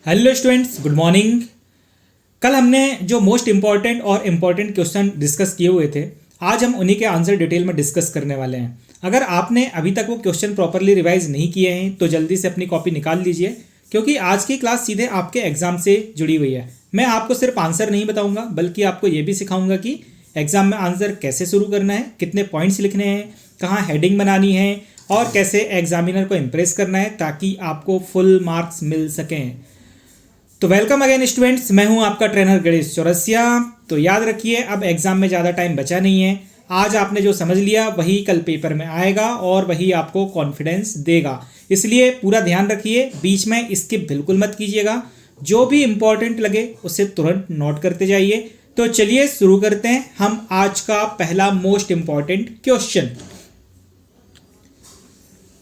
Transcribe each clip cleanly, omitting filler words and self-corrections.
Hello students, good morning. कल हमने जो मोस्ट इम्पॉर्टेंट और इम्पॉर्टेंट क्वेश्चन डिस्कस किए हुए थे, आज हम उन्हीं के आंसर डिटेल में डिस्कस करने वाले हैं। अगर आपने अभी तक वो क्वेश्चन प्रॉपरली रिवाइज नहीं किए हैं तो जल्दी से अपनी कॉपी निकाल लीजिए, क्योंकि आज की क्लास सीधे आपके एग्जाम से जुड़ी हुई है। मैं आपको सिर्फ आंसर नहीं बताऊंगा, बल्कि आपको ये भी सिखाऊंगा कि एग्जाम में आंसर कैसे शुरू करना है, कितने पॉइंट्स लिखने हैं, कहाँ हेडिंग बनानी है और कैसे एग्जामिनर को इम्प्रेस करना है ताकि आपको फुल मार्क्स मिल सकें। तो वेलकम अगेन स्टूडेंट्स, मैं हूं आपका ट्रेनर गणेश चौरसिया। तो याद रखिए, अब एग्जाम में ज़्यादा टाइम बचा नहीं है। आज आपने जो समझ लिया वही कल पेपर में आएगा और वही आपको कॉन्फिडेंस देगा, इसलिए पूरा ध्यान रखिए। बीच में स्किप बिल्कुल मत कीजिएगा, जो भी इंपॉर्टेंट लगे उसे तुरंत नोट करते जाइए। तो चलिए शुरू करते हैं हम आज का पहला मोस्ट इंपॉर्टेंट क्वेश्चन।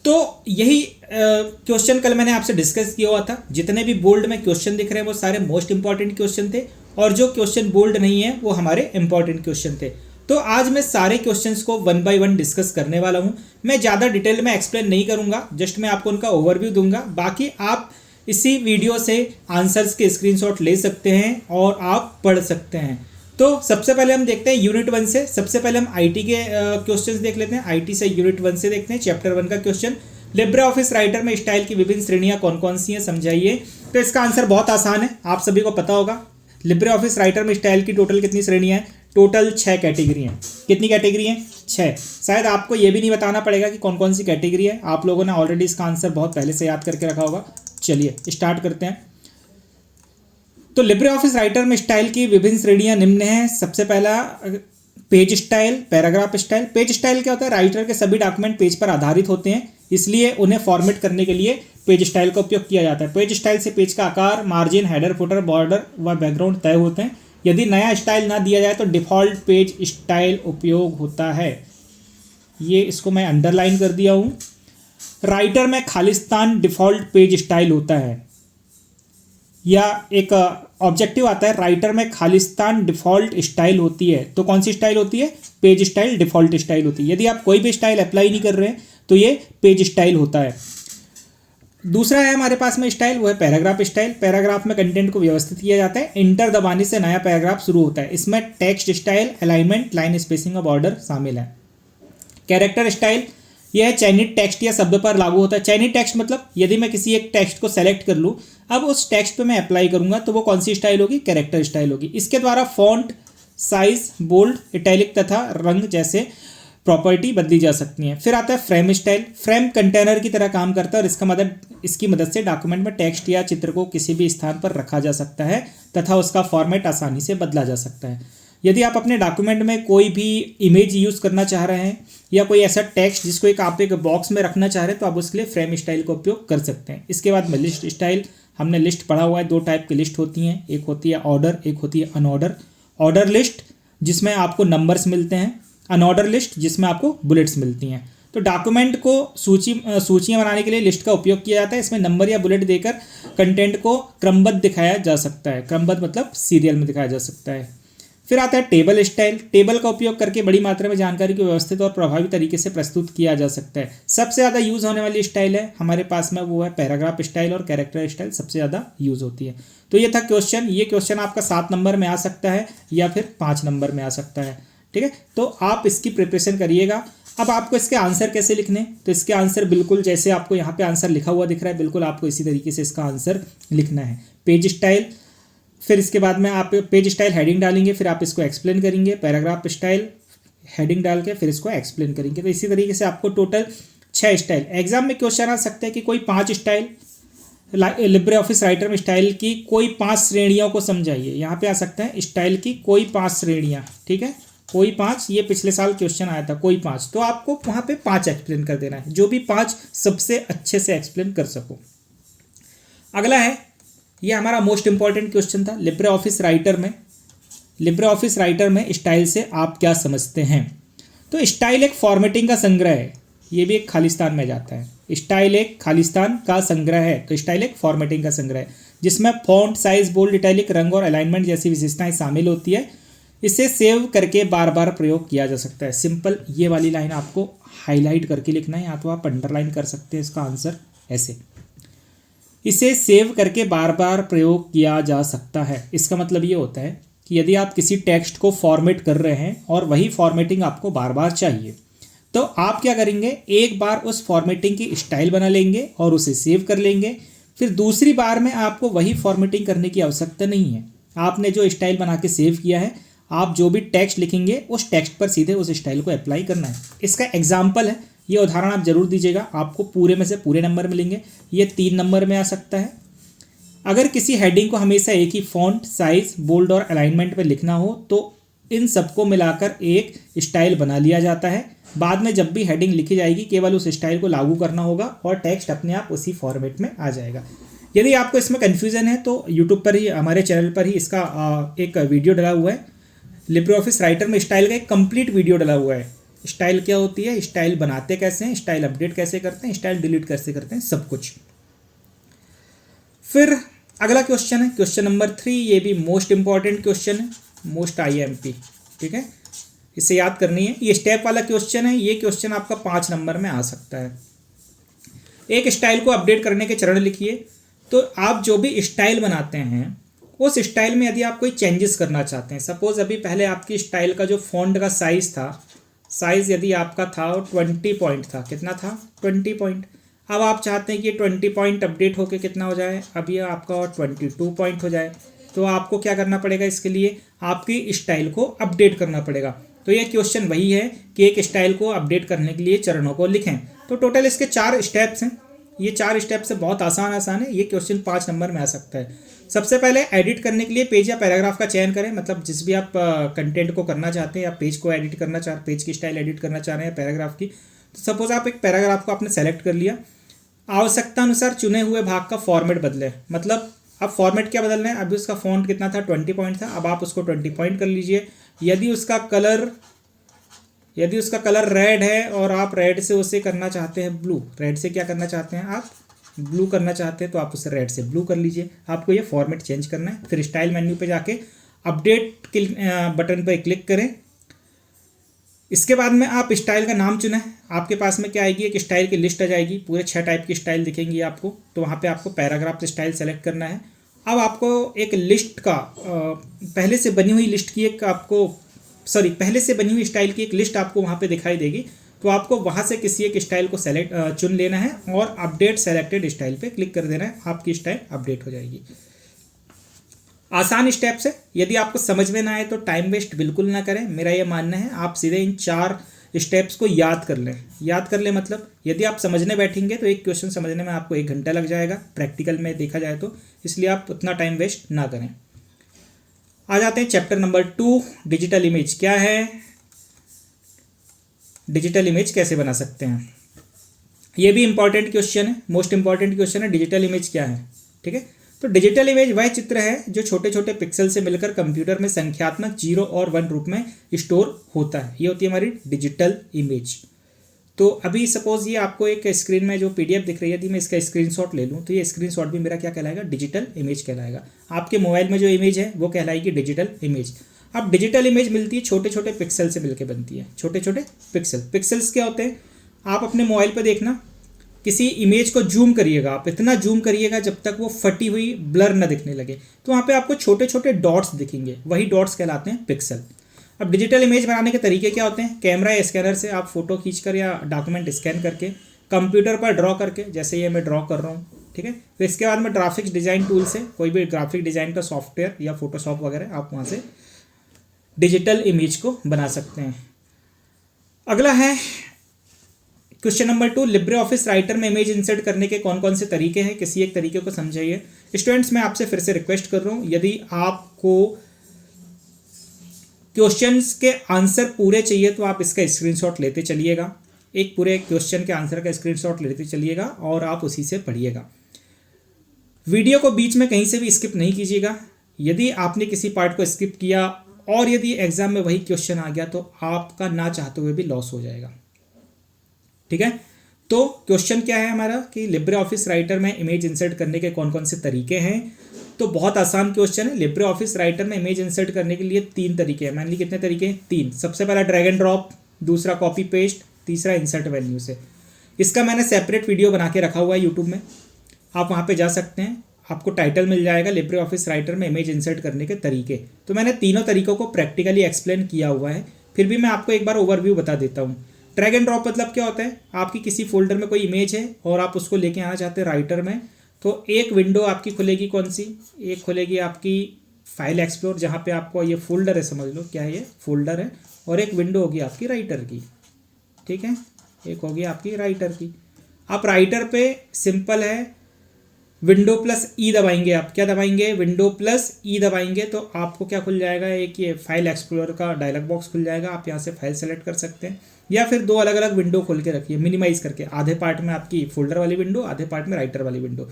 तो यही क्वेश्चन कल मैंने आपसे डिस्कस किया हुआ था। जितने भी बोल्ड में क्वेश्चन दिख रहे हैं वो सारे मोस्ट इंपॉर्टेंट क्वेश्चन थे, और जो क्वेश्चन बोल्ड नहीं है वो हमारे इंपॉर्टेंट क्वेश्चन थे। तो आज मैं सारे क्वेश्चंस को वन बाय वन डिस्कस करने वाला हूं। मैं ज़्यादा डिटेल में एक्सप्लेन नहीं करूंगा, जस्ट मैं आपको उनका ओवरव्यू दूंगा। बाकी आप इसी वीडियो से आंसर्स के स्क्रीनशॉट ले सकते हैं और आप पढ़ सकते हैं। तो सबसे पहले हम देखते हैं यूनिट 1 से। सबसे पहले हम आईटी के क्वेश्चंस देख लेते हैं। आईटी से यूनिट 1 से देखते हैं चैप्टर 1 का क्वेश्चन। लिब्रे ऑफिस राइटर में स्टाइल की विभिन्न श्रेणियां कौन कौन सी हैं, समझाइए। तो इसका आंसर बहुत आसान है, आप सभी को पता होगा। लिब्रे ऑफिस राइटर में स्टाइल की टोटल कितनी श्रेणियां हैं? टोटल 6 कैटेगरी हैं। कितनी कैटेगरी हैं? 6। शायद आपको ये भी नहीं बताना पड़ेगा कि कौन कौन सी कैटेगरी है, आप लोगों ने ऑलरेडी इसका आंसर बहुत पहले से याद करके रखा होगा। चलिए स्टार्ट करते हैं। तो लिब्रे ऑफिस राइटर में स्टाइल की विभिन्न श्रेणियां निम्न हैं। सबसे पहला page style, paragraph style. Page style क्या होता है? राइटर के सभी डॉक्यूमेंट पेज पर आधारित होते हैं, इसलिए उन्हें फॉर्मेट करने के लिए पेज स्टाइल का उपयोग किया जाता है। पेज स्टाइल से पेज का आकार, मार्जिन, हेडर, फुटर, बॉर्डर व बैकग्राउंड तय होते हैं। यदि नया स्टाइल ना दिया जाए तो डिफ़ॉल्ट पेज स्टाइल उपयोग होता है। ये इसको मैं अंडरलाइन कर दिया हूँ। राइटर में खालिस्तान डिफ़ॉल्ट पेज स्टाइल होता है, या एक ऑब्जेक्टिव आता है राइटर में खालिस्तान डिफ़ॉल्ट स्टाइल होती है। तो कौन सी स्टाइल होती है? पेज स्टाइल डिफ़ॉल्ट स्टाइल होती है। यदि आप कोई भी स्टाइल अप्लाई नहीं कर रहे हैं तो ये पेज स्टाइल होता है। दूसरा है हमारे पास में स्टाइल, वो है पैराग्राफ स्टाइल। पैराग्राफ में कंटेंट को व्यवस्थित किया जाता है, इंटर दबाने से नया पैराग्राफ शुरू होता है। इसमें text style, alignment, line spacing और बॉर्डर शामिल है। कैरेक्टर स्टाइल, यह चयनित टेक्स्ट या शब्द पर लागू होता है। चयनित टेक्स्ट मतलब यदि मैं किसी एक टेक्स्ट को सेलेक्ट कर लूँ, अब उस टेक्स्ट पे मैं अप्लाई करूंगा तो वो कौन सी स्टाइल होगी? कैरेक्टर स्टाइल होगी। इसके द्वारा फॉन्ट साइज, बोल्ड, इटैलिक तथा रंग जैसे प्रॉपर्टी बदली जा सकती हैं। फिर आता है फ्रेम स्टाइल। फ्रेम कंटेनर की तरह काम करता है और इसकी मदद से डॉक्यूमेंट में टेक्स्ट या चित्र को किसी भी स्थान पर रखा जा सकता है तथा उसका फॉर्मेट आसानी से बदला जा सकता है। यदि आप अपने डॉक्यूमेंट में कोई भी इमेज यूज़ करना चाह रहे हैं या कोई ऐसा टेक्स्ट जिसको आप एक बॉक्स में रखना चाह रहे हैं तो आप उसके लिए फ्रेम स्टाइल का उपयोग कर सकते हैं। इसके बाद में लिस्ट स्टाइल। हमने लिस्ट पढ़ा हुआ है, 2 टाइप की लिस्ट होती हैं, एक होती है ऑर्डर, एक होती है अनऑर्डर। ऑर्डर लिस्ट जिसमें आपको नंबर्स मिलते हैं, अनऑर्डर लिस्ट जिसमें आपको बुलेट्स मिलती हैं। तो डॉक्यूमेंट को सूचियाँ बनाने के लिए लिस्ट का उपयोग किया जाता है। इसमें नंबर या बुलेट देकर कंटेंट को क्रमबद्ध दिखाया जा सकता है। क्रमबद्ध मतलब सीरियल में दिखाया जा सकता है। फिर आता है टेबल स्टाइल। टेबल का उपयोग करके बड़ी मात्रा में जानकारी को व्यवस्थित और प्रभावी तरीके से प्रस्तुत किया जा सकता है। सबसे ज़्यादा यूज़ होने वाली स्टाइल है हमारे पास में, वो है पैराग्राफ स्टाइल, और कैरेक्टर स्टाइल सबसे ज़्यादा यूज़ होती है। तो ये था क्वेश्चन। ये क्वेश्चन आपका 7 नंबर में आ सकता है या फिर 5 नंबर में आ सकता है, ठीक है। तो आप इसकी प्रिपरेशन करिएगा। अब आपको इसके आंसर कैसे लिखने? तो इसके आंसर बिल्कुल जैसे आपको यहाँ पे आंसर लिखा हुआ दिख रहा है, बिल्कुल आपको इसी तरीके से इसका आंसर लिखना है। पेज स्टाइल, फिर इसके बाद में आप पेज स्टाइल हेडिंग डालेंगे, फिर आप इसको एक्सप्लेन करेंगे। पैराग्राफ स्टाइल हेडिंग डाल के फिर इसको एक्सप्लेन करेंगे। तो इसी तरीके से आपको टोटल 6 स्टाइल। एग्जाम में क्वेश्चन आ सकते हैं कि कोई 5 स्टाइल, लिब्रे ऑफिस राइटर में स्टाइल की कोई 5 श्रेणियों को समझाइए। यहाँ पे आ सकते हैं स्टाइल की कोई 5 श्रेणियाँ, ठीक है, कोई 5। ये पिछले साल क्वेश्चन आया था, कोई 5। तो आपको वहाँ पे 5 एक्सप्लेन कर देना है, जो भी 5 सबसे अच्छे से एक्सप्लेन कर सको। अगला है, ये हमारा मोस्ट इंपॉर्टेंट क्वेश्चन था, लिब्रे ऑफिस राइटर में स्टाइल से आप क्या समझते हैं? तो स्टाइल एक फॉर्मेटिंग का संग्रह है। ये भी एक खालिस्तान में जाता है। स्टाइल एक खालिस्तान का संग्रह है। तो स्टाइल एक फॉर्मेटिंग का संग्रह है जिसमें फॉन्ट साइज, बोल्ड, इटैलिक, रंग और अलाइनमेंट जैसी विशेषताएं शामिल होती है। इसे सेव करके बार बार प्रयोग किया जा सकता है। सिंपल ये वाली लाइन आपको हाईलाइट करके लिखना है, या तो आप अंडरलाइन कर सकते हैं इसका आंसर ऐसे। इसे सेव करके बार बार प्रयोग किया जा सकता है। इसका मतलब ये होता है कि यदि आप किसी टेक्स्ट को फॉर्मेट कर रहे हैं और वही फॉर्मेटिंग आपको बार बार चाहिए, तो आप क्या करेंगे, एक बार उस फॉर्मेटिंग की स्टाइल बना लेंगे और उसे सेव कर लेंगे। फिर दूसरी बार में आपको वही फॉर्मेटिंग करने की आवश्यकता नहीं है। आपने जो स्टाइल बना के सेव किया है, आप जो भी टेक्स्ट लिखेंगे उस टेक्स्ट पर सीधे उस स्टाइल को अप्लाई करना है। इसका एग्जाम्पल है, ये उदाहरण आप जरूर दीजिएगा, आपको पूरे में से पूरे नंबर मिलेंगे। ये 3 नंबर में आ सकता है। अगर किसी हेडिंग को हमेशा एक ही फॉन्ट, साइज, बोल्ड और अलाइनमेंट में लिखना हो तो इन सबको मिलाकर एक स्टाइल बना लिया जाता है। बाद में जब भी हेडिंग लिखी जाएगी केवल उस स्टाइल को लागू करना होगा और टेक्स्ट अपने आप उसी फॉर्मेट में आ जाएगा। यदि आपको इसमें कन्फ्यूज़न है तो यूट्यूब पर ही, हमारे चैनल पर ही इसका एक वीडियो डला हुआ है। लिब्रे ऑफिस राइटर में स्टाइल का एक कंप्लीट वीडियो डला हुआ है। स्टाइल क्या होती है, स्टाइल बनाते कैसे हैं, स्टाइल अपडेट कैसे करते हैं, स्टाइल डिलीट कैसे करते हैं, सब कुछ। फिर अगला क्वेश्चन है क्वेश्चन नंबर 3। ये भी मोस्ट इंपॉर्टेंट क्वेश्चन है, मोस्ट IMP, ठीक है, इसे याद करनी है। ये स्टेप वाला क्वेश्चन है। ये क्वेश्चन आपका 5 नंबर में आ सकता है। एक स्टाइल को अपडेट करने के चरण लिखिए। तो आप जो भी स्टाइल बनाते हैं उस स्टाइल में यदि आप कोई चेंजेस करना चाहते हैं, सपोज अभी पहले आपकी स्टाइल का जो फॉन्ट का साइज था, साइज यदि आपका था 20 पॉइंट था, कितना था 20 पॉइंट। अब आप चाहते हैं कि ये 20 पॉइंट अपडेट होके कितना हो जाए, अब ये आपका 22 पॉइंट हो जाए। तो आपको क्या करना पड़ेगा, इसके लिए आपकी स्टाइल को अपडेट करना पड़ेगा। तो ये क्वेश्चन वही है कि एक स्टाइल को अपडेट करने के लिए चरणों को लिखें। तो टोटल इसके 4 स्टेप्स हैं। ये 4 स्टेप से बहुत आसान है। ये क्वेश्चन 5 नंबर में आ सकता है। सबसे पहले एडिट करने के लिए पेज या पैराग्राफ का चयन करें, मतलब जिस भी आप कंटेंट को करना चाहते हैं या पेज को एडिट करना चाह, पेज की स्टाइल एडिट करना चाह रहे हैं पैराग्राफ की। तो सपोज आप एक पैराग्राफ को आपने सेलेक्ट कर लिया, आवश्यकता अनुसार चुने हुए भाग का फॉर्मेट बदले, मतलब अब फॉर्मेट क्या बदलना है। अभी उसका फॉन्ट कितना था, 20 पॉइंट था, अब आप उसको 20 पॉइंट कर लीजिए। यदि उसका कलर रेड है और आप रेड से उसे करना चाहते हैं ब्लू, रेड से क्या करना चाहते हैं आप, ब्लू करना चाहते हैं, तो आप उसे रेड से ब्लू कर लीजिए। आपको ये फॉर्मेट चेंज करना है। फिर स्टाइल मेन्यू पे जाके अपडेट बटन पर क्लिक करें। इसके बाद में आप स्टाइल का नाम चुनें। आपके पास में क्या आएगी, एक स्टाइल की लिस्ट आ जाएगी, पूरे 6 टाइप की स्टाइल दिखेंगी आपको। तो वहाँ पे आपको पैराग्राफ स्टाइल सेलेक्ट करना है। अब आपको एक लिस्ट का पहले से बनी हुई स्टाइल की एक लिस्ट आपको वहाँ पे दिखाई देगी। तो आपको वहाँ से किसी एक स्टाइल को चुन लेना है और अपडेट सेलेक्टेड स्टाइल पे क्लिक कर देना है। आपकी स्टाइल अपडेट हो जाएगी। आसान स्टेप्स है। यदि आपको समझ में ना आए तो टाइम वेस्ट बिल्कुल ना करें। मेरा ये मानना है आप सीधे इन 4 स्टेप्स को याद कर लें। मतलब यदि आप समझने बैठेंगे तो एक क्वेश्चन समझने में आपको 1 घंटा लग जाएगा प्रैक्टिकल में देखा जाए तो, इसलिए आप उतना टाइम वेस्ट ना करें। आ जाते हैं चैप्टर नंबर 2, डिजिटल इमेज क्या है, डिजिटल इमेज कैसे बना सकते हैं। ये भी इंपॉर्टेंट क्वेश्चन है, मोस्ट इंपॉर्टेंट क्वेश्चन है, डिजिटल इमेज क्या है, ठीक है। तो डिजिटल इमेज वह चित्र है जो छोटे छोटे पिक्सल से मिलकर कंप्यूटर में संख्यात्मक 0 और 1 रूप में स्टोर होता है। ये होती है हमारी डिजिटल इमेज। तो अभी सपोज ये आपको एक स्क्रीन में जो PDF दिख रही है, यदि मैं इसका स्क्रीनशॉट ले लूँ तो ये स्क्रीनशॉट भी मेरा क्या कहलाएगा, डिजिटल इमेज कहलाएगा। आपके मोबाइल में जो इमेज है वो कहलाएगी डिजिटल इमेज। अब डिजिटल इमेज मिलती है छोटे छोटे पिक्सल से मिलकर बनती है। छोटे छोटे पिक्सल्स क्या होते हैं, आप अपने मोबाइल पर देखना, किसी इमेज को जूम करिएगा, आप इतना जूम करिएगा जब तक वो फटी हुई ब्लर न दिखने लगे, तो वहाँ पे आपको छोटे छोटे डॉट्स दिखेंगे, वही डॉट्स कहलाते हैं पिक्सल। अब डिजिटल इमेज बनाने के तरीके क्या होते हैं, कैमरा या स्कैनर से आप फोटो खींचकर या डॉक्यूमेंट स्कैन करके कंप्यूटर पर ड्रॉ करके, जैसे ये मैं ड्रॉ कर रहा हूँ, ठीक है। फिर इसके बाद में ग्राफिक्स डिज़ाइन टूल से, कोई भी ग्राफिक डिज़ाइन का सॉफ्टवेयर या फोटोशॉप वगैरह, आप वहाँ से डिजिटल इमेज को बना सकते हैं। अगला है question number 2, Libre office writer में इमेज इंसर्ट करने के कौन कौन से तरीके हैं, किसी एक तरीके को समझाइए। स्टूडेंट्स, मैं आपसे फिर से रिक्वेस्ट कर रहा हूँ, यदि आपको क्वेश्चंस के आंसर पूरे चाहिए तो आप इसका स्क्रीनशॉट लेते चलिएगा, एक पूरे क्वेश्चन के आंसर का स्क्रीनशॉट लेते चलिएगा और आप उसी से पढ़िएगा। वीडियो को बीच में कहीं से भी स्किप नहीं कीजिएगा। यदि आपने किसी पार्ट को स्किप किया और यदि एग्जाम में वही क्वेश्चन आ गया तो आपका ना चाहते हुए भी लॉस हो जाएगा, ठीक है। तो क्वेश्चन क्या है हमारा कि लिब्रे ऑफिस राइटर में इमेज इंसर्ट करने के कौन कौन से तरीके हैं। तो बहुत आसान क्वेश्चन है। लिब्रे ऑफिस राइटर में इमेज इंसर्ट करने के लिए 3 तरीके हैं। मान ली कितने तरीके हैं, 3। सबसे पहला ड्रैग एंड ड्रॉप, दूसरा कॉपी पेस्ट, तीसरा इंसर्ट मेन्यू से। इसका मैंने सेपरेट वीडियो बना के रखा हुआ है यूट्यूब में, आप वहाँ पे जा सकते हैं, आपको टाइटल मिल जाएगा लिब्रे ऑफिस राइटर में इमेज इंसर्ट करने के तरीके। तो मैंने तीनों तरीकों को प्रैक्टिकली एक्सप्लेन किया हुआ है, फिर भी मैं आपको एक बार ओवरव्यू बता देता हूँ। ड्रैग एंड ड्रॉप मतलब क्या होता है, आपकी किसी फोल्डर में कोई इमेज है और आप उसको लेके आना चाहते हैं राइटर में, तो एक विंडो आपकी खुलेगी कौन सी, एक खुलेगी आपकी फाइल एक्सप्लोर जहाँ पे आपको ये फोल्डर है, समझ लो क्या है ये फोल्डर है, और एक विंडो होगी आपकी राइटर की, ठीक है, एक होगी आपकी राइटर की। आप राइटर पे सिंपल है विंडो प्लस ई दबाएंगे, आप क्या दबाएंगे, विंडो प्लस ई दबाएंगे, तो आपको क्या खुल जाएगा, एक ये फाइल एक्सप्लोरर का डायलॉग बॉक्स खुल जाएगा। आप यहाँ से फाइल सेलेक्ट कर सकते हैं, या फिर दो अलग अलग विंडो खोल के रखिए मिनिमाइज करके, आधे पार्ट में आपकी फोल्डर वाली विंडो, आधे पार्ट में राइटर वाली विंडो।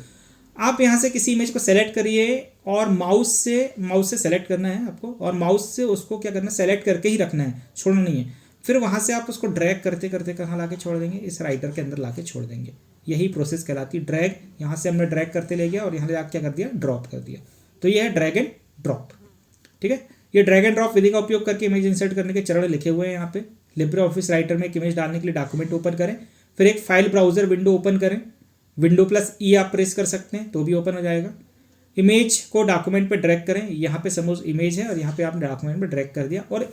आप यहाँ से किसी इमेज को सेलेक्ट करिए और माउस से सेलेक्ट करना है आपको, और माउस से उसको क्या करना है, सेलेक्ट करके ही रखना है, छोड़ना नहीं है। फिर वहाँ से आप उसको ड्रैग करते करते कहाँ ला के छोड़ देंगे, इस राइटर के अंदर ला के छोड़ देंगे। यही प्रोसेस कहलाती है ड्रैग। यहाँ से हमने ड्रैग करते ले गया और यहाँ से आप क्या कर दिया, ड्रॉप कर दिया। तो ये है ड्रैग एंड ड्रॉप, ठीक है। ये ड्रैग एंड ड्रॉप विधि का उपयोग करके इमेज इंसर्ट करने के चरण लिखे हुए हैं यहाँ पे। लिब्रे ऑफिस राइटर में एक इमेज डालने के लिए डॉक्यूमेंट ओपन करें, फिर एक फाइल ब्राउजर विंडो ओपन करें, विंडो प्लस ई आप प्रेस कर सकते हैं तो भी ओपन हो जाएगा। इमेज को डॉक्यूमेंट पे ड्रैग करें, यहाँ पे सपोज इमेज है और यहाँ पे आपने डॉक्यूमेंट पे ड्रैग कर दिया, और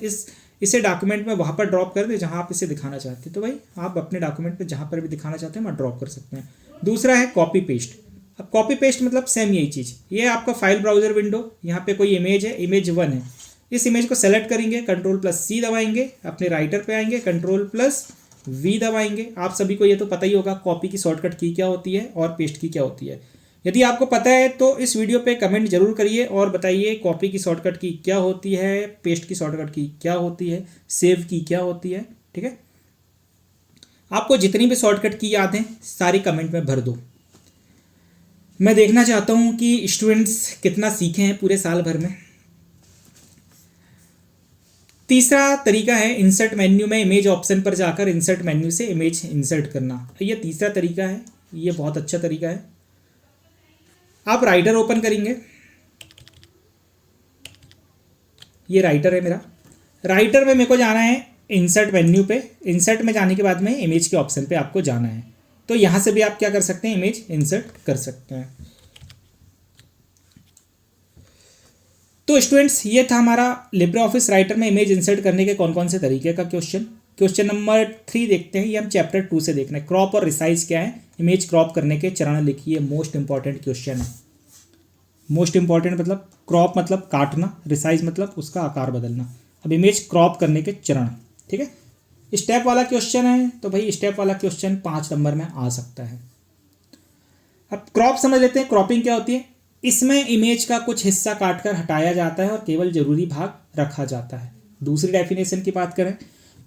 इसे डॉक्यूमेंट में वहाँ पर ड्रॉप कर दें जहाँ आप इसे दिखाना चाहते हैं। तो भाई आप अपने डॉक्यूमेंट पे जहाँ पर भी दिखाना चाहते हैं वहाँ ड्रॉप कर सकते हैं। दूसरा है कॉपी पेस्ट। अब कॉपी पेस्ट मतलब सेम यही चीज़, ये आपका फाइल ब्राउजर विंडो, यहाँ पे कोई इमेज है, इमेज 1 है, इस इमेज को सेलेक्ट करेंगे, कंट्रोल प्लस सी दबाएंगे, अपने राइटर पे आएंगे, कंट्रोल प्लस वी दबाएंगे। आप सभी को ये तो पता ही होगा कॉपी की शॉर्टकट की क्या होती है और पेस्ट की क्या होती है। यदि आपको पता है तो इस वीडियो पे कमेंट जरूर करिए और बताइए कॉपी की शॉर्टकट की क्या होती है, पेस्ट की शॉर्टकट की क्या होती है, सेव की क्या होती है, ठीक है। आपको जितनी भी शॉर्टकट की याद है सारी कमेंट में भर दो। मैं देखना चाहता हूँ कि स्टूडेंट्स कितना सीखे हैं पूरे साल भर में। तीसरा तरीका है इंसर्ट मेन्यू में इमेज ऑप्शन पर जाकर इंसर्ट मेन्यू से इमेज इंसर्ट करना। ये तीसरा तरीका है, ये बहुत अच्छा तरीका है। आप राइटर ओपन करेंगे, ये राइटर है मेरा, राइटर में मेरे को जाना है इंसर्ट मेन्यू पे। इंसर्ट में जाने के बाद में इमेज के ऑप्शन पे आपको जाना है, तो यहाँ से भी आप क्या कर सकते हैं, इमेज इंसर्ट कर सकते हैं। तो स्टूडेंट्स ये था हमारा लिब्रे ऑफिस राइटर में इमेज इंसर्ट करने के कौन कौन से तरीके का क्वेश्चन। क्वेश्चन नंबर 3 देखते हैं, ये हम चैप्टर 2 से देखना है। क्रॉप और रिसाइज क्या है, इमेज क्रॉप करने के चरण लिखिए। मोस्ट इंपॉर्टेंट क्वेश्चन है। मोस्ट इंपॉर्टेंट मतलब क्रॉप मतलब काटना, रिसाइज मतलब उसका आकार बदलना। अब इमेज क्रॉप करने के चरण, ठीक है। स्टेप वाला क्वेश्चन है तो भाई स्टेप वाला क्वेश्चन 5 नंबर में आ सकता है। अब क्रॉप समझ लेते हैं, क्रॉपिंग क्या होती है। इसमें इमेज का कुछ हिस्सा काटकर हटाया जाता है और केवल जरूरी भाग रखा जाता है। दूसरी डेफिनेशन की बात करें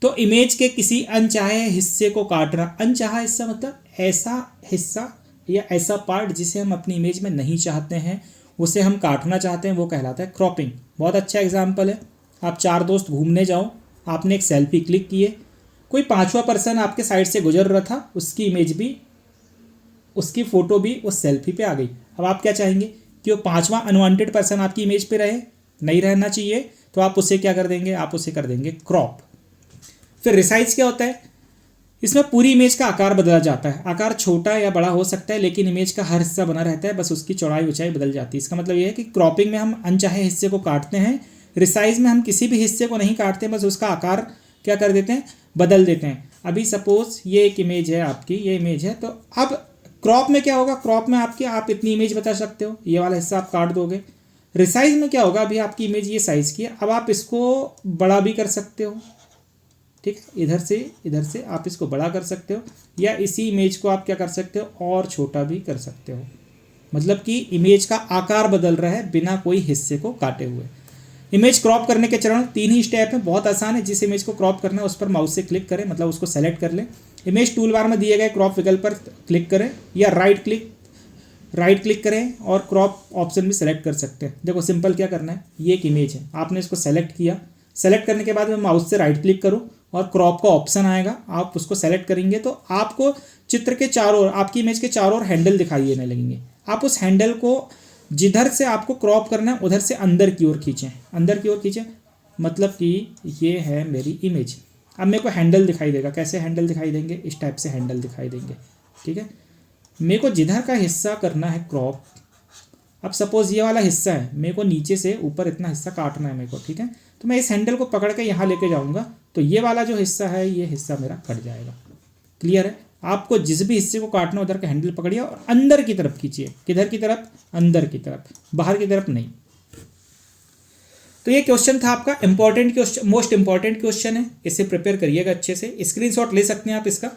तो इमेज के किसी अनचाहे हिस्से को काटना। अनचाहा हिस्सा मतलब ऐसा हिस्सा या ऐसा पार्ट जिसे हम अपनी इमेज में नहीं चाहते हैं, उसे हम काटना चाहते हैं, वो कहलाता है क्रॉपिंग। बहुत अच्छा एग्जाम्पल है, आप 4 दोस्त घूमने जाओ, आपने एक सेल्फी क्लिक किए, कोई 5वां पर्सन आपके साइड से गुजर रहा था, उसकी इमेज भी, उसकी फ़ोटो भी उस सेल्फी पे आ गई। अब आप क्या चाहेंगे कि वो 5वां अनवांटेड पर्सन आपकी इमेज पे रहे, नहीं रहना चाहिए, तो आप उससे क्या कर देंगे, आप उसे कर देंगे क्रॉप। फिर रिसाइज क्या होता है, इसमें पूरी इमेज का आकार बदला जाता है। आकार छोटा या बड़ा हो सकता है लेकिन इमेज का हर हिस्सा बना रहता है, बस उसकी चौड़ाई ऊंचाई बदल जाती है। इसका मतलब ये है कि क्रॉपिंग में हम अनचाहे हिस्से को काटते हैं, रिसाइज में हम किसी भी हिस्से को नहीं काटते, बस उसका आकार क्या कर देते हैं, बदल देते हैं। अभी सपोज ये एक इमेज है आपकी, ये इमेज है, तो अब क्रॉप में क्या होगा, क्रॉप में आप इतनी इमेज बता सकते हो, ये वाला हिस्सा आप काट दोगे। रिसाइज में क्या होगा, अभी आपकी इमेज ये साइज़ की है, अब आप इसको बड़ा भी कर सकते हो, ठीक है, इधर से आप इसको बड़ा कर सकते हो, या इसी इमेज को आप क्या कर सकते हो, और छोटा भी कर सकते हो। मतलब कि इमेज का आकार बदल रहा है बिना कोई हिस्से को काटे हुए। इमेज क्रॉप करने के चरण 3 ही स्टेप हैं, बहुत आसान है। जिस इमेज को क्रॉप करना है उस पर माउस से क्लिक करें, मतलब उसको सेलेक्ट कर लें। इमेज टूल बार में दिए गए क्रॉप विकल्प पर क्लिक करें, या राइट क्लिक करें और क्रॉप ऑप्शन भी सेलेक्ट कर सकते हैं। देखो सिंपल क्या करना है, ये एक इमेज है, आपने इसको सेलेक्ट किया, सेलेक्ट करने के बाद मैं माउस से राइट क्लिक करूँ और क्रॉप का ऑप्शन आएगा, आप उसको सेलेक्ट करेंगे तो आपको चित्र के चारों ओर, आपकी इमेज के चारों ओर हैंडल दिखाई देने लगेंगे। आप उस हैंडल को जिधर से आपको क्रॉप करना है उधर से अंदर की ओर खींचें, अंदर की ओर खींचें, मतलब कि ये है मेरी इमेज। अब मेरे को हैंडल दिखाई देगा, कैसे हैंडल दिखाई देंगे, इस टाइप से हैंडल दिखाई देंगे, ठीक है। मेरे को जिधर का हिस्सा करना है क्रॉप, अब सपोज ये वाला हिस्सा है, मेरे को नीचे से ऊपर इतना हिस्सा काटना है मेरे को, ठीक है। तो मैं इस हैंडल को पकड़ के यहाँ लेके जाऊँगा तो ये वाला जो हिस्सा है ये हिस्सा मेरा कट जाएगा। क्लियर है? आपको जिस भी हिस्से को काटना उधर का हैंडल पकड़िए और अंदर की तरफ खींचिए। किधर की तरफ? अंदर की तरफ, बाहर की तरफ नहीं। तो ये क्वेश्चन था आपका important question, most important question है, इसे प्रिपेयर करिएगा अच्छे से, स्क्रीनशॉट ले सकते हैं आप इसका।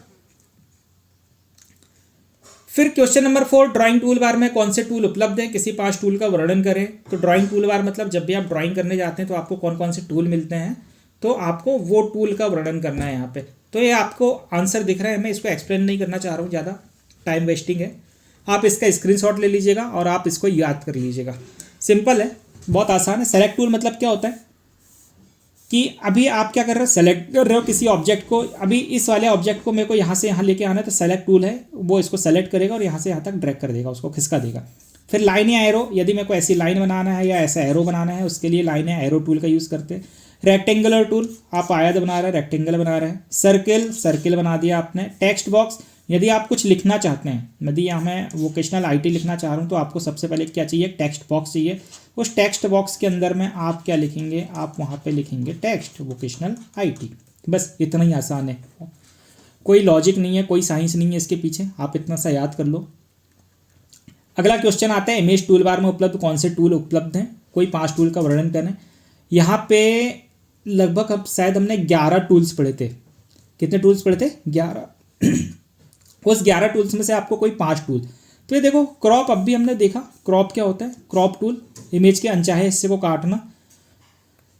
फिर question number 4, drawing tool bar में कौन से टूल उपलब्ध हैं, किसी 5 टूल का वर्णन करें। तो ड्राइंग टूल बार मतलब जब भी आप ड्राइंग करने जाते हैं तो आपको कौन कौन से टूल मिलते हैं, तो आपको वो टूल का वर्णन करना है यहाँ पे। तो ये आपको आंसर दिख रहा है, मैं इसको एक्सप्लेन नहीं करना चाह रहा हूँ, ज़्यादा टाइम वेस्टिंग है। आप इसका स्क्रीनशॉट ले लीजिएगा और आप इसको याद कर लीजिएगा। सिंपल है, बहुत आसान है। सेलेक्ट टूल मतलब क्या होता है कि अभी आप क्या कर रहे हो, सेलेक्ट कर रहे हो किसी ऑब्जेक्ट को। अभी इस वाले ऑब्जेक्ट को मेरे को यहाँ से यहाँ लेके आना है, तो सेलेक्ट टूल है, वो इसको सेलेक्ट करेगा और यहाँ से यहाँ तक ड्रैग कर देगा, उसको खिसका देगा। फिर लाइन या एरो, यदि मेरे को ऐसी लाइन बनाना है या ऐसा एरो बनाना है, उसके लिए लाइन या एरो टूल का यूज़ करते हैं। रेक्टेंगुलर टूल, आप आयत बना रहे हैं, रेक्टेंगल बना रहे हैं। सर्किल, सर्किल बना दिया आपने। टेक्स्ट बॉक्स, यदि आप कुछ लिखना चाहते हैं, यदि यहाँ मैं वोकेशनल आईटी लिखना चाह रहा हूँ तो आपको सबसे पहले क्या चाहिए, टेक्स्ट बॉक्स चाहिए। उस टेक्स्ट बॉक्स के अंदर में आप क्या लिखेंगे, आप वहाँ पे लिखेंगे टेक्स्ट वोकेशनल आईटी। बस इतना ही आसान है, कोई लॉजिक नहीं है, कोई साइंस नहीं है इसके पीछे, आप इतना सा याद कर लो। अगला क्वेश्चन आता है, इमेज टूल बार में उपलब्ध कौन से टूल उपलब्ध हैं, कोई 5 टूल का वर्णन करें। यहाँ पे लगभग अब शायद हमने 11 टूल्स पढ़े थे। कितने टूल्स पढ़े थे? 11। उस 11 टूल्स में से आपको कोई 5 टूल, तो ये देखो क्रॉप, अब भी हमने देखा क्रॉप क्या होता है। क्रॉप टूल, इमेज के अनचाहे हिस्से को काटना।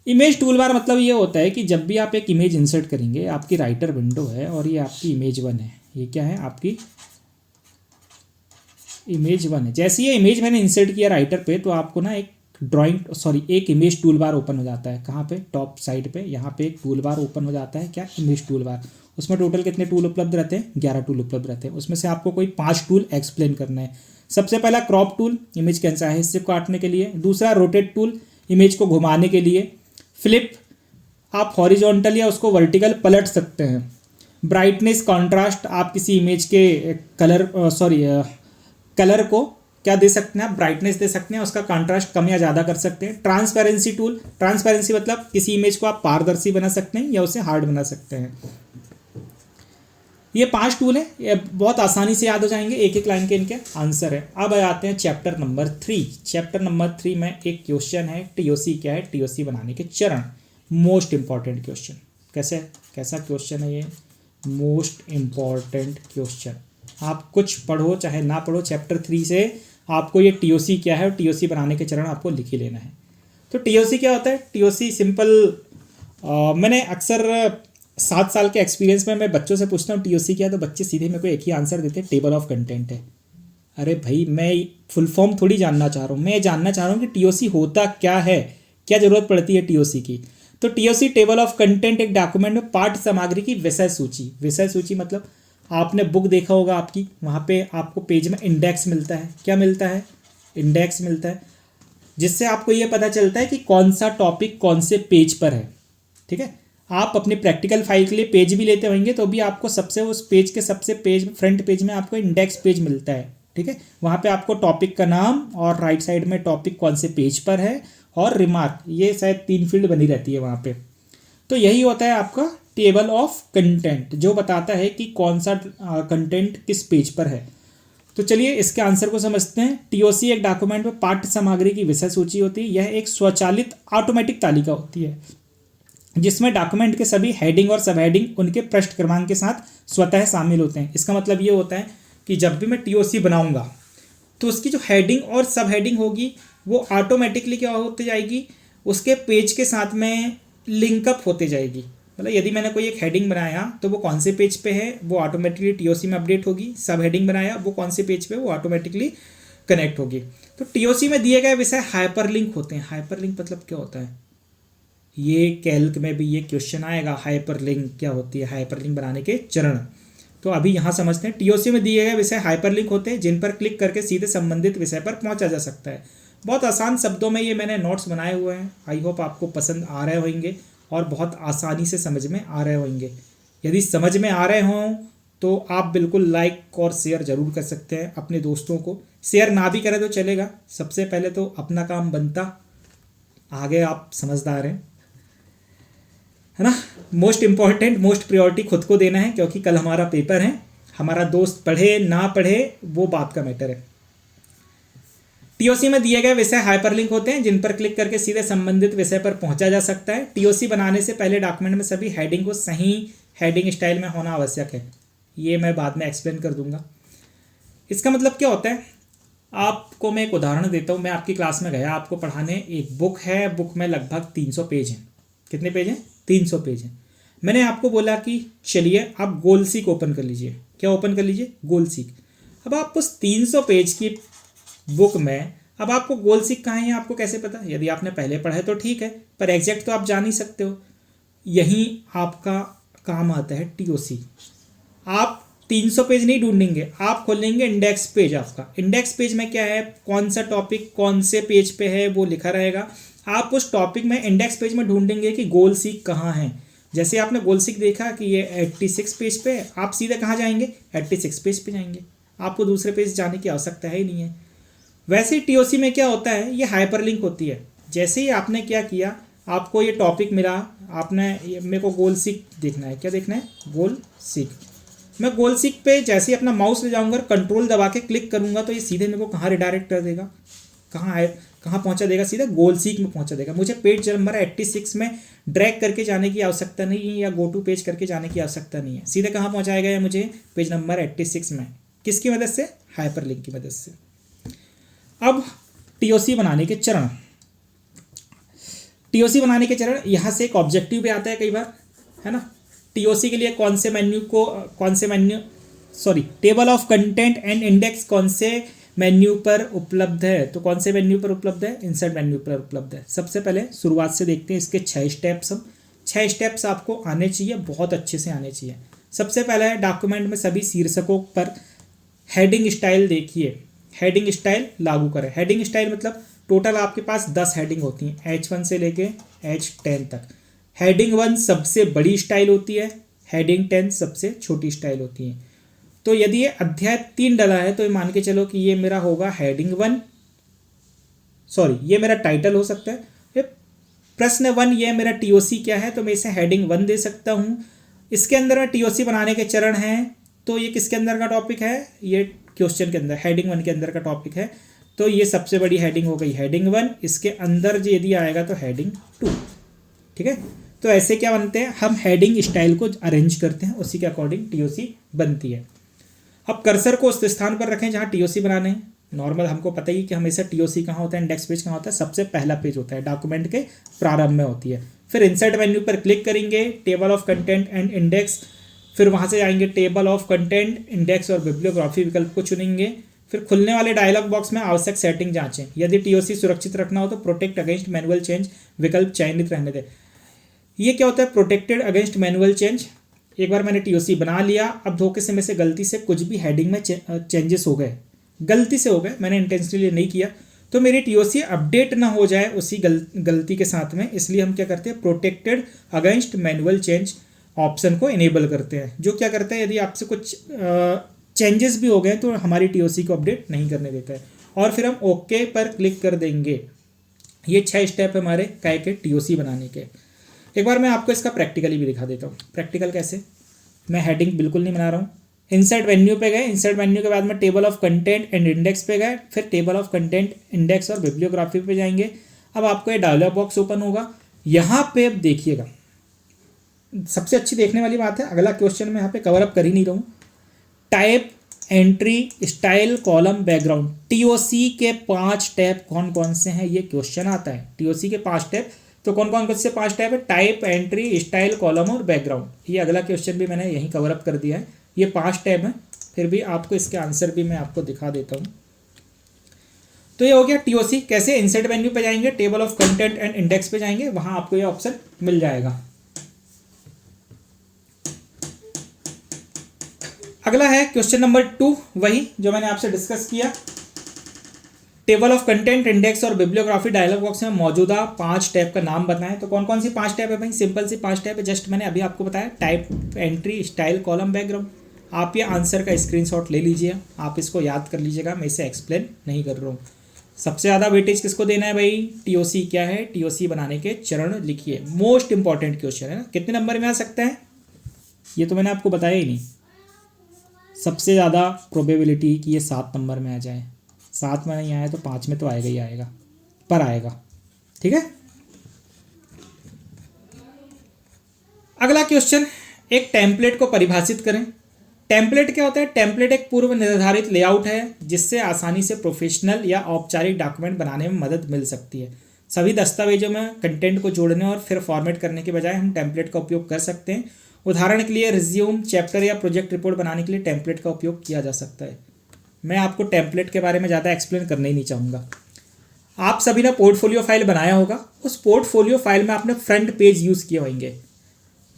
इमेज टूल बार मतलब ये होता है कि जब भी आप एक इमेज इंसर्ट करेंगे, आपकी राइटर विंडो है और ये आपकी इमेज 1 है, ये क्या है, आपकी इमेज 1 है। जैसे ये इमेज मैंने इंसर्ट किया राइटर पे, तो आपको ना एक इमेज टूल बार ओपन हो जाता है। कहाँ पे? टॉप साइड पे, यहाँ पे एक टूल बार ओपन हो जाता है, क्या, इमेज टूल बार। उसमें टोटल कितने टूल उपलब्ध रहते हैं? 11 टूल उपलब्ध रहते हैं। उसमें से आपको कोई 5 टूल एक्सप्लेन करना है। सबसे पहला क्रॉप टूल, इमेज के अनचाहे हिस्से को काटने के लिए। दूसरा रोटेट टूल, इमेज को घुमाने के लिए। फ्लिप, आप हॉरिजॉन्टल या उसको वर्टिकल पलट सकते हैं। ब्राइटनेस, कॉन्ट्रास्ट, आप किसी इमेज के कलर को क्या दे सकते हैं, आप ब्राइटनेस दे सकते हैं, उसका कंट्रास्ट कम या ज़्यादा कर सकते हैं। ट्रांसपेरेंसी टूल, ट्रांसपेरेंसी मतलब किसी इमेज को आप पारदर्शी बना सकते हैं या उसे हार्ड बना सकते हैं। ये 5 टूल है, ये बहुत आसानी से याद हो जाएंगे, एक एक लाइन के इनके आंसर है। अब आते हैं चैप्टर नंबर 3। चैप्टर नंबर 3 में एक क्वेश्चन है, टीओसी क्या है, टीओसी बनाने के चरण। Most important question. कैसा क्वेश्चन है ये? Most important question. आप कुछ पढ़ो चाहे ना पढ़ो, चैप्टर 3 से आपको ये टीओसी क्या है और टीओसी बनाने के चरण आपको लिख ही लेना है। तो टीओसी क्या होता है? टीओसी सिंपल, मैंने अक्सर 7 साल के एक्सपीरियंस में मैं बच्चों से पूछता हूँ टीओसी क्या है, तो बच्चे सीधे मेरे को एक ही आंसर देते हैं, टेबल ऑफ कंटेंट है। अरे भाई, मैं फुल फॉर्म थोड़ी जानना चाह रहा हूँ, मैं जानना चाह रहा हूँ कि टीओसी होता क्या है, क्या ज़रूरत पड़ती है टीओसी की। तो टीओसी टेबल ऑफ कंटेंट, एक डॉक्यूमेंट में पाठ्य सामग्री की विषय सूची। विषय सूची मतलब आपने बुक देखा होगा आपकी, वहाँ पे आपको पेज में इंडेक्स मिलता है। क्या मिलता है? इंडेक्स मिलता है, जिससे आपको ये पता चलता है कि कौन सा टॉपिक कौन से पेज पर है। ठीक है, आप अपनी प्रैक्टिकल फाइल के लिए पेज भी लेते होंगे तो भी आपको सबसे उस पेज के सबसे फ्रंट पेज में आपको इंडेक्स पेज मिलता है। ठीक है, वहाँ पे आपको टॉपिक का नाम और राइट साइड में टॉपिक कौन से पेज पर है और रिमार्क, ये शायद 3 फील्ड बनी रहती है वहाँ पे। तो यही होता है आपका टेबल ऑफ कंटेंट, जो बताता है कि कौन सा कंटेंट किस पेज पर है। तो चलिए इसके आंसर को समझते हैं। टीओसी एक डॉक्यूमेंट में पाठ्य सामग्री की विषय सूची होती है। यह एक स्वचालित ऑटोमेटिक तालिका होती है जिसमें डॉक्यूमेंट के सभी हेडिंग और सब हेडिंग उनके पृष्ठ क्रमांक के साथ स्वतः शामिल होते हैं। इसका मतलब ये होता है कि जब भी मैं टीओसी बनाऊंगा तो उसकी जो हेडिंग और सब हेडिंग होगी वो ऑटोमेटिकली क्या होती जाएगी, उसके पेज के साथ में लिंकअप होते जाएगी। मतलब यदि मैंने कोई एक हेडिंग बनाया तो वो कौन से पेज पे है वो ऑटोमेटिकली टीओसी में अपडेट होगी। सब हेडिंग बनाया वो कौन से पेज पे वो ऑटोमेटिकली कनेक्ट होगी। तो टीओसी में दिए गए विषय हाइपरलिंक होते हैं। हाइपरलिंक मतलब क्या होता है? ये कैल्क में भी ये क्वेश्चन आएगा, हाइपरलिंक क्या होती है, हाइपरलिंक बनाने के चरण। तो अभी यहाँ समझते हैं। टीओसी में दिए गए विषय हाइपरलिंक होते हैं जिन पर क्लिक करके सीधे संबंधित विषय पर पहुँचा जा सकता है। बहुत आसान शब्दों में ये मैंने नोट्स बनाए हुए हैं, आई होप आपको पसंद आ रहे होंगे और बहुत आसानी से समझ में आ रहे होंगे। यदि समझ में आ रहे हों तो आप बिल्कुल लाइक और शेयर ज़रूर कर सकते हैं अपने दोस्तों को। शेयर ना भी करें तो चलेगा, सबसे पहले तो अपना काम बनता, आगे आप समझदार हैं, है ना। मोस्ट इम्पॉर्टेंट, मोस्ट प्रायोरिटी खुद को देना है, क्योंकि कल हमारा पेपर है। हमारा दोस्त पढ़े ना पढ़े वो बात का मैटर है। टीओसी में दिए गए विषय हाइपरलिंक होते हैं, जिन पर क्लिक करके सीधे संबंधित विषय पर पहुंचा जा सकता है। टीओसी बनाने से पहले डॉक्यूमेंट में सभी हेडिंग को सही हेडिंग स्टाइल में होना आवश्यक है। ये मैं बाद में एक्सप्लेन कर दूंगा। इसका मतलब क्या होता है, आपको मैं एक उदाहरण देता हूँ। मैं आपकी क्लास में गया आपको पढ़ाने, एक बुक है, बुक में लगभग 300 पेज हैं। कितने पेज हैं? 300 पेज हैं। मैंने आपको बोला कि चलिए आप गोल सीक ओपन कर लीजिए। क्या ओपन कर लीजिए? गोल सीक। अब आप उस 300 पेज की बुक में, अब आपको गोल सीक कहाँ है आपको कैसे पता? यदि आपने पहले पढ़ा है तो ठीक है, पर एग्जैक्ट तो आप जान ही सकते हो। यही आपका काम आता है टीओसी। आप 300 पेज नहीं ढूंढेंगे, आप खोलेंगे इंडेक्स पेज। आपका इंडेक्स पेज में क्या है, कौन सा टॉपिक कौन से पेज पे है वो लिखा रहेगा। आप उस टॉपिक में इंडेक्स पेज में ढूंढेंगे कि गोल सीक कहाँ है। जैसे आपने गोल सीक देखा कि ये 86 पेज पे है, आप सीधे कहाँ जाएंगे? 86 पेज पे जाएंगे। आपको दूसरे पेज जाने की आवश्यकता है ही नहीं है। वैसे ही टीओसी में क्या होता है, ये हाइपरलिंक होती है। जैसे ही आपने क्या किया, आपको ये टॉपिक मिला, आपने मेरे को गोल सीक देखना है। क्या देखना है? गोल सीक। मैं गोल सीक पे जैसे ही अपना माउस ले जाऊंगा, कंट्रोल दबा के क्लिक करूंगा, तो ये सीधे मेरे को कहाँ रिडायरेक्ट कर देगा? कहाँ है, कहाँ पहुंचा देगा? सीधा गोल सीक में पहुंचा देगा। मुझे पेज नंबर 86 में ड्रैग करके जाने की आवश्यकता नहीं है, या गो टू पेज करके जाने की आवश्यकता नहीं है। सीधे कहाँ पहुंचाएगा ये मुझे? पेज नंबर 86 में। किसकी मदद से? हाइपरलिंक की मदद से। अब टीओसी बनाने के चरण, टीओसी बनाने के चरण, यहाँ से एक ऑब्जेक्टिव भी आता है कई बार, है ना। टीओसी के लिए table of content and index कौन से मेन्यू पर उपलब्ध है? तो कौन से मेन्यू पर उपलब्ध है? इंसर्ट मेन्यू पर उपलब्ध है। सबसे पहले शुरुआत से देखते हैं इसके 6 स्टेप्स। हम 6 स्टेप्स आपको आने चाहिए, बहुत अच्छे से आने चाहिए। सबसे पहला है डॉक्यूमेंट में सभी शीर्षकों पर हेडिंग स्टाइल देखिए, हेडिंग स्टाइल लागू करें। हेडिंग स्टाइल मतलब टोटल आपके पास 10 हेडिंग होती हैं, H1 से लेके H10 तक। हेडिंग 1 सबसे बड़ी स्टाइल होती है, हेडिंग 10 सबसे छोटी स्टाइल होती है। तो यदि ये अध्याय 3 डला है तो ये मान के चलो कि ये मेरा होगा हेडिंग 1, ये मेरा टाइटल हो सकता है। ये प्रश्न 1, ये मेरा टीओसी क्या है, तो मैं इसे हेडिंग 1 दे सकता हूँ। इसके अंदर में टीओसी बनाने के चरण हैं, तो ये किसके अंदर का टॉपिक है? ये क्वेश्चन के अंदर, हेडिंग 1 के अंदर का टॉपिक है। तो ये सबसे बड़ी हेडिंग हो गई हेडिंग 1। इसके अंदर जो यदि आएगा तो हेडिंग 2, ठीक है। तो ऐसे क्या बनते हैं, हम हेडिंग स्टाइल को अरेंज करते हैं, उसी के अकॉर्डिंग टीओसी बनती है। अब कर्सर को उस स्थान पर रखें जहाँ टीओसी बनाने हैं। नॉर्मल हमको पता ही कि हमेशा टीओसी कहाँ होता है, इंडेक्स पेज कहाँ होता है? सबसे पहला पेज होता है, डॉक्यूमेंट के प्रारंभ में होती है। फिर इंसर्ट मेन्यू पर क्लिक करेंगे, table of content and index, फिर वहाँ से जाएंगे टेबल ऑफ कंटेंट, इंडेक्स और बिब्लियोग्राफी विकल्प को चुनेंगे। फिर खुलने वाले डायलॉग बॉक्स में आवश्यक सेटिंग जांचें। यदि टीओसी सुरक्षित रखना हो तो प्रोटेक्ट अगेंस्ट मैनुअल चेंज विकल्प चयनित रहने दें। ये क्या होता है? Protected against manual change. एक बार मैंने टीओसी बना लिया, अब धोखे से में से गलती से कुछ भी हेडिंग में चेंजेस हो गए, गलती से हो गए, मैंने इंटेंशनली नहीं किया, तो मेरी टीओसी अपडेट ना हो जाए उसी गलती के साथ में, इसलिए हम क्या करते हैं? Protected against manual change option को इनेबल करते हैं, जो क्या करता है, यदि आपसे कुछ चेंजेस भी हो गए तो हमारी टीओसी को अपडेट नहीं करने देता है। और फिर हम ओके पर क्लिक कर देंगे। ये 6 स्टेप है हमारे काय के टीओसी बनाने के। एक बार मैं आपको इसका प्रैक्टिकली भी दिखा देता हूँ। प्रैक्टिकल कैसे? मैं हेडिंग बिल्कुल नहीं बना रहा हूँ। इंसर्ट मेन्यू पे गए, इंसर्ट मेन्यू के बाद में table of content and index पे गए, फिर टेबल ऑफ कंटेंट, इंडेक्स और बिब्लियोग्राफी पे जाएंगे। अब आपको ये डायलॉग बॉक्स ओपन होगा। यहाँ पे अब देखिएगा, सबसे अच्छी देखने वाली बात है, अगला क्वेश्चन मैं यहाँ पे कवर अप कर ही नहीं रहा हूँ। Type, entry, style, column, background. TOC के 5 टैब कौन कौन से हैं, ये क्वेश्चन आता है। टीओसी के 5 टैब, तो कौन कौन से 5 टैब है? टाइप, एंट्री, स्टाइल, कॉलम और बैकग्राउंड। ये अगला क्वेश्चन भी मैंने यहीं कवर अप कर दिया है। ये 5 टैब हैं, फिर भी आपको इसके आंसर भी मैं आपको दिखा देता हूँ। तो ये हो गया टीओसी। कैसे? इंसर्ट मेन्यू पे जाएंगे, table of content and index पे जाएंगे, वहां आपको ये ऑप्शन मिल जाएगा। अगला है क्वेश्चन नंबर 2, वही जो मैंने आपसे डिस्कस किया। टेबल ऑफ कंटेंट, इंडेक्स और बिब्लियोग्राफी डायलॉग बॉक्स में मौजूदा 5 टैब का नाम बताएं। तो कौन कौन सी 5 टैब है भाई? सिंपल सी 5 टैब है, जस्ट मैंने अभी आपको बताया। Type, entry, style, column, background. आप ये आंसर का स्क्रीनशॉट ले लीजिए, आप इसको याद कर लीजिएगा, मैं इसे एक्सप्लेन नहीं कर रहा हूँ। सबसे ज़्यादा वेटेज किसको देना है भाई? टीओसी क्या है? टीओसी बनाने के चरण लिखिए, मोस्ट इंपॉर्टेंट क्वेश्चन है ना। कितने नंबर में आ सकता है ये तो मैंने आपको बताया ही नहीं। सबसे ज़्यादा प्रोबेबिलिटी कि ये 7 नंबर में आ जाए, 7 में नहीं आया तो 5 में तो आएगा ही आएगा, पर आएगा। ठीक है, अगला क्वेश्चन, एक टेम्पलेट को परिभाषित करें। टेम्पलेट क्या होता है? टेम्पलेट एक पूर्व निर्धारित लेआउट है जिससे आसानी से प्रोफेशनल या औपचारिक डॉक्यूमेंट बनाने में मदद मिल सकती है। सभी दस्तावेजों में कंटेंट को जोड़ने और फिर फॉर्मेट करने के बजाय हम टेम्पलेट का उपयोग कर सकते हैं। उदाहरण के लिए रिज्यूम, चैप्टर या प्रोजेक्ट रिपोर्ट बनाने के लिए टेम्पलेट का उपयोग किया जा सकता है। मैं आपको टेम्पलेट के बारे में ज़्यादा एक्सप्लेन करना ही नहीं चाहूँगा। आप सभी ने पोर्टफोलियो फाइल बनाया होगा, उस पोर्टफोलियो फाइल में आपने फ्रंट पेज यूज़ किए होंगे।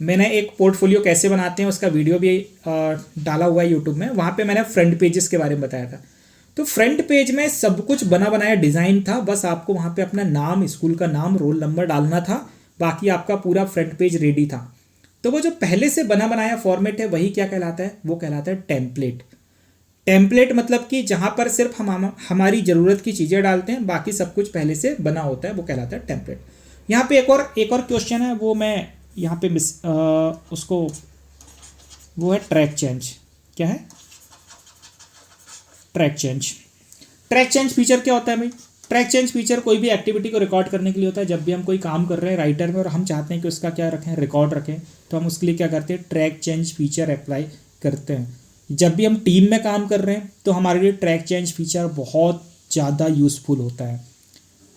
मैंने एक पोर्टफोलियो कैसे बनाते हैं उसका वीडियो भी डाला हुआ है यूट्यूब में, वहाँ पे मैंने फ्रंट पेजेस के बारे में बताया था। तो फ्रंट पेज में सब कुछ बना बनाया डिज़ाइन था, बस आपको वहाँ पे अपना नाम, स्कूल का नाम, रोल नंबर डालना था, बाकी आपका पूरा फ्रंट पेज रेडी था। तो वो जो पहले से बना बनाया फॉर्मेट है वही क्या कहलाता है? वो कहलाता है टेम्पलेट। टेम्पलेट मतलब कि जहाँ पर सिर्फ हम हमारी ज़रूरत की चीज़ें डालते हैं, बाकी सब कुछ पहले से बना होता है, वो कहलाता है टेम्पलेट। यहाँ पे एक और क्वेश्चन है, वो मैं यहाँ पे उसको, वो है ट्रैक चेंज। क्या है? Track change. Track change feature क्या होता है भाई? ट्रैक चेंज फीचर कोई भी एक्टिविटी को रिकॉर्ड करने के लिए होता है। जब भी हम कोई काम कर रहे हैं राइटर में और हम चाहते हैं कि उसका क्या रखें, रिकॉर्ड रखें, तो हम उसके लिए क्या करते हैं? ट्रैक चेंज फीचर अप्लाई करते हैं। जब भी हम टीम में काम कर रहे हैं तो हमारे लिए ट्रैक चेंज फीचर बहुत ज़्यादा यूज़फुल होता है।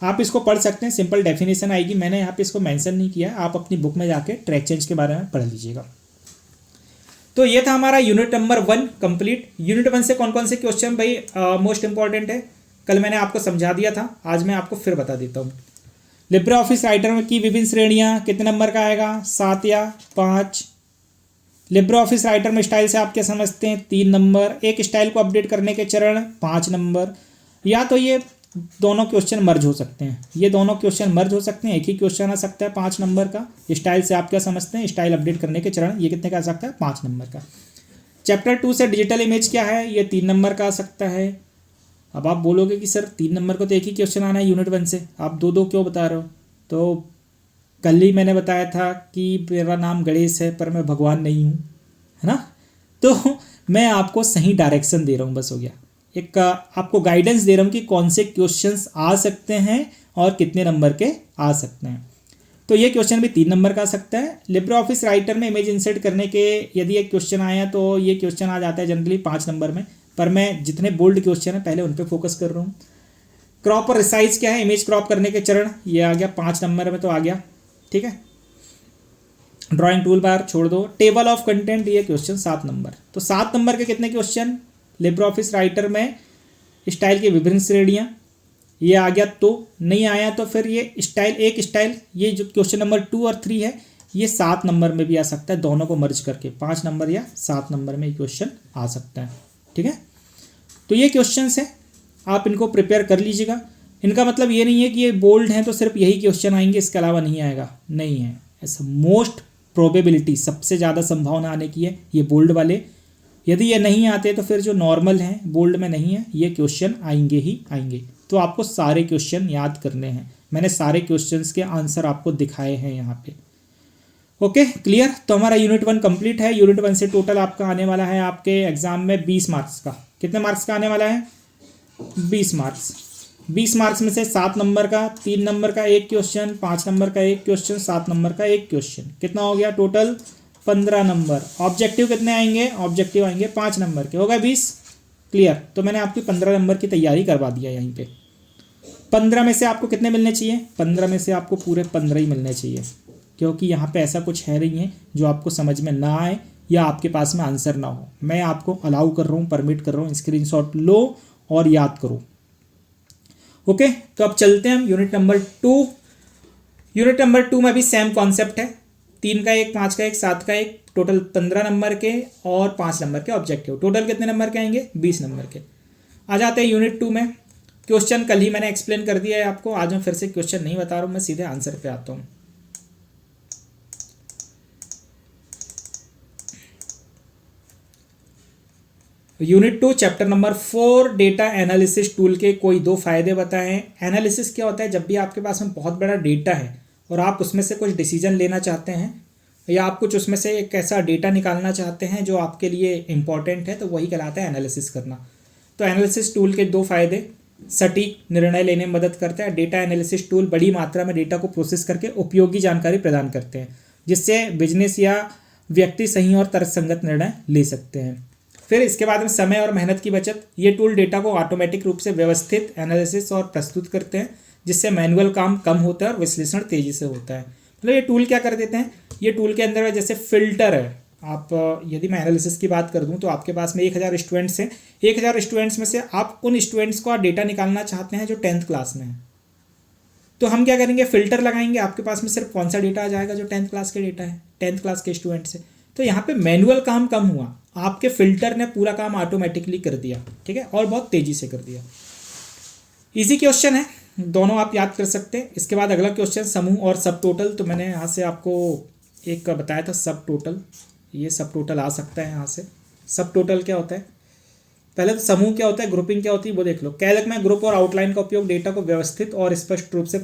आप इसको पढ़ सकते हैं, सिंपल डेफिनेशन आएगी, मैंने यहाँ पे इसको मेंशन नहीं किया, आप अपनी बुक में जाके ट्रैक चेंज के बारे में पढ़ लीजिएगा। तो ये था हमारा यूनिट नंबर 1 कंप्लीट। यूनिट 1 से कौन कौन से क्वेश्चन भाई मोस्ट इंपॉर्टेंट है, कल मैंने आपको समझा दिया था, आज मैं आपको फिर बता देता हूँ। लिब्रे ऑफिस राइटर में की विभिन्न श्रेणियाँ, कितने नंबर का आएगा? 7 या 5। लिब्रे ऑफिस राइटर में स्टाइल से आप क्या समझते हैं? 3 नंबर। एक स्टाइल को अपडेट करने के चरण 5 नंबर। या तो ये दोनों क्वेश्चन मर्ज हो सकते हैं, ये दोनों क्वेश्चन मर्ज हो सकते हैं, एक ही क्वेश्चन आ सकता है 5 नंबर का। स्टाइल से आप क्या समझते हैं? स्टाइल अपडेट करने के चरण, ये कितने का आ सकता है? 5 नंबर का। चैप्टर 2 से डिजिटल इमेज क्या है? ये 3 नंबर का आ सकता है। अब आप बोलोगे कि सर 3 नंबर को तो एक ही क्वेश्चन आना है यूनिट 1 से, आप दो क्यों बता रहे हो? तो कल ही मैंने बताया था कि मेरा नाम गणेश है पर मैं भगवान नहीं हूँ, है ना। तो मैं आपको सही डायरेक्शन दे रहा हूँ, बस हो गया। एक आपको गाइडेंस दे रहा हूँ कि कौन से क्वेश्चंस आ सकते हैं और कितने नंबर के आ सकते हैं। तो ये क्वेश्चन भी 3 नंबर का आ सकता है। लिब्रे ऑफिस राइटर में इमेज इंसर्ट करने के यदि एक क्वेश्चन आया तो ये क्वेश्चन आ जाता है जनरली 5 नंबर में, पर मैं जितने बोल्ड क्वेश्चन है पहले उन पर फोकस कर रहा हूँ। क्रॉप और रिसाइज क्या है? इमेज क्रॉप करने के चरण, ये आ गया 5 नंबर में, तो आ गया, ठीक है। ड्राइंग टूल बार छोड़ दो। टेबल ऑफ कंटेंट, ये क्वेश्चन 7 नंबर। तो 7 नंबर के कितने क्वेश्चन लिब्रे ऑफिस राइटर में? स्टाइल की विभिन्न श्रेणियाँ, ये आ गया। तो नहीं आया तो फिर ये स्टाइल, एक स्टाइल, ये जो क्वेश्चन नंबर 2 और 3 है ये 7 नंबर में भी आ सकता है, दोनों को मर्ज करके 5 नंबर या 7 नंबर में क्वेश्चन आ सकता है, ठीक है। तो ये क्वेश्चन है, आप इनको प्रिपेयर कर लीजिएगा। इनका मतलब ये नहीं है कि ये बोल्ड हैं तो सिर्फ यही क्वेश्चन आएंगे, इसके अलावा नहीं आएगा, नहीं है ऐसा। मोस्ट प्रोबेबिलिटी, सबसे ज़्यादा संभावना आने की है ये बोल्ड वाले। यदि ये नहीं आते तो फिर जो नॉर्मल हैं, बोल्ड में नहीं है, ये क्वेश्चन आएंगे ही आएंगे। तो आपको सारे क्वेश्चन याद करने हैं, मैंने सारे क्वेश्चंस के आंसर आपको दिखाए हैं यहाँ पे। Okay, clear. तो हमारा यूनिट 1 कंप्लीट है। यूनिट 1 से टोटल आपका आने वाला है आपके एग्जाम में 20 मार्क्स का। कितने मार्क्स का आने वाला है? 20 मार्क्स। 20 मार्क्स में से 7 नंबर का, 3 नंबर का एक क्वेश्चन, 5 नंबर का एक क्वेश्चन, 7 नंबर का एक क्वेश्चन, कितना हो गया टोटल? 15 नंबर। ऑब्जेक्टिव कितने आएंगे? ऑब्जेक्टिव आएंगे 5 नंबर के, होगा 20। क्लियर। तो मैंने आपकी 15 नंबर की तैयारी करवा दिया यहीं पे। 15 में से आपको कितने मिलने चाहिए? 15 में से आपको पूरे 15 ही मिलने चाहिए, क्योंकि यहाँ पे ऐसा कुछ है नहीं है जो आपको समझ में ना आए या आपके पास में आंसर ना हो। मैं आपको अलाउ कर रहा हूँ, परमिट कर रहा हूँ, स्क्रीनशॉट लो और याद करो। ओके, तो अब चलते हैं हम यूनिट नंबर 2। यूनिट नंबर 2 में भी सेम कॉन्सेप्ट है, 3 का 1, 5 का 1, 7 का 1, टोटल 15 नंबर के और 5 नंबर के ऑब्जेक्टिव। टोटल कितने नंबर के आएंगे? 20 नंबर के। आ जाते हैं यूनिट 2 में। क्वेश्चन कल ही मैंने एक्सप्लेन कर दिया है आपको, आज मैं फिर से क्वेश्चन नहीं बता रहा हूँ, मैं सीधे आंसर पे आता हूँ। Unit 2 chapter number 4 data analysis tool के कोई 2 फायदे बताएं। एनालिसिस क्या होता है? जब भी आपके पास में बहुत बड़ा डेटा है और आप उसमें से कुछ डिसीजन लेना चाहते हैं या आप कुछ उसमें से एक ऐसा डेटा निकालना चाहते हैं जो आपके लिए इम्पॉर्टेंट है, तो वही कहलाता है एनालिसिस करना। तो एनालिसिस टूल के 2 फायदे: सटीक निर्णय लेने में मदद करता है। डेटा एनालिसिस टूल बड़ी मात्रा में डेटा को प्रोसेस करके उपयोगी जानकारी प्रदान करते हैं, जिससे बिजनेस या व्यक्ति सही और तर्कसंगत निर्णय ले सकते हैं। फिर इसके बाद में समय और मेहनत की बचत। ये टूल डेटा को ऑटोमेटिक रूप से व्यवस्थित, एनालिसिस और प्रस्तुत करते हैं, जिससे मैनुअल काम कम होता है और विश्लेषण तेजी से होता है। मतलब ये टूल क्या कर देते हैं, ये टूल के अंदर जैसे फिल्टर है। आप यदि मैं एनालिसिस की बात कर दूं तो आपके पास में 1000 स्टूडेंट्स हैं। 1000 स्टूडेंट्स में से आप उन स्टूडेंट्स को डेटा निकालना चाहते हैं जो 10th क्लास में है, तो हम क्या करेंगे, फिल्टर लगाएंगे। आपके पास में सिर्फ कौन सा डेटा आ जाएगा? जो 10th क्लास के डेटा है, 10th क्लास के स्टूडेंट्स है। तो यहाँ पे मैनुअल काम कम हुआ, आपके फिल्टर ने पूरा काम ऑटोमेटिकली कर दिया, ठीक है, और बहुत तेजी से कर दिया। इजी क्वेश्चन है, दोनों आप याद कर सकते हैं। इसके बाद अगला क्वेश्चन समूह और सब टोटल। तो मैंने यहाँ से आपको एक बताया था सब टोटल, ये सब टोटल आ सकता है यहाँ से। सब टोटल क्या होता है? पहले तो समूह क्या होता है, ग्रुपिंग क्या होती है वो देख लो। कैलक में ग्रुप और आउटलाइन का उपयोग डेटा को व्यवस्थित और स्पष्ट रूप से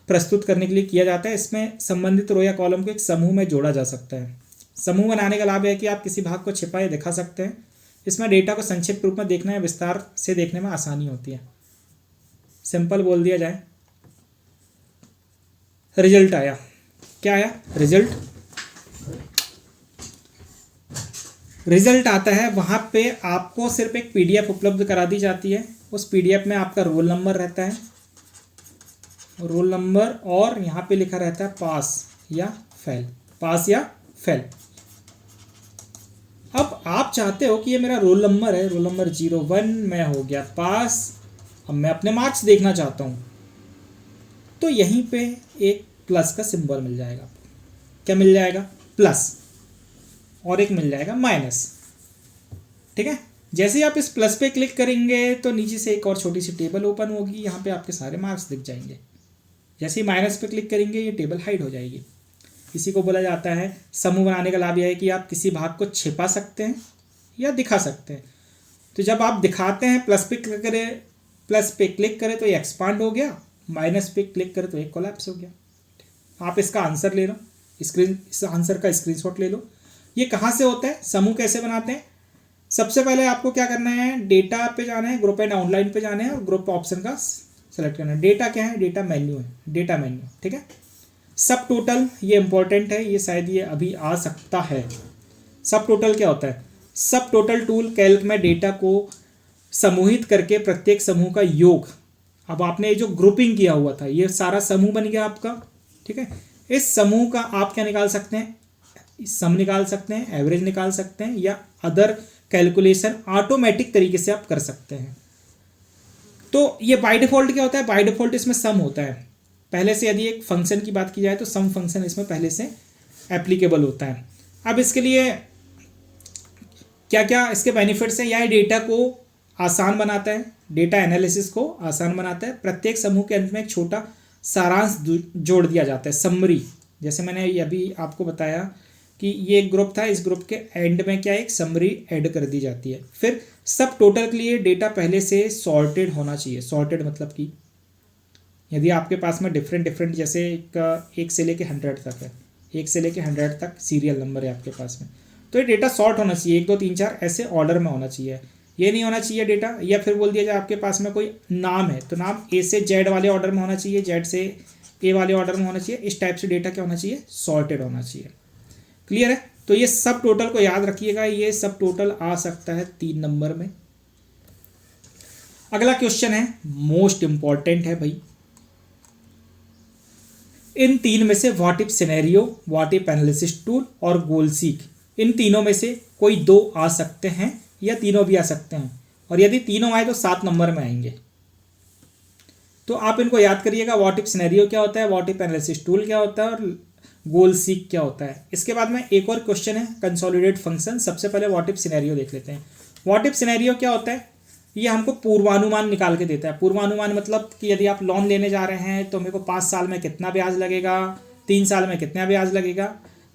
प्रस्तुत करने के लिए किया जाता है। इसमें संबंधित रो या कॉलम को एक समूह में जोड़ा जा सकता है। समूह बनाने का लाभ है कि आप किसी भाग को छिपा या दिखा सकते हैं। इसमें डेटा को संक्षिप्त रूप में देखना या विस्तार से देखने में आसानी होती है। सिंपल बोल दिया जाए, रिजल्ट आया, क्या आया? रिजल्ट आता है, वहाँ पे आपको सिर्फ एक पीडीएफ उपलब्ध करा दी जाती है। उस पीडीएफ में आपका रोल नंबर रहता है, रोल नंबर, और यहाँ पे लिखा रहता है पास या फेल, पास या फेल। अब आप चाहते हो कि ये मेरा रोल नंबर है, रोल नंबर 01, मैं हो गया पास, अब मैं अपने मार्क्स देखना चाहता हूँ, तो यहीं पे एक प्लस का सिंबल मिल जाएगा। क्या मिल जाएगा? प्लस, और एक मिल जाएगा माइनस, ठीक है। जैसे ही आप इस प्लस पे क्लिक करेंगे तो नीचे से एक और छोटी सी टेबल ओपन होगी, यहाँ पे आपके सारे मार्क्स दिख जाएंगे। जैसे ही माइनस पे क्लिक करेंगे ये टेबल हाइड हो जाएगी। इसी को बोला जाता है समूह बनाने का लाभ यह है कि आप किसी भाग को छिपा सकते हैं या दिखा सकते हैं। तो जब आप दिखाते हैं प्लस पे क्लिक करें तो ये एक्सपांड हो गया, माइनस पे क्लिक करें तो एक कोलैप्स हो गया। आप इसका आंसर ले लो, इस आंसर का स्क्रीनशॉट ले लो। ये कहाँ से होता है, समूह कैसे बनाते हैं? सबसे पहले आपको क्या करना है, डेटा पे जाना है, ग्रुप एंड ऑनलाइन पे जाना है और ग्रुप ऑप्शन का सेलेक्ट करना है। डेटा क्या है? डेटा मेन्यू है, डेटा मेन्यू, ठीक है। सब टोटल ये इंपॉर्टेंट है, ये शायद ये अभी आ सकता है। सब टोटल क्या होता है? सब टोटल टूल कैल्क में डेटा को समूहित करके प्रत्येक समूह का योग, अब आपने जो ग्रुपिंग किया हुआ था ये सारा समूह बन गया आपका, ठीक है। इस समूह का आप क्या निकाल सकते हैं? सम निकाल सकते हैं, एवरेज निकाल सकते हैं, या अदर कैलकुलेशन ऑटोमेटिक तरीके से आप कर सकते हैं। तो ये बाय डिफॉल्ट क्या होता है? बाय डिफॉल्ट इसमें सम होता है पहले से। यदि एक फंक्शन की बात की जाए तो सम फंक्शन इसमें पहले से एप्लीकेबल होता है। अब इसके लिए क्या क्या इसके बेनिफिट्स हैं? यह डेटा को आसान बनाता है, डेटा एनालिसिस को आसान बनाता है। प्रत्येक समूह के अंत में एक छोटा सारांश जोड़ दिया जाता है, समरी। जैसे मैंने अभी आपको बताया कि ये एक ग्रुप था, इस ग्रुप के एंड में क्या एक समरी ऐड कर दी जाती है। फिर सब टोटल के लिए डेटा पहले से सॉर्टेड होना चाहिए। सॉर्टेड मतलब कि यदि आपके पास में डिफरेंट जैसे एक से लेके 100 तक है, 1 से लेके 100 तक सीरियल नंबर है आपके पास में, तो ये डेटा सॉर्ट होना चाहिए, 1 2 3 4 ऐसे ऑर्डर में होना चाहिए। ये नहीं होना चाहिए डेटा, या फिर बोल दिया जाए आपके पास में कोई नाम है तो नाम ए से जेड वाले ऑर्डर में होना चाहिए, जेड से ए वाले ऑर्डर में होना चाहिए। इस टाइप से डेटा क्या होना चाहिए? सॉर्टेड होना चाहिए। क्लियर है? तो ये सब टोटल को याद रखिएगा, ये सब टोटल आ सकता है 3 नंबर में। अगला क्वेश्चन है, मोस्ट इंपॉर्टेंट है भाई। इन 3 में से what if scenario, what if analysis tool और गोल सीक, इन तीनों में से कोई 2 आ सकते हैं या तीनों भी आ सकते हैं, और यदि तीनों आए तो 7 नंबर में आएंगे। तो आप इनको याद करिएगा, व्हाट इफ सिनेरियो क्या होता है, व्हाट इफ एनालिसिस टूल क्या होता है और गोल सीक क्या होता है। इसके बाद में एक और क्वेश्चन है, कंसोलिडेट फंक्शन। सबसे पहले व्हाट इफ सिनेरियो देख लेते हैं। व्हाट इफ सिनेरियो क्या होता है? ये हमको पूर्वानुमान निकाल के देता है। पूर्वानुमान मतलब कि यदि आप लोन लेने जा रहे हैं तो मेरे को 5 साल में कितना ब्याज लगेगा, 3 साल में कितना ब्याज लगेगा,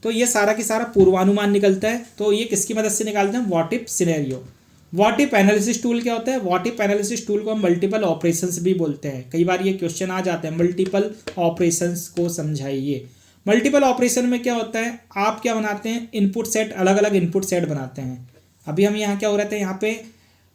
तो ये सारा की सारा पूर्वानुमान निकलता है। तो ये किसकी मदद से निकालते हैं? What if scenario. What if analysis tool क्या होता है? व्हाट इफ एनालिसिस टूल को हम मल्टीपल ऑपरेशंस भी बोलते हैं। कई बार ये क्वेश्चन आ जाते हैं, मल्टीपल ऑपरेशंस को समझाइए। मल्टीपल ऑपरेशन में क्या होता है, आप क्या बनाते हैं, इनपुट सेट, अलग अलग इनपुट सेट बनाते हैं। अभी हम यहाँ क्या हो रहे थे, यहाँ पे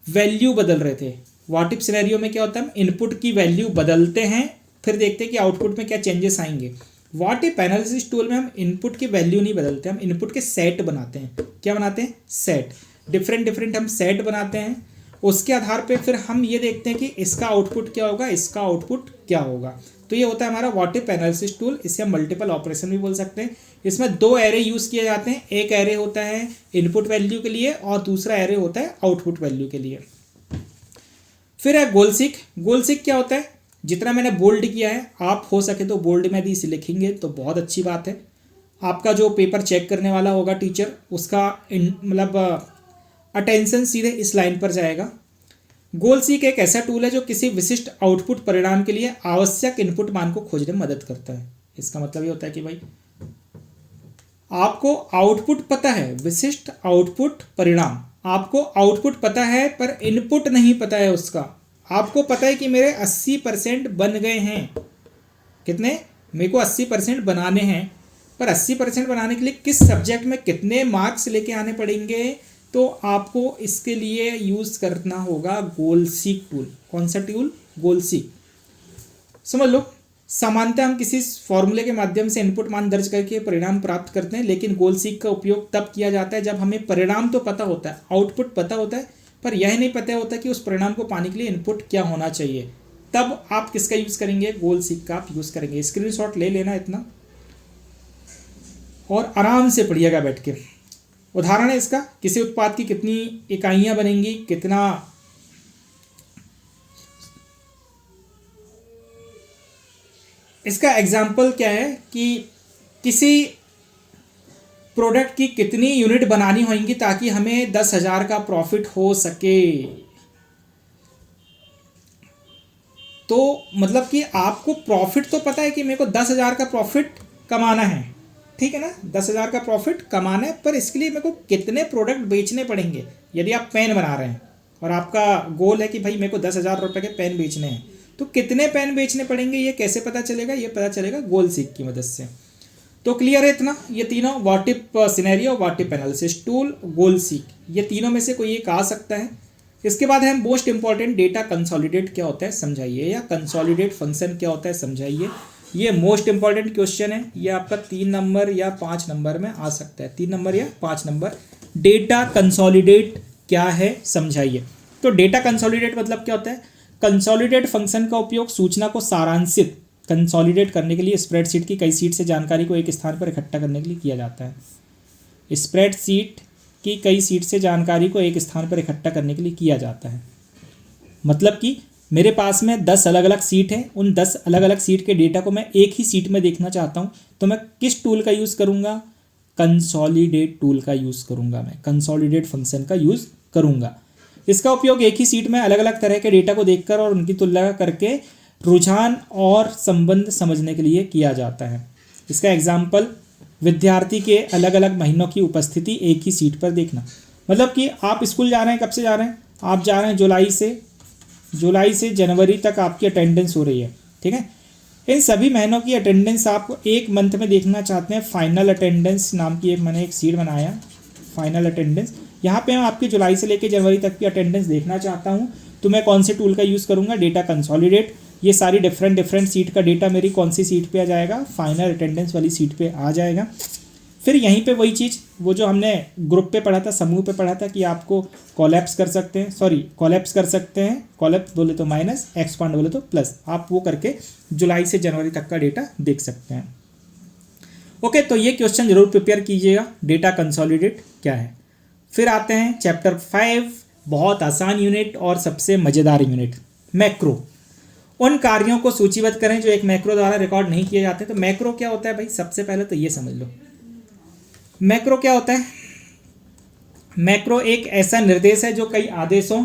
वैल्यू बदल रहे थे। व्हाट इफ सिनेरियो में क्या होता है, हम इनपुट की वैल्यू बदलते हैं, फिर देखते हैं कि आउटपुट में क्या चेंजेस आएंगे। व्हाट इफ एनालिसिस टूल में हम इनपुट की वैल्यू नहीं बदलते, हम इनपुट के सेट बनाते हैं। क्या बनाते हैं? सेट। डिफरेंट हम सेट बनाते हैं। उसके आधार पे फिर हम ये देखते हैं कि इसका आउटपुट क्या होगा, इसका आउटपुट क्या होगा। तो ये होता है हमारा व्हाट इफ एनालिसिस टूल। इसे हम मल्टीपल ऑपरेशन भी बोल सकते हैं। इसमें दो एरे यूज़ किए जाते हैं। एक एरे होता है इनपुट वैल्यू के लिए और दूसरा एरे होता है आउटपुट वैल्यू के लिए। फिर है गोल सीक। गोल सीक क्या होता है? जितना मैंने बोल्ड किया है, आप हो सके तो बोल्ड में भी इसे लिखेंगे तो बहुत अच्छी बात है। आपका जो पेपर चेक करने वाला होगा टीचर, उसका मतलब अटेंशन सीधे इस लाइन पर जाएगा। गोल सीक एक ऐसा टूल है जो किसी विशिष्ट आउटपुट परिणाम के लिए आवश्यक इनपुट मान को खोजने में मदद करता है। इसका मतलब ये होता है कि भाई आपको आउटपुट पता है, विशिष्ट आउटपुट परिणाम, आपको आउटपुट पता है पर इनपुट नहीं पता है उसका। आपको पता है कि मेरे 80% बन गए हैं। कितने? मेरे को 80% बनाने हैं, पर 80% बनाने के लिए किस सब्जेक्ट में कितने मार्क्स लेके आने पड़ेंगे, तो आपको इसके लिए यूज़ करना होगा गोल सीक टूल। कौन सा टूल? गोल सीक। समझ लो, सामान्यतः हम किसी फॉर्मूले के माध्यम से इनपुट मान दर्ज करके परिणाम प्राप्त करते हैं, लेकिन गोल सीक का उपयोग तब किया जाता है जब हमें परिणाम तो पता होता है, आउटपुट पता होता है, पर यह नहीं पता होता कि उस परिणाम को पाने के लिए इनपुट क्या होना चाहिए। तब आप किसका यूज़ करेंगे? गोल सीक का आप यूज़ करेंगे। स्क्रीनशॉट ले लेना इतना और आराम से पढ़िएगा बैठ के। उदाहरण है इसका, किसी उत्पाद की कितनी इकाइयाँ बनेंगी, कितना इसका एग्जाम्पल क्या है कि किसी प्रोडक्ट की कितनी यूनिट बनानी होंगी ताकि हमें 10,000 का प्रॉफिट हो सके। तो मतलब कि आपको प्रॉफिट तो पता है कि मेरे को 10,000 का प्रॉफिट कमाना है, ठीक है ना, 10,000 का प्रॉफिट कमाना है, पर इसके लिए मेरे को कितने प्रोडक्ट बेचने पड़ेंगे। यदि आप पेन बना रहे हैं और आपका गोल है कि भाई मेरे को 10,000 रुपये के पेन बेचने हैं, तो कितने पेन बेचने पड़ेंगे ये कैसे पता चलेगा? ये पता चलेगा गोल सीक की मदद से। तो क्लियर है इतना? ये तीनों, what if scenario, what if analysis tool, goal seek, ये तीनों में से कोई एक आ सकता है। इसके बाद है मोस्ट इंपॉर्टेंट, डेटा कंसोलिडेट क्या होता है समझाइए, या कंसोलिडेट फंक्शन क्या होता है समझाइए। ये मोस्ट इंपॉर्टेंट क्वेश्चन है। ये आपका 3 नंबर या 5 नंबर में आ सकता है, 3 नंबर या 5 नंबर। डेटा कंसोलिडेट क्या है समझाइए। तो डेटा कंसोलिडेट मतलब क्या होता है? कंसोलिडेट फंक्शन का उपयोग सूचना को सारांशित, कंसोलिडेट करने के लिए स्प्रेडशीट की कई सीट से जानकारी को एक स्थान पर इकट्ठा करने के लिए किया जाता है। स्प्रेडशीट की कई सीट से जानकारी को एक स्थान पर इकट्ठा करने के लिए किया जाता है। मतलब कि मेरे पास में 10 अलग अलग सीट हैं, उन 10 अलग अलग सीट के डेटा को मैं एक ही सीट में देखना चाहता हूँ, तो मैं किस टूल का यूज़ करूँगा? कंसोलिडेट टूल का यूज़ करूँगा, मैं कंसोलिडेट फंक्शन का यूज़ करूँगा। इसका उपयोग एक ही सीट में अलग अलग तरह के डेटा को देखकर और उनकी तुलना करके रुझान और संबंध समझने के लिए किया जाता है। इसका एग्जाम्पल, विद्यार्थी के अलग अलग महीनों की उपस्थिति एक ही सीट पर देखना। मतलब कि आप स्कूल जा रहे हैं, कब से जा रहे हैं? आप जा रहे हैं जुलाई से जनवरी तक आपकी अटेंडेंस हो रही है, ठीक है। इन सभी महीनों की अटेंडेंस आप एक मंथ में देखना चाहते हैं। फाइनल अटेंडेंस नाम की मैंने एक सीट बनाया, फाइनल अटेंडेंस। यहाँ पे मैं आपकी जुलाई से लेकर जनवरी तक की अटेंडेंस देखना चाहता हूँ, तो मैं कौन से टूल का यूज़ करूँगा? Data consolidate. ये सारी डिफरेंट सीट का डेटा मेरी कौन सी सीट पे आ जाएगा? फाइनल अटेंडेंस वाली सीट पे आ जाएगा। फिर यहीं पे वही चीज़, वो जो हमने ग्रुप पे पढ़ा था, समूह पे पढ़ा था कि आपको कोलैप्स कर सकते हैं, कोलैप्स बोले तो माइनस, एक्सपांड बोले तो प्लस, आप वो करके जुलाई से जनवरी तक का डेटा देख सकते हैं। ओके, तो ये क्वेश्चन जरूर प्रिपेयर कीजिएगा, डेटा कंसोलिडेट क्या है। फिर आते हैं चैप्टर 5, बहुत आसान यूनिट और सबसे मज़ेदार यूनिट, मैक्रो। उन कार्यों को सूचीबद्ध करें जो एक मैक्रो द्वारा रिकॉर्ड नहीं किए जाते। तो मैक्रो क्या होता है भाई? सबसे पहले तो ये समझ लो, मैक्रो क्या होता है? मैक्रो एक ऐसा निर्देश है जो कई आदेशों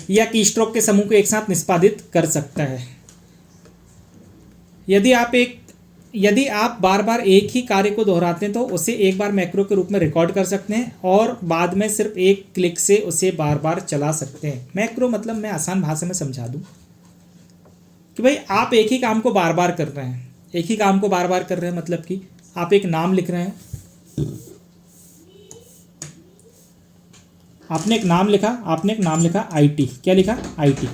या कीस्ट्रोक के समूह को एक साथ निष्पादित कर सकता है। यदि आप एक यदि आप बार बार एक ही कार्य को दोहराते हैं तो उसे एक बार मैक्रो के रूप में रिकॉर्ड कर सकते हैं और बाद में सिर्फ एक क्लिक से उसे बार बार चला सकते हैं। मैक्रो मतलब मैं आसान भाषा में समझा दूं कि भाई आप एक ही काम को बार बार कर रहे हैं, एक ही काम को बार बार कर रहे हैं मतलब कि आप एक नाम लिख रहे हैं, आपने एक नाम लिखा IT। क्या लिखा? IT।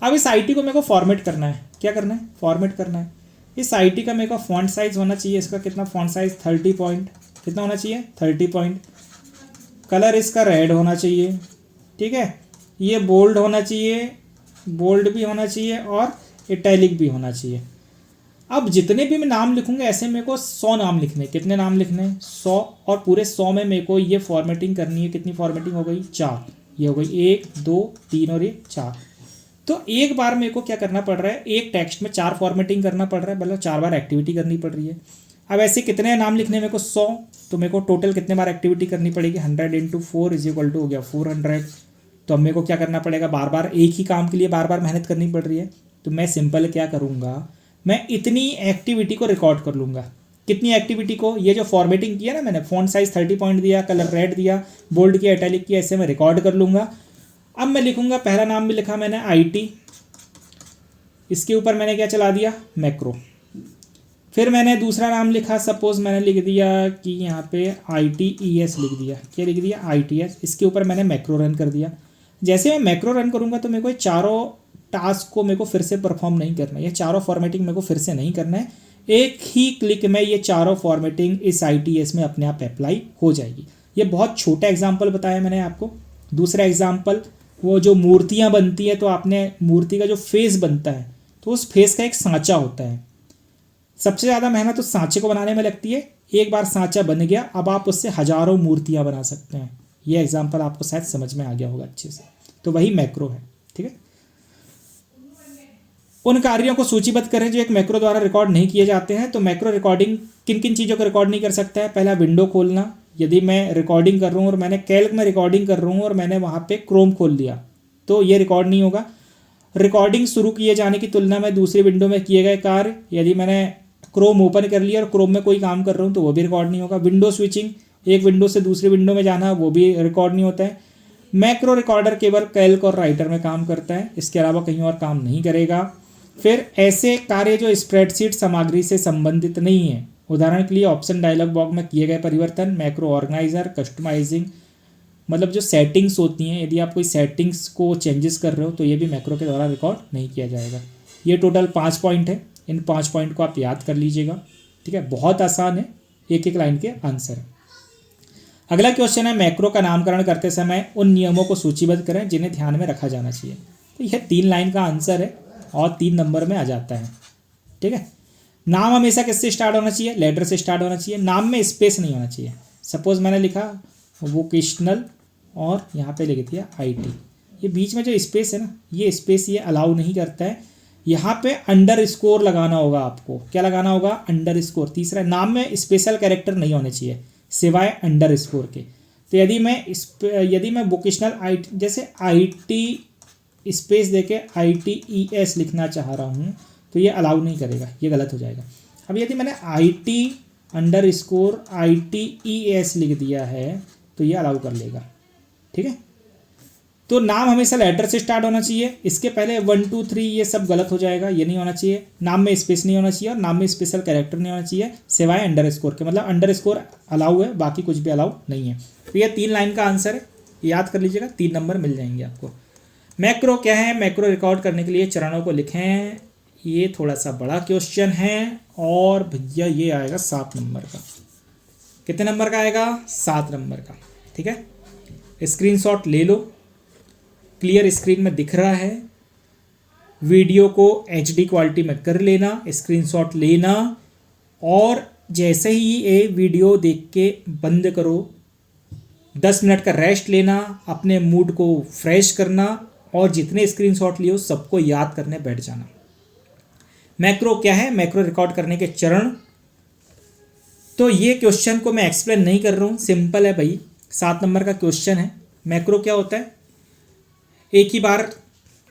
अब इस IT को मेरे को फॉर्मेट करना है। क्या करना है? फॉर्मेट करना है। इस IT का मेरे को फॉन्ट साइज होना चाहिए, इसका कितना फॉन्ट साइज 30 पॉइंट, कितना होना चाहिए 30 पॉइंट। कलर इसका रेड होना चाहिए, ठीक है। ये बोल्ड होना चाहिए, बोल्ड भी होना चाहिए और इटैलिक भी होना चाहिए। अब जितने भी मैं नाम लिखूंगा ऐसे मेरे को 100 नाम लिखने। कितने नाम लिखने? 100। और पूरे 100 में मेरे को ये फॉर्मेटिंग करनी है। कितनी फॉर्मेटिंग हो गई? 4। ये हो गई 1 2 3 और ये 4। तो एक बार मेरे को क्या करना पड़ रहा है? एक टेक्स्ट में 4 फॉर्मेटिंग करना पड़ रहा है, मतलब 4 बार एक्टिविटी करनी पड़ रही है। अब ऐसे कितने नाम लिखने मेरे को? 100। तो मेरे को टोटल कितने बार एक्टिविटी करनी पड़ेगी? 100 × 4 = हो गया 400। तो अब मेरे को क्या करना पड़ेगा? बार बार एक ही काम के लिए बार बार मेहनत करनी पड़ रही है। तो मैं सिंपल क्या करूँगा, मैं इतनी एक्टिविटी को रिकॉर्ड कर लूँगा। कितनी एक्टिविटी को? ये जो फॉर्मेटिंग किया ना मैंने, फॉन्ट साइज 30 पॉइंट दिया, कलर रेड दिया, बोल्ड किया, इटैलिक किया, ऐसे मैं रिकॉर्ड कर लूँगा। अब मैं लिखूँगा, पहला नाम भी लिखा मैंने IT, इसके ऊपर मैंने क्या चला दिया? मैक्रो। फिर मैंने दूसरा नाम लिखा, सपोज मैंने लिख दिया कि यहाँ पे ITES लिख दिया। क्या लिख दिया? ITS। इसके ऊपर मैंने मैक्रो रन कर दिया। जैसे मैं मैक्रो रन करूँगा तो मेरे को चारों टास्क को मेरे को फिर से परफॉर्म नहीं करना है, ये चारों फॉर्मेटिंग मेरे को फिर से नहीं करना है। एक ही क्लिक में ये चारों फॉर्मेटिंग इस ITS में अपने आप अप्लाई हो जाएगी। ये बहुत छोटा एग्जाम्पल बताया मैंने आपको। दूसरा एग्जाम्पल, वो जो मूर्तियाँ बनती है तो आपने मूर्ति का जो फेस बनता है तो उस फेस का एक सांचा होता है। सबसे ज़्यादा मेहनत उस सांचे को बनाने में लगती है। एक बार सांचा बन गया, अब आप उससे हजारों मूर्तियाँ बना सकते हैं। ये एग्जाम्पल आपको शायद समझ में आ गया होगा अच्छे से। तो वही मैक्रो है, ठीक है। उन कार्यों को सूचीबद्ध करें जो एक मैक्रो द्वारा रिकॉर्ड नहीं किए जाते हैं। तो मैक्रो रिकॉर्डिंग किन किन चीज़ों को रिकॉर्ड नहीं कर सकता है? पहला, विंडो खोलना। यदि मैं रिकॉर्डिंग कर रहा हूँ और मैंने कैल्क में रिकॉर्डिंग कर रहा हूँ और मैंने वहाँ पे क्रोम खोल लिया तो ये रिकॉर्ड नहीं होगा। रिकॉर्डिंग शुरू किए जाने की तुलना में दूसरी विंडो में किए गए कार्य, यदि मैंने क्रोम ओपन कर लिया और क्रोम में कोई काम कर रहा हूँ तो वो भी रिकॉर्ड नहीं होगा। विंडो स्विचिंग, एक विंडो से दूसरी विंडो में जाना, वो भी रिकॉर्ड नहीं होता है। मैक्रो रिकॉर्डर केवल कैल्क और राइटर में काम करता है, इसके अलावा कहीं और काम नहीं करेगा। फिर ऐसे कार्य जो स्प्रेडशीट सामग्री से संबंधित नहीं है, उदाहरण के लिए ऑप्शन डायलॉग बॉक्स में किए गए परिवर्तन, मैक्रो ऑर्गेनाइजर, कस्टमाइजिंग, मतलब जो सेटिंग्स होती हैं, यदि आप कोई सेटिंग्स को चेंजेस कर रहे हो तो ये भी मैक्रो के द्वारा रिकॉर्ड नहीं किया जाएगा। ये टोटल 5 पॉइंट है। इन 5 पॉइंट को आप याद कर लीजिएगा, ठीक है। बहुत आसान है, एक एक लाइन के आंसर है। अगला क्वेश्चन है, मैक्रो का नामकरण करते समय उन नियमों को सूचीबद्ध करें जिन्हें ध्यान में रखा जाना चाहिए। तो यह 3 लाइन का आंसर है और 3 नंबर में आ जाता है, ठीक है। नाम हमेशा किससे स्टार्ट होना चाहिए? लेटर से स्टार्ट होना चाहिए। नाम में स्पेस नहीं होना चाहिए। सपोज मैंने लिखा वोकेशनल और यहाँ पे लिख दिया IT, ये बीच में जो स्पेस है ना, ये स्पेस ये अलाउ नहीं करता है। यहाँ पे अंडरस्कोर लगाना होगा आपको। क्या लगाना होगा? अंडरस्कोर। तीसरा, नाम में स्पेशल कैरेक्टर नहीं होने चाहिए सिवाय अंडरस्कोर के। तो यदि मैं वोकेशनल IT जैसे IT स्पेस देके ITES लिखना चाह रहा हूँ तो ये अलाउ नहीं करेगा, ये गलत हो जाएगा। अब यदि मैंने IT_ITES लिख दिया है तो ये अलाउ कर लेगा, ठीक है। तो नाम हमेशा लेटर से स्टार्ट होना चाहिए। इसके पहले 1 2 3 ये सब गलत हो जाएगा, ये नहीं होना चाहिए। नाम में स्पेस नहीं होना चाहिए और नाम में स्पेशल कैरेक्टर नहीं होना चाहिए सिवाय अंडरस्कोर के, मतलब अंडरस्कोर अलाउ है, बाकी कुछ भी अलाउ नहीं है। तो ये 3 लाइन का आंसर है, याद कर लीजिएगा, 3 नंबर मिल जाएंगे आपको। मैक्रो क्या है? मैक्रो रिकॉर्ड करने के लिए चरणों को लिखें। ये थोड़ा सा बड़ा क्वेश्चन है और भैया ये आएगा 7 नंबर का। कितने नंबर का आएगा? 7 नंबर का, ठीक है। स्क्रीनशॉट ले लो, क्लियर स्क्रीन में दिख रहा है। वीडियो को HD क्वालिटी में कर लेना, स्क्रीनशॉट लेना और जैसे ही ये वीडियो देख के बंद करो, 10 मिनट का रेस्ट लेना, अपने मूड को फ्रेश करना और जितने स्क्रीनशॉट लिए हो सबको याद करने बैठ जाना। मैक्रो क्या है? मैक्रो रिकॉर्ड करने के चरण। तो ये क्वेश्चन को मैं एक्सप्लेन नहीं कर रहा हूँ, सिंपल है भाई, 7 नंबर का क्वेश्चन है। मैक्रो क्या होता है? एक ही बार,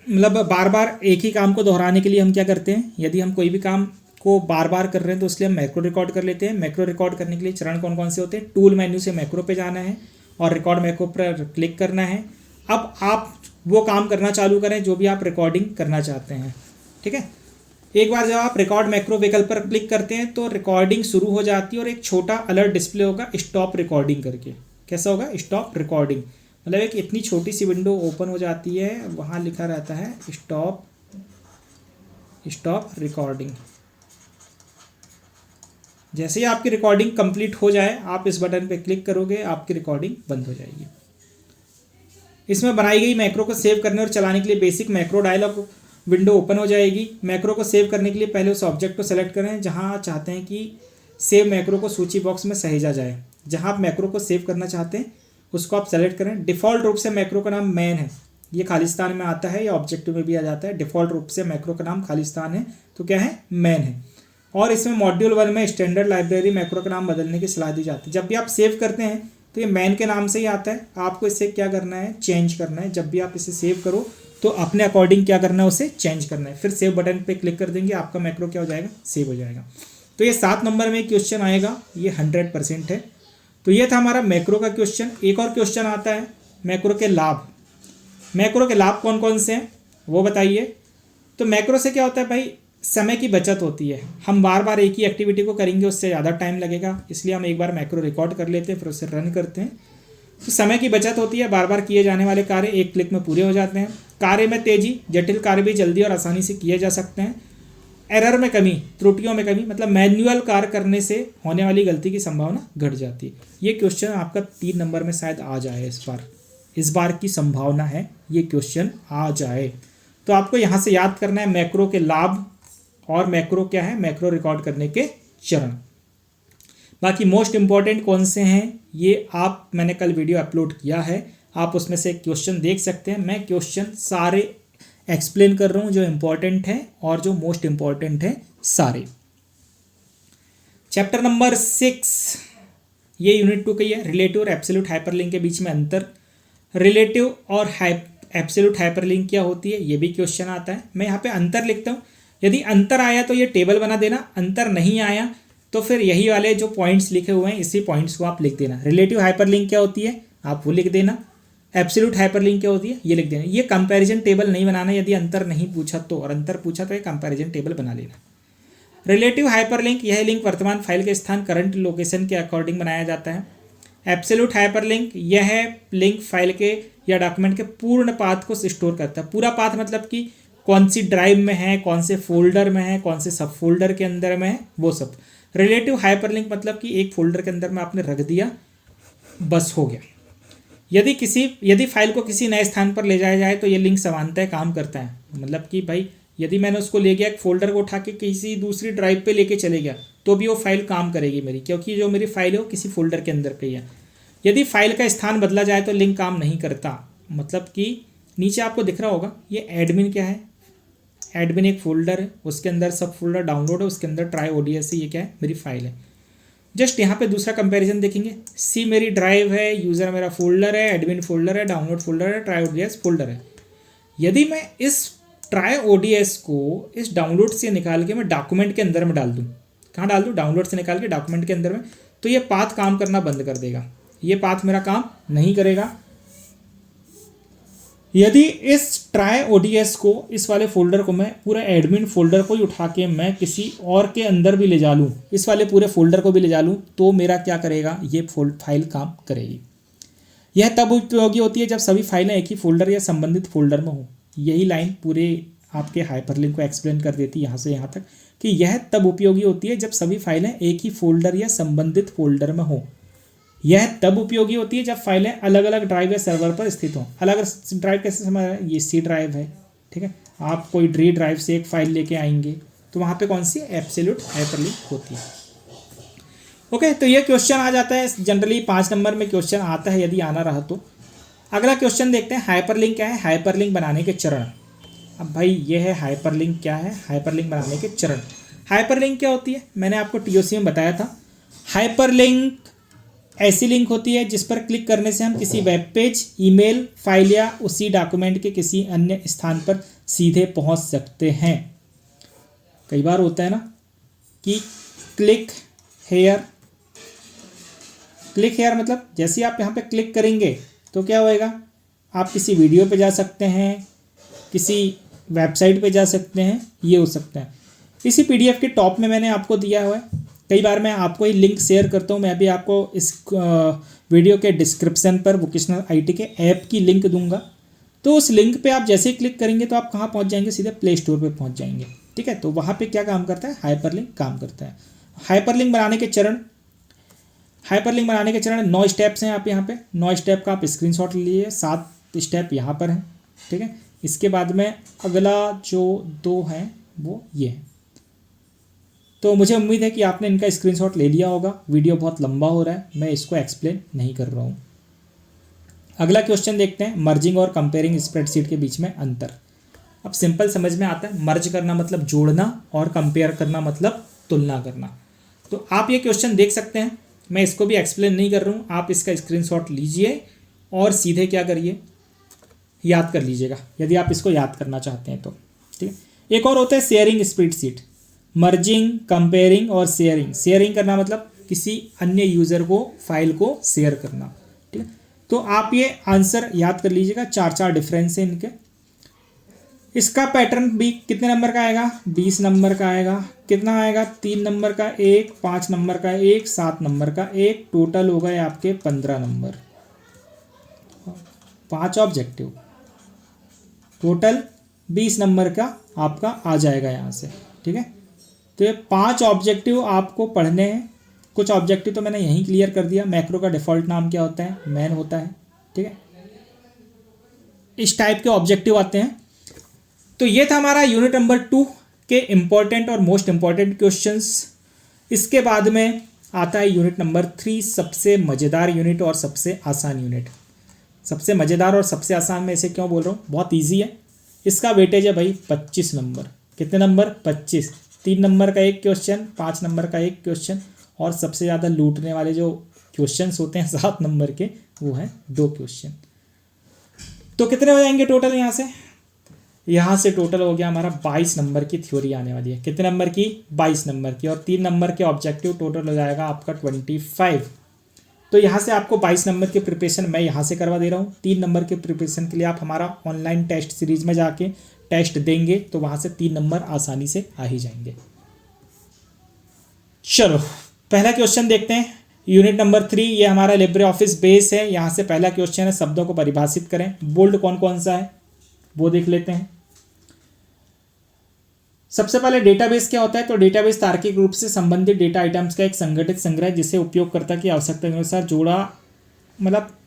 मतलब बार बार एक ही काम को दोहराने के लिए हम क्या करते हैं, यदि हम कोई भी काम को बार बार कर रहे हैं तो इसलिए हम मैक्रो रिकॉर्ड कर लेते हैं। मैक्रो रिकॉर्ड करने के लिए चरण कौन कौन से होते हैं? टूल मेन्यू से मैक्रो पे जाना है और रिकॉर्ड मैक्रो पर क्लिक करना है। अब आप वो काम करना चालू करें जो भी आप रिकॉर्डिंग करना चाहते हैं, ठीक है। एक बार जब आप रिकॉर्ड मैक्रो विकल्प पर क्लिक करते हैं तो रिकॉर्डिंग शुरू हो जाती है और एक छोटा अलर्ट डिस्प्ले होगा स्टॉप रिकॉर्डिंग करके। कैसा होगा? स्टॉप रिकॉर्डिंग, मतलब एक इतनी छोटी सी विंडो ओपन हो जाती है, वहाँ लिखा रहता है स्टॉप रिकॉर्डिंग। जैसे ही आपकी रिकॉर्डिंग कंप्लीट हो जाए आप इस बटन पे क्लिक करोगे, आपकी रिकॉर्डिंग बंद हो जाएगी। इसमें बनाई गई मैक्रो को सेव करने और चलाने के लिए basic macro dialog window open हो जाएगी। मैक्रो को सेव करने के लिए पहले उस ऑब्जेक्ट को सेलेक्ट करें जहां चाहते हैं कि सेव मैक्रो को सूची बॉक्स में सहेजा जाए। जहां आप मैक्रो को सेव करना चाहते हैं उसको आप सेलेक्ट करें। डिफ़ॉल्ट रूप से मैक्रो का नाम मैन है, ये खालिस्तान में आता है या ऑब्जेक्टिव में भी आ जाता है। डिफ़ॉल्ट रूप से मैक्रो का नाम खालिस्तान है तो क्या है? मैन है। और इसमें मॉड्यूल 1 में स्टैंडर्ड लाइब्रेरी मैक्रो का नाम बदलने की सलाह दी जाती है। जब भी आप सेव करते हैं तो ये मैन के नाम से ही आता है, आपको इसे क्या करना है? चेंज करना है। जब भी आप इसे सेव करो तो अपने अकॉर्डिंग क्या करना है? उसे चेंज करना है। फिर सेव बटन पे क्लिक कर देंगे, आपका मैक्रो क्या हो जाएगा? सेव हो जाएगा। तो ये 7 नंबर में क्वेश्चन आएगा, ये 100% है। तो ये था हमारा मैक्रो का क्वेश्चन। एक और क्वेश्चन आता है मैक्रो के लाभ। मैक्रो के लाभ कौन कौन से हैं वो बताइए। तो मैक्रो से क्या होता है भाई? समय की बचत होती है। हम बार बार एक ही एक्टिविटी को करेंगे उससे ज़्यादा टाइम लगेगा, इसलिए हम एक बार मैक्रो रिकॉर्ड कर लेते हैं फिर उसे रन करते हैं। तो समय की बचत होती है, बार बार किए जाने वाले कार्य एक क्लिक में पूरे हो जाते हैं। कार्य में तेजी, जटिल कार्य भी जल्दी और आसानी से किए जा सकते हैं। एरर में कमी, त्रुटियों में कमी, मतलब मैनुअल कार्य करने से होने वाली गलती की संभावना घट जाती है। ये क्वेश्चन आपका 3 नंबर में शायद आ जाए इस बार की संभावना है ये क्वेश्चन आ जाए। तो आपको यहाँ से याद करना है मैक्रो के लाभ और मैक्रो क्या है? मैक्रो रिकॉर्ड करने के चरण। बाकी मोस्ट इंपॉर्टेंट कौन से हैं ये मैंने कल वीडियो अपलोड किया है, आप उसमें से क्वेश्चन देख सकते हैं। मैं क्वेश्चन सारे एक्सप्लेन कर रहा हूँ जो इंपॉर्टेंट है और जो मोस्ट इंपॉर्टेंट है सारे। चैप्टर नंबर 6 ये यूनिट 2 का ही है। रिलेटिव और एब्सोल्यूट हाइपरलिंक के बीच में अंतर। रिलेटिव और एब्सोल्यूट हाइपरलिंक क्या होती है ये भी क्वेश्चन आता है। मैं यहाँ पे अंतर लिखता हूँ, यदि अंतर आया तो ये टेबल बना देना, अंतर नहीं आया तो फिर यही वाले जो पॉइंट्स लिखे हुए हैं इसी पॉइंट्स को आप लिख देना। रिलेटिव हाइपरलिंक क्या होती है आप वो लिख देना। एब्सोल्यूट हाइपरलिंक क्या होती है ये लिख देना। ये कंपैरिजन टेबल नहीं बनाना यदि अंतर नहीं पूछा तो, और अंतर पूछा तो ये कंपैरिजन टेबल बना लेना। रिलेटिव हाइपरलिंक यह लिंक वर्तमान फाइल के स्थान करंट लोकेशन के अकॉर्डिंग बनाया जाता है। एब्सोल्यूट हाइपरलिंक यह लिंक फाइल के या डॉक्यूमेंट के पूर्ण पाथ को स्टोर करता है। पूरा पाथ मतलब कि कौन सी ड्राइव में है, कौन से फोल्डर में है, कौन से सब फोल्डर के अंदर में है, वो सब। रिलेटिव हाइपरलिंक मतलब कि एक फोल्डर के अंदर में आपने रख दिया, बस हो गया। यदि फाइल को किसी नए स्थान पर ले जाया जाए तो ये लिंक समानतः काम करता है। मतलब कि भाई यदि मैंने उसको ले गया एक फोल्डर को उठा के किसी दूसरी ड्राइव पे लेके चले गया तो भी वो फाइल काम करेगी मेरी, क्योंकि जो मेरी फाइल है वो किसी फोल्डर के अंदर पे है। यदि फाइल का स्थान बदला जाए तो लिंक काम नहीं करता। मतलब कि नीचे आपको दिख रहा होगा ये एडमिन क्या है? एडमिन एक फोल्डर है, उसके अंदर सब फोल्डर डाउनलोड है, उसके अंदर ट्राई ओडीएस ये क्या है? मेरी फाइल है। जस्ट यहाँ पे दूसरा कंपैरिजन देखेंगे। सी मेरी ड्राइव है, यूज़र मेरा फोल्डर है, एडमिन फोल्डर है, डाउनलोड फोल्डर है, ट्राई ओडीएस फोल्डर है। यदि मैं इस ट्राई ओडीएस को इस डाउनलोड से निकाल के मैं डॉक्यूमेंट के अंदर में डाल दूँ, कहाँ डाल दूँ? डाउनलोड से निकाल के डॉक्यूमेंट के अंदर में, तो ये पाथ काम करना बंद कर देगा। ये पाथ मेरा काम नहीं करेगा। यदि इस ट्राई ओडीएस को, इस वाले फोल्डर को मैं पूरा एडमिन फोल्डर को ही उठा के मैं किसी और के अंदर भी ले जा लूँ, इस वाले पूरे फोल्डर को भी ले जा लूँ, तो मेरा क्या करेगा? ये फाइल काम करेगी। यह तब उपयोगी होती है जब सभी फाइलें एक ही फोल्डर या संबंधित फोल्डर में हो। यही लाइन पूरे आपके हाइपरलिंक को एक्सप्लेन कर देती है यहाँ से यहाँ तक कि यह तब उपयोगी होती है जब सभी फाइलें एक ही फोल्डर या संबंधित फोल्डर में हो। यह तब उपयोगी होती है जब फाइलें अलग अलग ड्राइव या सर्वर पर स्थित हों। अलग अलग ड्राइव कैसे समझ रहे हैं? ये सी ड्राइव है, ठीक है। आप कोई डी ड्राइव से एक फाइल लेके आएंगे तो वहाँ पे कौन सी एब्सोल्यूट हाइपरलिंक होती है। ओके, तो ये क्वेश्चन आ जाता है। जनरली 5 नंबर में क्वेश्चन आता है यदि आना रहा तो। अगला क्वेश्चन देखते हैं, हाइपरलिंक क्या है? हाइपरलिंक बनाने के चरण। अब भाई ये है हाइपरलिंक क्या है? हाइपरलिंक बनाने के चरण। हाइपरलिंक क्या होती है? मैंने आपको टीओसी में बताया था। हाइपरलिंक ऐसी लिंक होती है जिस पर क्लिक करने से हम किसी वेब पेज, ईमेल, फाइल या उसी डॉक्यूमेंट के किसी अन्य स्थान पर सीधे पहुंच सकते हैं। कई बार होता है ना कि क्लिक हेयर। क्लिक हेयर मतलब जैसे ही आप यहाँ पे क्लिक करेंगे तो क्या होएगा, आप किसी वीडियो पे जा सकते हैं, किसी वेबसाइट पे जा सकते हैं, ये हो सकता है। इसी पीडीएफ के टॉप में मैंने आपको दिया हुआ है। कई बार मैं आपको ही लिंक शेयर करता हूँ, मैं भी आपको इस वीडियो के डिस्क्रिप्शन पर वोकेशनल आईटी के ऐप की लिंक दूंगा। तो उस लिंक पे आप जैसे ही क्लिक करेंगे तो आप कहाँ पहुँच जाएंगे, सीधे प्ले स्टोर पे पहुँच जाएंगे। ठीक है, तो वहाँ पे क्या काम करता है, हाइपरलिंक काम करता है। हाइपरलिंक बनाने के चरण 9 स्टेप्स हैं। आप यहाँ पे 9 स्टेप का आप स्क्रीनशॉट लीजिए, 7 स्टेप यहाँ पर हैं। ठीक है, इसके बाद में अगला जो 2 हैं वो ये है। तो मुझे उम्मीद है कि आपने इनका स्क्रीनशॉट ले लिया होगा। वीडियो बहुत लंबा हो रहा है, मैं इसको एक्सप्लेन नहीं कर रहा हूँ। अगला क्वेश्चन देखते हैं, मर्जिंग और कंपेयरिंग स्प्रेडशीट के बीच में अंतर। अब सिंपल समझ में आता है, मर्ज करना मतलब जोड़ना और कंपेयर करना मतलब तुलना करना। तो आप ये क्वेश्चन देख सकते हैं, मैं इसको भी एक्सप्लेन नहीं कर रहा हूँ, आप इसका स्क्रीनशॉट लीजिए और सीधे क्या करिए, याद कर लीजिएगा यदि आप इसको याद करना चाहते हैं तो। ठीक है, एक और होता है शेयरिंग स्प्रेडशीट। मर्जिंग, कंपेयरिंग और शेयरिंग। शेयरिंग करना मतलब किसी अन्य यूज़र को फाइल को शेयर करना। ठीक है, तो आप ये आंसर याद कर लीजिएगा, 4 डिफरेंस है इनके। इसका पैटर्न भी कितने नंबर का आएगा, 20 नंबर का आएगा। कितना आएगा, 3 नंबर का 1, 5 नंबर का 1, 7 नंबर का 1, टोटल हो गए आपके 15 नंबर। 5 ऑब्जेक्टिव, टोटल 20 नंबर का आपका आ जाएगा यहाँ से। ठीक है, तो ये 5 ऑब्जेक्टिव आपको पढ़ने हैं। कुछ ऑब्जेक्टिव तो मैंने यहीं क्लियर कर दिया। मैक्रो का डिफ़ॉल्ट नाम क्या होता है, मैन होता है। ठीक है, इस टाइप के ऑब्जेक्टिव आते हैं। तो ये था हमारा यूनिट नंबर 2 के इम्पॉर्टेंट और मोस्ट इम्पॉर्टेंट क्वेश्चंस। इसके बाद में आता है यूनिट नंबर 3, सबसे मज़ेदार यूनिट और सबसे आसान यूनिट। सबसे मज़ेदार और सबसे आसान में इसे क्यों बोल रहा हूँ, बहुत ईजी है। इसका वेटेज है भाई 25 नंबर। कितने नंबर, 25। 3 नंबर का एक क्वेश्चन, 5 नंबर का एक क्वेश्चन, और सबसे ज़्यादा लूटने वाले जो क्वेश्चंस होते हैं 7 नंबर के, वो हैं 2 क्वेश्चन। तो कितने हो जाएंगे टोटल यहाँ से टोटल हो गया हमारा 22 नंबर की थ्योरी आने वाली है। कितने नंबर की, 22 नंबर की, और 3 नंबर के ऑब्जेक्टिव, टोटल हो जाएगा आपका 25। तो यहाँ से आपको 22 नंबर की प्रिपरेशन मैं यहाँ से करवा दे रहा हूँ। 3 नंबर के प्रिपरेशन के लिए आप हमारा ऑनलाइन टेस्ट सीरीज में जाके टेस्ट देंगे तो वहाँ से 3 नंबर आसानी से आ ही जाएंगे। चलो पहला क्वेश्चन देखते हैं, यूनिट नंबर 3। ये हमारा लिब्रे ऑफिस बेस है। यहाँ से पहला क्वेश्चन है, शब्दों को परिभाषित करें। बोल्ड कौन कौन सा है वो देख लेते हैं। सबसे पहले डेटाबेस क्या होता है, तो डेटाबेस तार्किक रूप से संबंधित डेटा आइटम्स का एक संगठित संग्रह, जिसे उपयोगकर्ता की आवश्यकता के अनुसार जोड़ा मतलब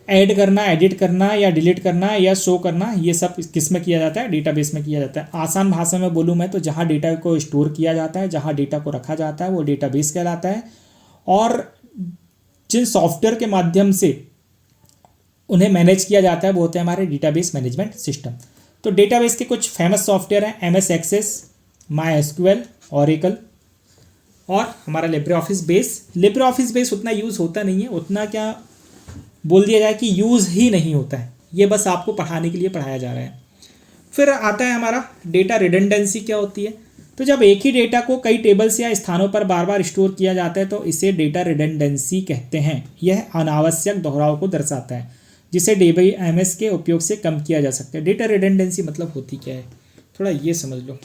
ऐड करना, एडिट करना या डिलीट करना या शो करना, ये सब किस में किया जाता है, डेटाबेस में किया जाता है। आसान भाषा में बोलूँ मैं तो जहाँ डेटा को स्टोर किया जाता है, जहाँ डेटा को रखा जाता है, वो डेटाबेस कहलाता है। और जिन सॉफ्टवेयर के माध्यम से उन्हें मैनेज किया जाता है वो होते हैं हमारे डेटाबेस मैनेजमेंट सिस्टम। तो डेटाबेस के कुछ फेमस सॉफ्टवेयर हैं, MS एक्सेस, MySQL, Oracle और हमारा Libre office base. Libre office base उतना यूज़ होता नहीं है, उतना क्या बोल दिया जाए कि यूज़ ही नहीं होता है, ये बस आपको पढ़ाने के लिए पढ़ाया जा रहा है। फिर आता है हमारा डेटा रिडंडेंसी क्या होती है, तो जब एक ही डेटा को कई टेबल्स या स्थानों पर बार बार स्टोर किया जाता है तो इसे डेटा रिडंडेंसी कहते हैं। यह अनावश्यक दोहराव को दर्शाता है जिसे DBMS के उपयोग से कम किया जा सकता है। डेटा रिडंडेंसी मतलब होती क्या है, थोड़ा ये समझ लो।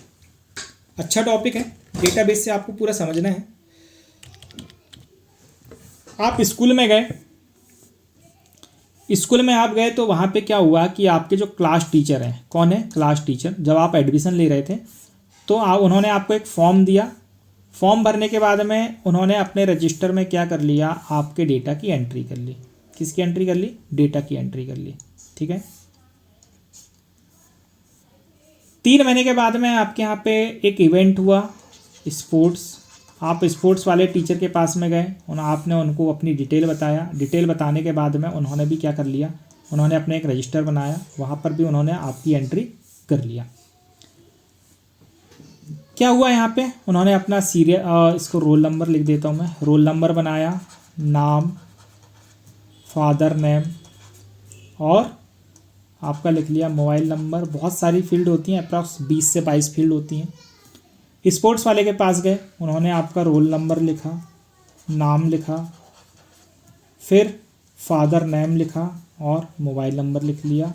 अच्छा टॉपिक है, डेटाबेस से आपको पूरा समझना है। आप स्कूल में गए, स्कूल में आप गए तो वहाँ पे क्या हुआ कि आपके जो क्लास टीचर हैं, कौन है, क्लास टीचर, जब आप एडमिशन ले रहे थे तो उन्होंने आपको एक फॉर्म दिया। फॉर्म भरने के बाद में उन्होंने अपने रजिस्टर में क्या कर लिया, आपके डेटा की एंट्री कर ली। किसकी एंट्री कर ली, डेटा की एंट्री कर ली। ठीक है, 3 महीने के बाद में आपके यहाँ पे एक इवेंट हुआ, स्पोर्ट्स। आप स्पोर्ट्स वाले टीचर के पास में गए, आपने उनको अपनी डिटेल बताया। डिटेल बताने के बाद में उन्होंने भी क्या कर लिया, उन्होंने अपने एक रजिस्टर बनाया, वहाँ पर भी उन्होंने आपकी एंट्री कर लिया। क्या हुआ यहाँ पे, उन्होंने अपना सीरियल, इसको रोल नंबर लिख देता हूँ मैं, रोल नंबर बनाया, नाम, फादर नेम और आपका लिख लिया मोबाइल नंबर। बहुत सारी फील्ड होती हैं, अप्रॉक्स 20 से 22 फील्ड होती हैं। स्पोर्ट्स वाले के पास गए, उन्होंने आपका रोल नंबर लिखा, नाम लिखा, फिर फादर नेम लिखा और मोबाइल नंबर लिख लिया,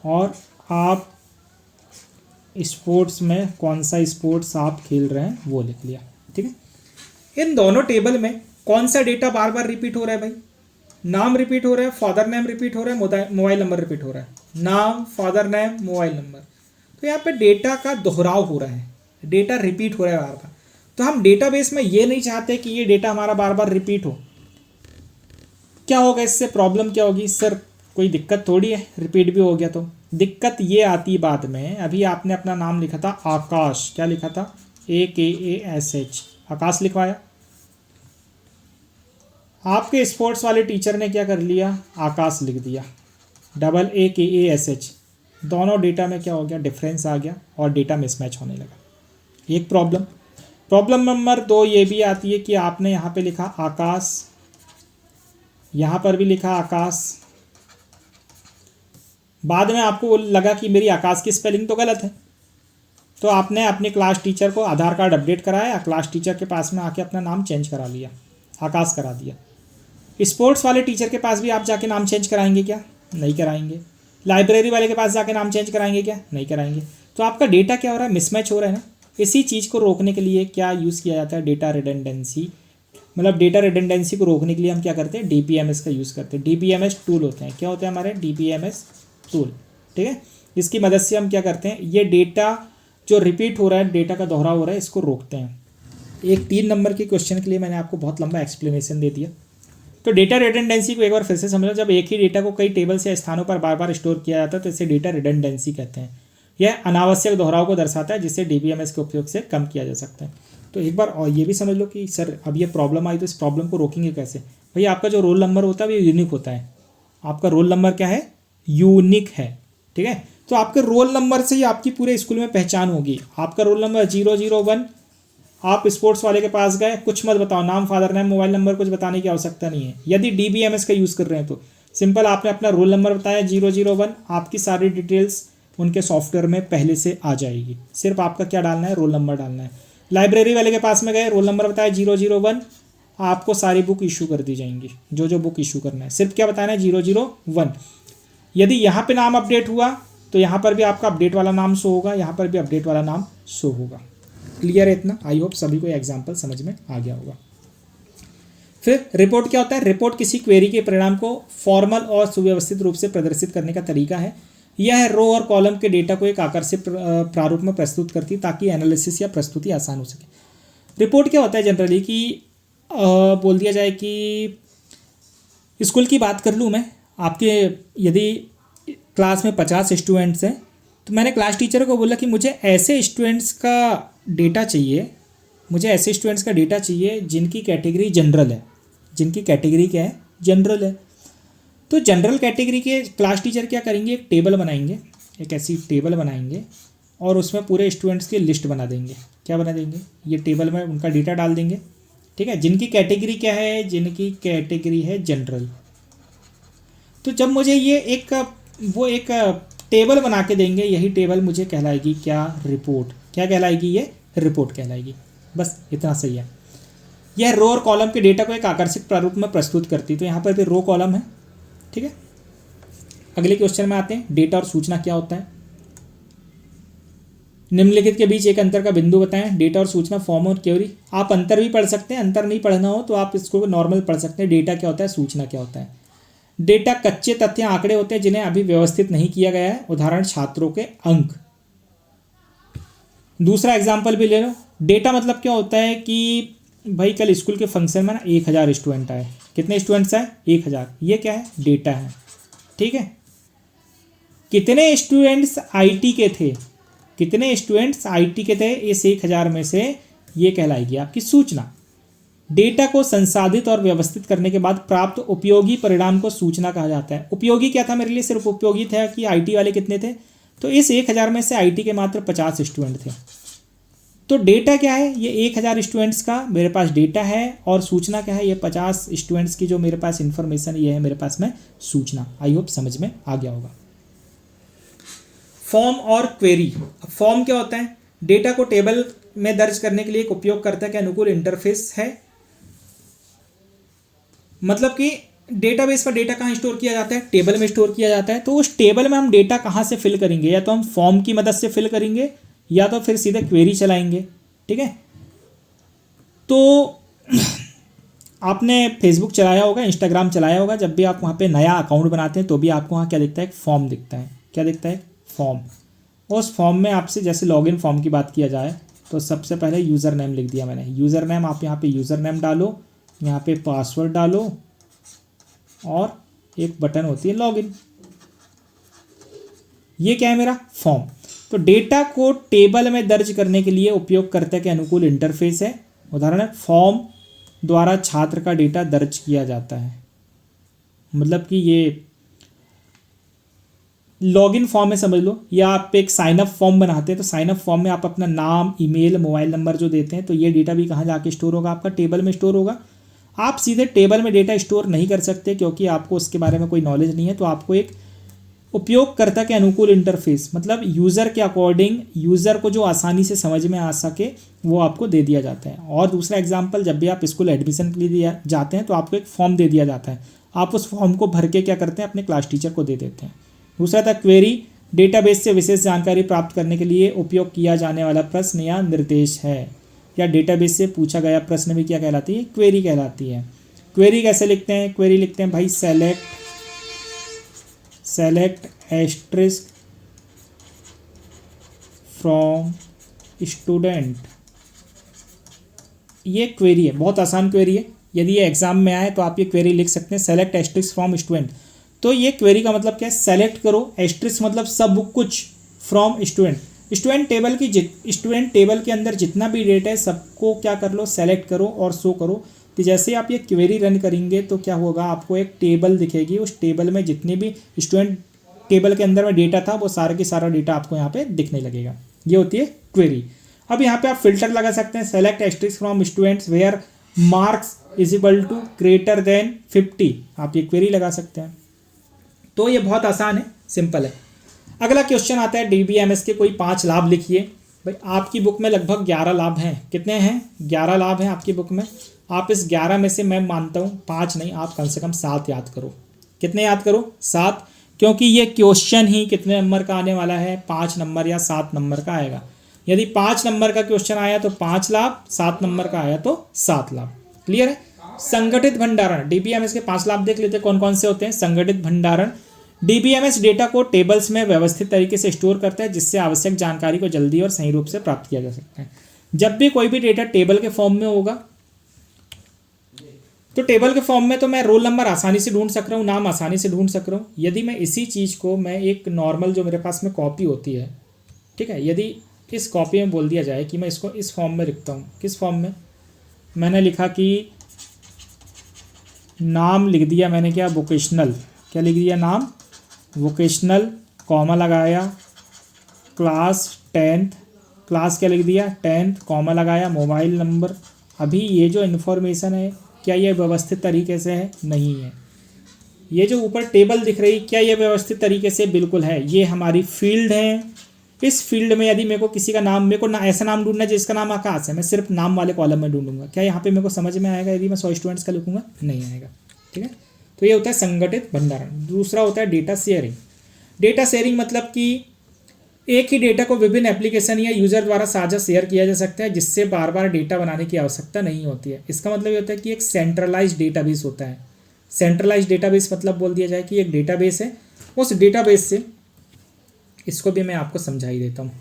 और आप स्पोर्ट्स में कौन सा स्पोर्ट्स आप खेल रहे हैं वो लिख लिया। ठीक है, इन दोनों टेबल में कौन सा डेटा बार बार रिपीट हो रहा है भाई? नाम रिपीट हो रहा है, फादर नेम रिपीट हो रहा है, मोबाइल नंबर रिपीट हो रहा है। नाम, फादर नेम, मोबाइल नंबर। तो यहाँ पे डेटा का दोहराव हो रहा है, डेटा रिपीट हो रहा है बार बार। तो हम डेटाबेस में ये नहीं चाहते कि ये डेटा हमारा बार बार रिपीट हो। क्या होगा इससे, प्रॉब्लम क्या होगी? सर कोई दिक्कत थोड़ी है, रिपीट भी हो गया तो। दिक्कत ये आती बाद में, अभी आपने अपना नाम लिखा था आकाश, क्या लिखा था? AKASH, आकाश लिखवाया। आपके स्पोर्ट्स वाले टीचर ने क्या कर लिया? आकाश लिख दिया, AKASH। दोनों डेटा में क्या हो गया? डिफरेंस आ गया और डेटा मिसमैच होने लगा। एक प्रॉब्लम नंबर 2 ये भी आती है कि आपने यहाँ पे लिखा आकाश, यहाँ पर भी लिखा आकाश, बाद में आपको लगा कि मेरी आकाश की स्पेलिंग तो गलत है, तो आपने अपने क्लास टीचर को आधार कार्ड अपडेट कराया, क्लास टीचर के पास में आके अपना नाम चेंज करा लिया, आकाश करा दिया। स्पोर्ट्स वाले टीचर के पास भी आप जाके नाम चेंज कराएंगे क्या? नहीं कराएंगे। लाइब्रेरी वाले के पास जाके नाम चेंज कराएंगे क्या? नहीं कराएंगे। तो आपका डेटा क्या हो रहा है? मिसमैच हो रहा है ना। इसी चीज़ को रोकने के लिए क्या यूज़ किया जाता है? Data redundancy. मतलब डेटा रिडंडेंसी को रोकने के लिए हम क्या करते हैं? DBMS का यूज़ करते हैं। DBMS टूल होते हैं। क्या होते हैं हमारे? DBMS tool. ठीक है, इसकी मदद से हम क्या करते हैं? ये डेटा जो रिपीट हो रहा है, डेटा का दोहराव हो रहा है, इसको रोकते हैं। एक 3 नंबर के क्वेश्चन के लिए मैंने आपको बहुत लंबा एक्सप्लेनेशन दे दिया। तो डेटा रिडंडेंसी को एक बार फिर से समझो। जब एक ही डेटा को कई टेबल्स या स्थानों पर बार बार स्टोर किया जाता है तो इसे डेटा रिडंडेंसी कहते हैं। यह अनावश्यक दोहराव को दर्शाता है जिसे DBMS के उपयोग से कम किया जा सकता है। तो एक बार और ये भी समझ लो कि सर अब ये प्रॉब्लम आई तो इस प्रॉब्लम को रोकेंगे कैसे? भैया आपका जो रोल नंबर होता है वो यूनिक होता है। आपका रोल नंबर क्या है? यूनिक है। ठीक है, तो आपके रोल नंबर से ही आपकी पूरे स्कूल में पहचान होगी। आपका रोल नंबर 001, आप स्पोर्ट्स वाले के पास गए, कुछ मत बताओ, नाम, फादर नेम, मोबाइल नंबर कुछ बताने की आवश्यकता नहीं है। यदि DBMS का यूज़ कर रहे हैं तो सिंपल आपने अपना रोल नंबर बताया 001, आपकी सारी डिटेल्स उनके सॉफ्टवेयर में पहले से आ जाएगी। सिर्फ आपका क्या डालना है? रोल नंबर डालना है। लाइब्रेरी वाले के पास में गए, रोल नंबर बताया 001, आपको सारी बुक इशू कर दी जाएंगी, जो बुक इशू करना है। सिर्फ क्या बताना है? 001। यदि यहाँ पे नाम अपडेट हुआ तो यहाँ पर भी आपका अपडेट वाला नाम शो होगा, यहाँ पर भी अपडेट वाला नाम शो होगा। क्लियर है इतना? आई होप सभी को एग्जाम्पल समझ में आ गया होगा। फिर रिपोर्ट क्या होता है? रिपोर्ट किसी क्वेरी के परिणाम को फॉर्मल और सुव्यवस्थित रूप से प्रदर्शित करने का तरीका है। यह रो और कॉलम के डेटा को एक आकर्षक प्रारूप में प्रस्तुत करती है ताकि एनालिसिस या प्रस्तुति आसान हो सके। रिपोर्ट क्या होता है जनरली कि बोल दिया जाए कि स्कूल की बात कर लूँ मैं, आपके यदि क्लास में 50 स्टूडेंट्स हैं तो मैंने क्लास टीचर को बोला कि मुझे ऐसे स्टूडेंट्स का डेटा चाहिए, मुझे ऐसे स्टूडेंट्स का डेटा चाहिए जिनकी कैटेगरी जनरल है। जिनकी कैटेगरी क्या है? जनरल है। तो जनरल कैटेगरी के क्लास टीचर क्या करेंगे? एक टेबल बनाएंगे, एक ऐसी टेबल बनाएंगे और उसमें पूरे स्टूडेंट्स की लिस्ट बना देंगे। क्या बना देंगे? ये टेबल में उनका डेटा डाल देंगे। ठीक है, जिनकी कैटेगरी क्या है? जिनकी कैटेगरी है जनरल। तो जब मुझे ये एक टेबल बना के देंगे, यही टेबल मुझे कहलाएगी क्या? रिपोर्ट। क्या कहलाएगी? ये रिपोर्ट कहलाएगी। बस इतना सही है। यह रो और कॉलम के डेटा को एक आकर्षक प्रारूप में प्रस्तुत करती है। तो यहाँ पर भी रो कॉलम है। ठीक है, अगले क्वेश्चन में आते हैं। डेटा और सूचना क्या होता है? निम्नलिखित के बीच एक अंतर का बिंदु बताएं। डेटा और सूचना, फॉर्म और क्वेरी। आप अंतर भी पढ़ सकते हैं, अंतर नहीं पढ़ना हो तो आप इसको नॉर्मल पढ़ सकते हैं। डेटा क्या होता है? सूचना क्या होता है? डेटा कच्चे तथ्य आंकड़े होते हैं जिन्हें अभी व्यवस्थित नहीं किया गया है। उदाहरण छात्रों के अंक। दूसरा एग्जाम्पल भी ले लो। डेटा मतलब क्या होता है कि भाई कल स्कूल के फंक्शन में ना 1000 स्टूडेंट आए। कितने स्टूडेंट्स आए? 1000। ये क्या है? डेटा है। ठीक है, कितने स्टूडेंट्स IT के थे? कितने स्टूडेंट्स IT के थे इस 1000 में से? ये कहलाएगी आपकी सूचना। डेटा को संसाधित और व्यवस्थित करने के बाद प्राप्त उपयोगी परिणाम को सूचना कहा जाता है। उपयोगी क्या था मेरे लिए? सिर्फ उपयोगी था कि IT वाले कितने थे? तो इस 1000 में से IT के मात्र 50 स्टूडेंट थे। तो डेटा क्या है? ये 1000 स्टूडेंट्स का मेरे पास डेटा है, और सूचना क्या है? ये 50 स्टूडेंट्स की जो मेरे पास इंफॉर्मेशन, ये है मेरे पास में सूचना। आई होप समझ में आ गया होगा। फॉर्म और क्वेरी। फॉर्म क्या होता है? डेटा को टेबल में दर्ज करने के लिए एक उपयोगकर्ता के अनुकूल इंटरफेस है। मतलब कि डेटाबेस पर डेटा कहाँ स्टोर किया जाता है, टेबल में स्टोर किया जाता है। तो उस टेबल में हम डेटा कहाँ से फिल करेंगे, या तो हम फॉर्म की मदद से फिल करेंगे या तो फिर सीधे क्वेरी चलाएंगे। ठीक है, तो आपने फेसबुक चलाया होगा, इंस्टाग्राम चलाया होगा, जब भी आप वहाँ पे नया अकाउंट बनाते हैं तो भी आपको वहाँ क्या दिखता है, एक फॉर्म दिखता है। क्या दिखता है, फॉर्म। उस फॉर्म में आपसे जैसे लॉगिन फॉर्म की बात किया जाए तो सबसे पहले यूज़र नेम लिख दिया मैंने। यूज़र नेम, आप यहाँ पे यूज़र नेम डालो, यहाँ पे पासवर्ड डालो और एक बटन होती है लॉगिन। ये क्या है, मेरा फॉर्म। तो डेटा को टेबल में दर्ज करने के लिए उपयोगकर्ता के अनुकूल इंटरफेस है। उदाहरण है, फॉर्म द्वारा छात्र का डेटा दर्ज किया जाता है। मतलब कि ये लॉगिन फॉर्म है, समझ लो। या आप एक साइन अप फॉर्म बनाते हैं तो साइन अप फॉर्म में आप अपना नाम, ईमेल, मोबाइल नंबर जो देते हैं, तो ये डेटा भी कहाँ जाके स्टोर होगा, आपका टेबल में स्टोर होगा। आप सीधे टेबल में डेटा स्टोर नहीं कर सकते क्योंकि आपको उसके बारे में कोई नॉलेज नहीं है। तो आपको एक उपयोगकर्ता के अनुकूल इंटरफेस, मतलब यूज़र के अकॉर्डिंग, यूज़र को जो आसानी से समझ में आ सके, वो आपको दे दिया जाता है। और दूसरा एग्जांपल, जब भी आप स्कूल एडमिशन के लिए जाते हैं तो आपको एक फॉर्म दे दिया जाता है। आप उस फॉर्म को भर के क्या करते हैं, अपने क्लास टीचर को दे देते हैं। दूसरा था क्वेरी, डेटाबेस से विशेष जानकारी प्राप्त करने के लिए उपयोग किया जाने वाला प्रश्न या निर्देश है, या डेटाबेस से पूछा गया प्रश्न भी क्या कहलाती है, क्वेरी कहलाती है। क्वेरी कैसे लिखते हैं, क्वेरी लिखते हैं भाई सेलेक्ट एस्ट्रिस्क फ्रॉम स्टूडेंट। ये क्वेरी है, बहुत आसान क्वेरी है। यदि ये एग्जाम में आए तो आप ये क्वेरी लिख सकते हैं, सेलेक्ट एस्ट्रिस्क फ्रॉम स्टूडेंट। तो ये क्वेरी का मतलब क्या है, सेलेक्ट करो, एस्ट्रिस्क मतलब सब कुछ, फ्रॉम स्टूडेंट। स्टूडेंट टेबल के अंदर जितना भी डेटा है सबको क्या कर लो, सेलेक्ट करो और शो करो। तो जैसे आप ये क्वेरी रन करेंगे तो क्या होगा, आपको एक टेबल दिखेगी। उस टेबल में जितने भी स्टूडेंट टेबल के अंदर में डेटा था वो सारा के सारा डेटा आपको यहाँ पे दिखने लगेगा। ये होती है क्वेरी। अब यहाँ पे आप फिल्टर लगा सकते हैं, select asterisk from students where marks is equal to greater than 50। आप ये क्वेरी लगा सकते हैं। तो ये बहुत आसान है, सिंपल है। अगला क्वेश्चन आता है, DBMS के कोई 5 लाभ लिखिए। भाई आपकी बुक में लगभग 11 लाभ हैं। कितने हैं, 11 लाभ हैं आपकी बुक में। आप इस 11 में से मैं मानता हूँ 5 नहीं, आप कम से कम 7 याद करो। कितने याद करो, 7, क्योंकि ये क्वेश्चन ही कितने नंबर का आने वाला है, 5 नंबर या 7 नंबर का आएगा। यदि 5 नंबर का क्वेश्चन आया तो 5 लाभ, 7 नंबर का आया तो 7 लाभ। क्लियर है। संगठित भंडारण, DBMS के 5 लाभ देख लेते हैं कौन कौन से होते हैं। संगठित भंडारण, DBMS डेटा को टेबल्स में व्यवस्थित तरीके से स्टोर करता है जिससे आवश्यक जानकारी को जल्दी और सही रूप से प्राप्त किया जा सकता है। जब भी कोई भी डेटा टेबल के फॉर्म में होगा तो टेबल के फॉर्म में तो मैं रोल नंबर आसानी से ढूंढ सक रहा हूँ, नाम आसानी से ढूंढ सक रहा हूँ। यदि मैं इसी चीज़ को मैं एक नॉर्मल जो मेरे पास में कॉपी होती है, ठीक है, यदि इस कॉपी में बोल दिया जाए कि मैं इसको इस फॉर्म में लिखता हूँ, किस फॉर्म में, मैंने लिखा कि नाम लिख दिया मैंने, क्या वोकेशनल, क्या लिख दिया नाम वोकेशनल, कॉमा लगाया, क्लास 10th, क्लास क्या लिख दिया 10th, कॉमा लगाया, मोबाइल नंबर। अभी ये जो इन्फॉर्मेशन है क्या ये व्यवस्थित तरीके से है, नहीं है। ये जो ऊपर टेबल दिख रही, क्या ये व्यवस्थित तरीके से, बिल्कुल है। ये हमारी फील्ड है। इस फील्ड में यदि मेरे को किसी का नाम, मेरे को ना ऐसा नाम ढूंढना है जिसका नाम आकाश है, मैं सिर्फ नाम वाले कॉलम में ढूंढूंगा। क्या यहाँ पे मेरे को समझ में आएगा यदि मैं 100 स्टूडेंट्स का लिखूंगा, नहीं आएगा। ठीक है, तो ये होता है संगठित भंडारण। दूसरा होता है डेटा शेयरिंग। डेटा शेयरिंग मतलब कि एक ही डेटा को विभिन्न एप्लीकेशन या यूज़र द्वारा साझा शेयर किया जा सकता है जिससे बार बार डेटा बनाने की आवश्यकता नहीं होती है। इसका मतलब ये होता है कि एक सेंट्रलाइज्ड डेटाबेस होता है। सेंट्रलाइज्ड डेटाबेस मतलब बोल दिया जाए कि एक डेटाबेस है, उस डेटाबेस से, इसको भी मैं आपको समझा ही देता हूँ।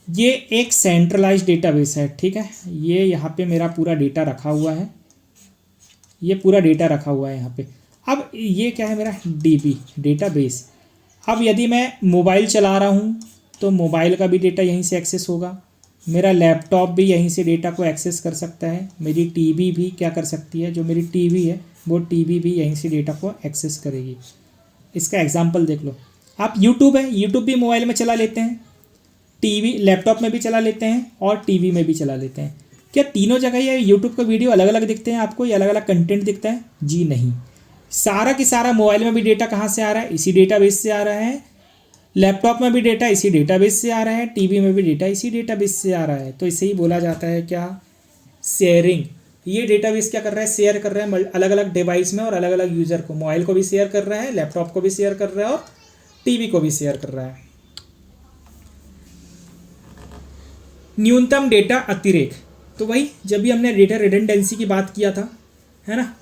ये एक सेंट्रलाइज्ड डेटाबेस है, ठीक है। ये यहाँ पे मेरा पूरा डेटा रखा हुआ है, ये पूरा डेटा रखा हुआ है यहाँ पे। अब ये क्या है, मेरा DB डेटाबेस। अब यदि मैं मोबाइल चला रहा हूँ तो मोबाइल का भी डेटा यहीं से एक्सेस होगा। मेरा लैपटॉप भी यहीं से डेटा को एक्सेस कर सकता है। मेरी टीवी भी क्या कर सकती है, जो मेरी टीवी है वो टीवी भी यहीं से डेटा को एक्सेस करेगी। इसका एग्जांपल देख लो, आप यूट्यूब है, यूट्यूब भी मोबाइल में चला लेते हैं, टीवी लैपटॉप में भी चला लेते हैं और टीवी में भी चला लेते हैं। क्या तीनों जगह ये यूट्यूब का वीडियो अलग अलग दिखते हैं आपको, या अलग अलग कंटेंट दिखता है? जी नहीं, सारा की सारा मोबाइल में भी डेटा कहाँ से आ रहा है, इसी डेटाबेस से आ रहा है। लैपटॉप में भी डेटा इसी डेटाबेस से आ रहा है, टीवी में भी डेटा इसी डेटाबेस से आ रहा है। तो इसे ही बोला जाता है क्या, शेयरिंग। ये डेटाबेस क्या कर रहा है, शेयर कर रहा है अलग अलग डिवाइस में और अलग अलग यूजर को। मोबाइल को भी शेयर कर रहा है, लैपटॉप को भी शेयर कर रहा है और टीवी को भी शेयर कर रहा है। न्यूनतम डेटा अतिरेक, तो वही जब भी हमने डेटा रिडंडेंसी की बात किया था, है ना।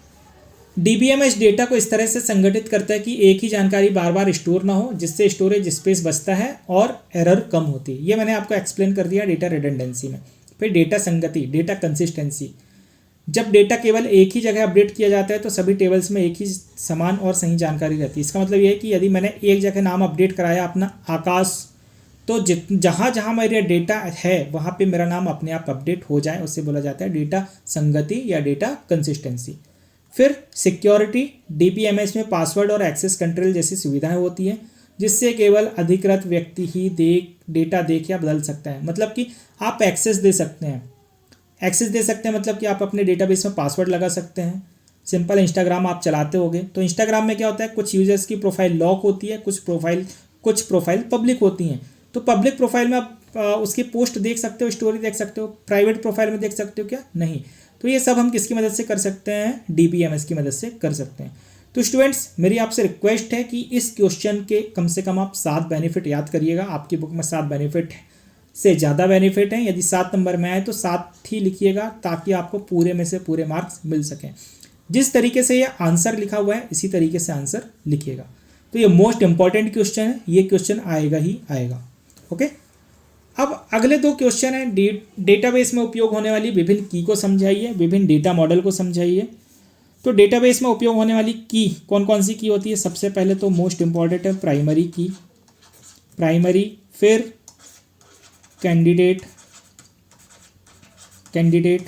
डीबीएमएस डेटा को इस तरह से संगठित करता है कि एक ही जानकारी बार बार स्टोर ना हो, जिससे स्टोरेज स्पेस बचता है और एरर कम होती है। ये मैंने आपको एक्सप्लेन कर दिया डेटा रिडंडेंसी में। फिर डेटा संगति, डेटा कंसिस्टेंसी, जब डेटा केवल एक ही जगह अपडेट किया जाता है तो सभी टेबल्स में एक ही समान और सही जानकारी रहती है। इसका मतलब ये है कि यदि मैंने एक जगह नाम अपडेट कराया अपना आकाश, तो जहाँ जहाँ मेरा डेटा है वहाँ पे मेरा नाम अपने आप अपडेट हो जाए, उससे बोला जाता है डेटा संगति या डेटा कंसिस्टेंसी। फिर सिक्योरिटी, डीबीएमएस में पासवर्ड और एक्सेस कंट्रोल जैसी सुविधाएं होती हैं, जिससे केवल अधिकृत व्यक्ति ही डेटा देख या बदल सकता है। मतलब कि आप एक्सेस दे सकते हैं, मतलब कि आप अपने डेटाबेस में पासवर्ड लगा सकते हैं। सिंपल इंस्टाग्राम आप चलाते होगे तो इंस्टाग्राम में क्या होता है, कुछ यूजर्स की प्रोफाइल लॉक होती है, कुछ प्रोफाइल पब्लिक होती हैं। तो पब्लिक प्रोफाइल में आप उसकी पोस्ट देख सकते हो, स्टोरी देख सकते हो। प्राइवेट प्रोफाइल में देख सकते हो क्या, नहीं। तो ये सब हम किसकी मदद से कर सकते हैं, डीबीएमएस की मदद से कर सकते हैं। तो स्टूडेंट्स, मेरी आपसे रिक्वेस्ट है कि इस क्वेश्चन के कम से कम आप 7 बेनिफिट याद करिएगा। आपकी बुक में 7 बेनिफिट से ज़्यादा बेनिफिट हैं। यदि 7 नंबर में आए तो 7 ही लिखिएगा, ताकि आपको पूरे में से पूरे मार्क्स मिल सकें। जिस तरीके से ये आंसर लिखा हुआ है इसी तरीके से आंसर लिखिएगा। तो ये मोस्ट इंपॉर्टेंट क्वेश्चन है, ये क्वेश्चन आएगा ही आएगा। ओके, अब अगले 2 क्वेश्चन हैं। डेटाबेस में उपयोग होने वाली विभिन्न की को समझाइए, विभिन्न डेटा मॉडल को समझाइए। तो डेटाबेस में उपयोग होने वाली की कौन कौन सी की होती है। सबसे पहले तो मोस्ट इंपॉर्टेंट है प्राइमरी की, फिर कैंडिडेट,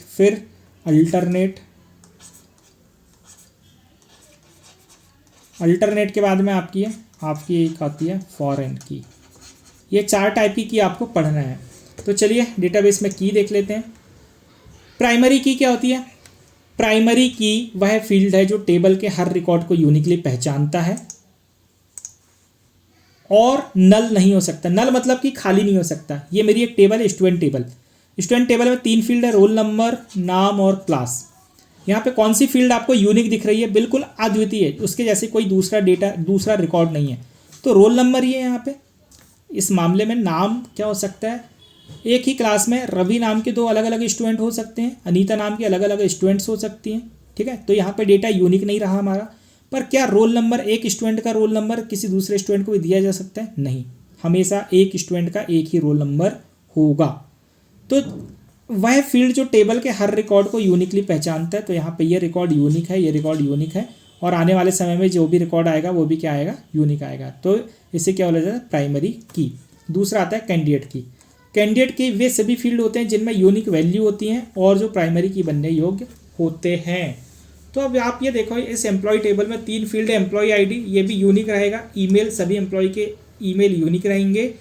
फिर अल्टरनेट के बाद में आपकी एक आती है फॉरेन की। ये 4 टाइप की आपको पढ़ना है। तो चलिए डेटाबेस में की देख लेते हैं। प्राइमरी की क्या होती है। प्राइमरी की वह फील्ड है जो टेबल के हर रिकॉर्ड को यूनिकली पहचानता है और नल नहीं हो सकता। नल मतलब कि खाली नहीं हो सकता। ये मेरी एक टेबल है, स्टूडेंट टेबल में 3 फील्ड है, रोल नंबर, नाम और क्लास। यहाँ पे कौन सी फील्ड आपको यूनिक दिख रही है, बिल्कुल अद्वितीय, उसके जैसे कोई दूसरा रिकॉर्ड नहीं है। तो रोल नंबर ही है यहाँ पे। इस मामले में नाम क्या हो सकता है, एक ही क्लास में रवि नाम के 2 अलग अलग स्टूडेंट हो सकते हैं, अनीता नाम के अलग अलग स्टूडेंट्स हो सकती हैं। ठीक है, तो यहाँ पे डेटा यूनिक नहीं रहा हमारा। पर क्या रोल नंबर, एक स्टूडेंट का रोल नंबर किसी दूसरे स्टूडेंट को भी दिया जा सकता है, नहीं। हमेशा एक स्टूडेंट का एक ही रोल नंबर होगा। तो वह फील्ड जो टेबल के हर रिकॉर्ड को यूनिकली पहचानता है। तो यहाँ पे ये रिकॉर्ड यूनिक है, ये रिकॉर्ड यूनिक है, और आने वाले समय में जो भी रिकॉर्ड आएगा वो भी क्या आएगा, यूनिक आएगा। तो इसे क्या बोला जाता है, प्राइमरी की। दूसरा आता है कैंडिडेट की। कैंडिडेट की वे सभी फील्ड होते हैं जिनमें यूनिक वैल्यू होती हैं और जो प्राइमरी की बनने योग्य होते हैं। तो अब आप ये देखो, इस एम्प्लॉय टेबल में 3 फील्ड है। एम्प्लॉय आईडी, ये भी यूनिक रहेगा। ईमेल, सभी एम्प्लॉय के ईमेल यूनिक रहेंगे।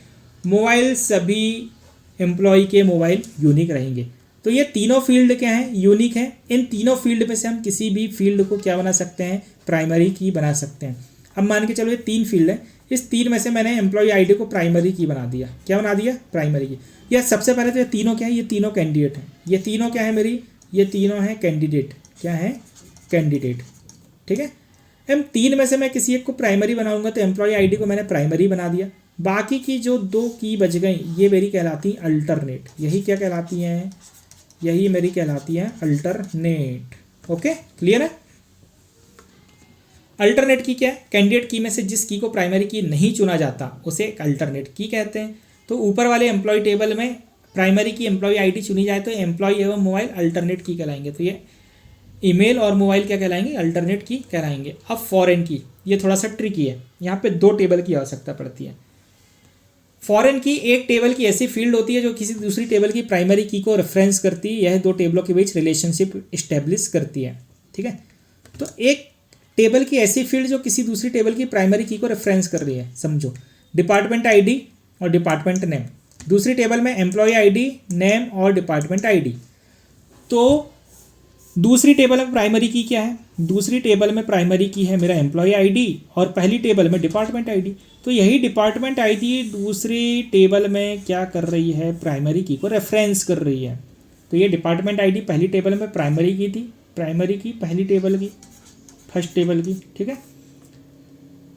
मोबाइल, सभी एम्प्लॉय के मोबाइल यूनिक रहेंगे। तो ये तीनों फील्ड क्या हैं, यूनिक हैं। इन तीनों फील्ड में से हम किसी भी फील्ड को क्या बना सकते हैं, प्राइमरी की बना सकते हैं। अब मान के चलो ये 3 फील्ड है, इस 3 में से मैंने एम्प्लॉय आईडी को प्राइमरी की बना दिया। क्या बना दिया, प्राइमरी की। या सबसे पहले तो ये तीनों क्या है, ये तीनों कैंडिडेट हैं। ये तीनों क्या है मेरी, ये तीनों हैं कैंडिडेट। क्या है, कैंडिडेट। ठीक है, इन 3 में से मैं किसी एक को प्राइमरी बनाऊंगा, तो एम्प्लॉय आईडी को मैंने प्राइमरी बना दिया। बाकी की जो 2 की बच गई, ये मेरी कहलाती अल्टरनेट। यही क्या कहलाती हैं, यही मेरी कहलाती है अल्टरनेट। ओके, क्लियर है। अल्टरनेट की क्या है, कैंडिडेट की में से जिस की को प्राइमरी की नहीं चुना जाता उसे एक अल्टरनेट की कहते हैं। तो ऊपर वाले एम्प्लॉय टेबल में प्राइमरी की एम्प्लॉय आईडी चुनी जाए तो एम्प्लॉय एवं मोबाइल अल्टरनेट की कहलाएंगे। तो ये ईमेल और मोबाइल क्या कहलाएंगे, अल्टरनेट की कहलाएंगे। अब फॉरेन की, ये थोड़ा सा ट्रिकी है, यहाँ पे 2 टेबल की आवश्यकता पड़ती है। फॉरेन की एक टेबल की ऐसी फील्ड होती है जो किसी दूसरी टेबल की प्राइमरी की को रेफरेंस करती है। यह 2 टेबलों के बीच रिलेशनशिप इस्टेब्लिश करती है। ठीक है, तो एक टेबल की ऐसी फील्ड जो किसी दूसरी टेबल की प्राइमरी की को रेफरेंस कर रही है। समझो, डिपार्टमेंट आईडी और डिपार्टमेंट नेम। दूसरी टेबल में एम्प्लॉय आईडी, नेम और डिपार्टमेंट आईडी। तो दूसरी टेबल में प्राइमरी की क्या है, दूसरी टेबल में प्राइमरी की है मेरा एम्प्लॉय आईडी और पहली टेबल में डिपार्टमेंट आईडी। तो यही डिपार्टमेंट आईडी दूसरी टेबल में क्या कर रही है, प्राइमरी की को रेफरेंस कर रही है। तो ये डिपार्टमेंट आईडी पहली टेबल में प्राइमरी की थी, प्राइमरी की पहली टेबल की, फर्स्ट टेबल की, ठीक है।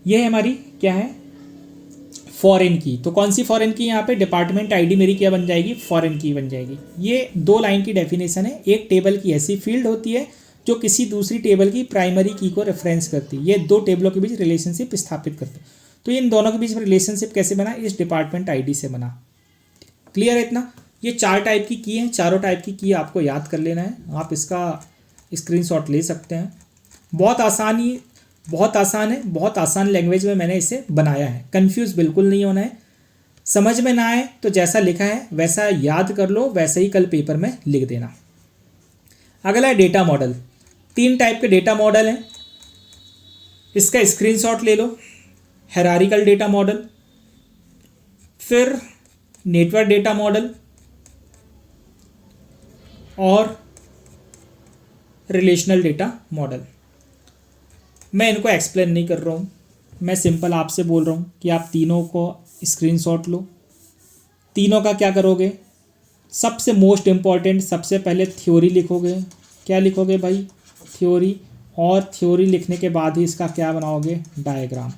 ये हमारी क्या है, फॉरेन की। तो कौन सी फॉरेन की, यहाँ पे डिपार्टमेंट आईडी मेरी क्या बन जाएगी, फॉरेन की बन जाएगी। ये 2 लाइन की डेफिनेशन है। एक टेबल की ऐसी फील्ड होती है जो किसी दूसरी टेबल की प्राइमरी की को रेफरेंस करती है। ये 2 टेबलों के बीच रिलेशनशिप स्थापित करते हैं। तो इन दोनों के बीच रिलेशनशिप कैसे बना, इस डिपार्टमेंट आईडी से बना। क्लियर है इतना। ये 4 टाइप की है, चारों टाइप की की आपको याद कर लेना है। आप इसका स्क्रीनशॉट ले सकते हैं। बहुत आसान है, बहुत आसान लैंग्वेज में मैंने इसे बनाया है। कंफ्यूज बिल्कुल नहीं होना है। समझ में ना आए तो जैसा लिखा है वैसा याद कर लो, वैसे ही कल पेपर में लिख देना। अगला है डेटा मॉडल। 3 टाइप के डेटा मॉडल हैं, इसका स्क्रीनशॉट ले लो। हायरार्किकल डेटा मॉडल, फिर नेटवर्क डेटा मॉडल और रिलेशनल डेटा मॉडल। मैं इनको एक्सप्लेन नहीं कर रहा हूँ, मैं सिंपल आपसे बोल रहा हूँ कि आप तीनों को स्क्रीनशॉट लो। तीनों का क्या करोगे, सबसे मोस्ट इम्पॉर्टेंट सबसे पहले थ्योरी लिखोगे। क्या लिखोगे भाई, थ्योरी। और थ्योरी लिखने के बाद ही इसका क्या बनाओगे, डायग्राम।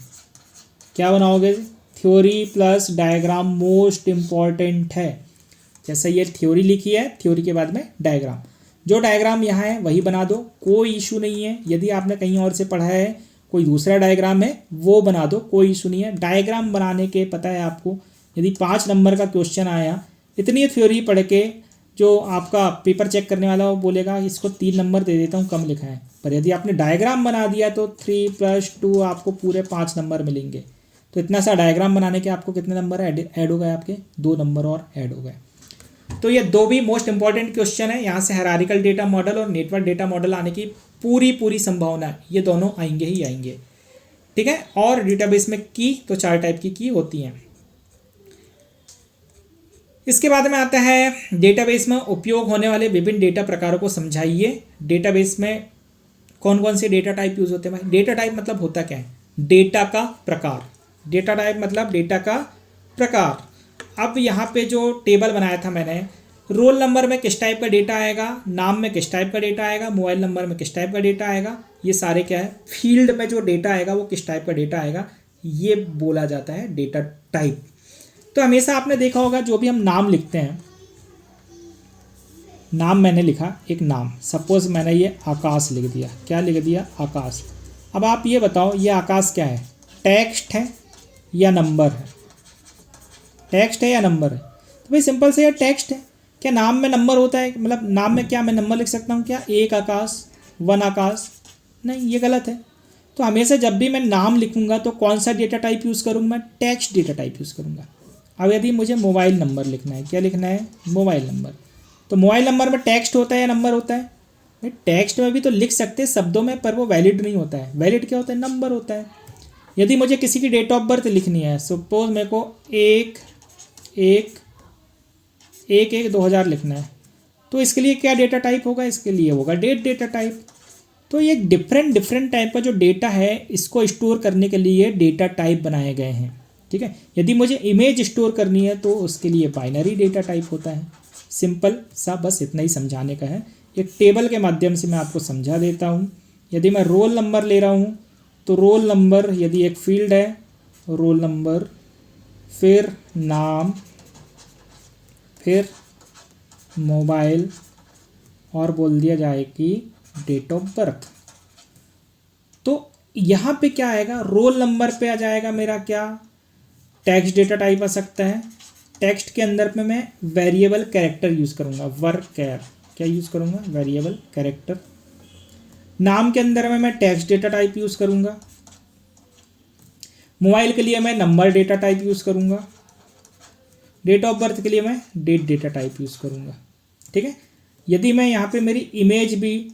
क्या बनाओगे, theory plus diagram most important है। जैसे ये थ्योरी लिखी है, थ्योरी के बाद में डायग्राम। जो डायग्राम यहाँ है वही बना दो, कोई इशू नहीं है। यदि आपने कहीं और से पढ़ा है, कोई दूसरा डायग्राम है, वो बना दो, कोई इशू नहीं है। डायग्राम बनाने के पता है आपको, यदि 5 नंबर का क्वेश्चन आया, इतनी थ्योरी पढ़ के जो आपका पेपर चेक करने वाला वो बोलेगा इसको 3 नंबर दे देता हूँ, कम लिखा है। पर यदि आपने डायग्राम बना दिया तो 3 + 2 आपको पूरे 5 नंबर मिलेंगे। तो इतना सा डायग्राम बनाने के आपको कितने नंबर ऐड हो गए, आपके 2 नंबर और ऐड हो गए। तो ये 2 भी मोस्ट इंपॉर्टेंट क्वेश्चन है। यहाँ से हायरार्किकल डेटा मॉडल और नेटवर्क डेटा मॉडल आने की पूरी संभावना है। ये दोनों आएंगे ही आएंगे, ठीक है। और डेटाबेस में की तो 4 टाइप की होती हैं। इसके बाद में आता है डेटाबेस में उपयोग होने वाले विभिन्न डेटा प्रकारों को समझाइए। डेटाबेस में कौन कौन से डेटा टाइप यूज होते हैं भाई। डेटा टाइप मतलब होता क्या है, डेटा का प्रकार। डेटा टाइप मतलब डेटा का प्रकार। अब यहाँ पे जो टेबल बनाया था मैंने, रोल नंबर में किस टाइप का डेटा आएगा, नाम में किस टाइप का डेटा आएगा, मोबाइल नंबर में किस टाइप का डेटा आएगा, ये सारे क्या है, फील्ड में जो डेटा आएगा वो किस टाइप का डेटा आएगा, ये बोला जाता है डेटा टाइप। तो हमेशा आपने देखा होगा जो भी हम नाम लिखते हैं, नाम मैंने लिखा एक नाम, सपोज मैंने ये आकाश लिख दिया। क्या लिख दिया, आकाश। अब आप ये बताओ ये आकाश क्या है, टेक्स्ट है या नंबर है, टेक्स्ट है या नंबर है। तो भाई सिंपल से ये टेक्स्ट है। क्या नाम में नंबर होता है, मतलब नाम में क्या मैं नंबर लिख सकता हूँ क्या, 1 आकाश 1 आकाश, नहीं, ये गलत है। तो हमेशा जब भी मैं नाम लिखूंगा तो कौन सा डेटा टाइप यूज़ करूँगा, मैं टेक्स्ट डेटा टाइप यूज़ करूँगा। अब यदि मुझे मोबाइल नंबर लिखना है, क्या लिखना है, मोबाइल नंबर, तो मोबाइल नंबर में टेक्स्ट होता है या नंबर होता है, भाई टेक्स्ट में भी तो लिख सकते हैं शब्दों में, पर वो वैलिड नहीं होता है। वैलिड क्या होता है, नंबर होता है। यदि मुझे किसी की डेट ऑफ बर्थ लिखनी है, सपोज मेरे को 1/1/2000 लिखना है, तो इसके लिए क्या डेटा टाइप होगा, इसके लिए होगा डेट डेटा टाइप। तो ये डिफरेंट टाइप का जो डेटा है इसको स्टोर करने के लिए डेटा टाइप बनाए गए हैं, ठीक है। यदि मुझे इमेज स्टोर करनी है तो उसके लिए बाइनरी डेटा टाइप होता है। सिंपल सा बस इतना ही समझाने का है। एक टेबल के माध्यम से मैं आपको समझा देता हूँ। यदि मैं रोल नंबर ले रहा हूँ तो रोल नंबर यदि एक फील्ड है, रोल नंबर, फिर नाम, फिर मोबाइल और बोल दिया जाए कि डेट ऑफ बर्थ। तो यहाँ पे क्या आएगा, रोल नंबर पे आ जाएगा मेरा क्या, टेक्स्ट डेटा टाइप आ सकता है। टेक्स्ट के अंदर में मैं वेरिएबल कैरेक्टर यूज़ करूँगा, वर्कर, क्या यूज़ करूँगा, वेरिएबल कैरेक्टर। नाम के अंदर में मैं टेक्स्ट डेटा टाइप यूज़ करूँगा। मोबाइल के लिए मैं नंबर डेटा टाइप यूज़ करूँगा। डेट ऑफ बर्थ के लिए मैं डेट डेटा टाइप यूज़ करूँगा, ठीक है। यदि मैं यहाँ पे मेरी इमेज भी,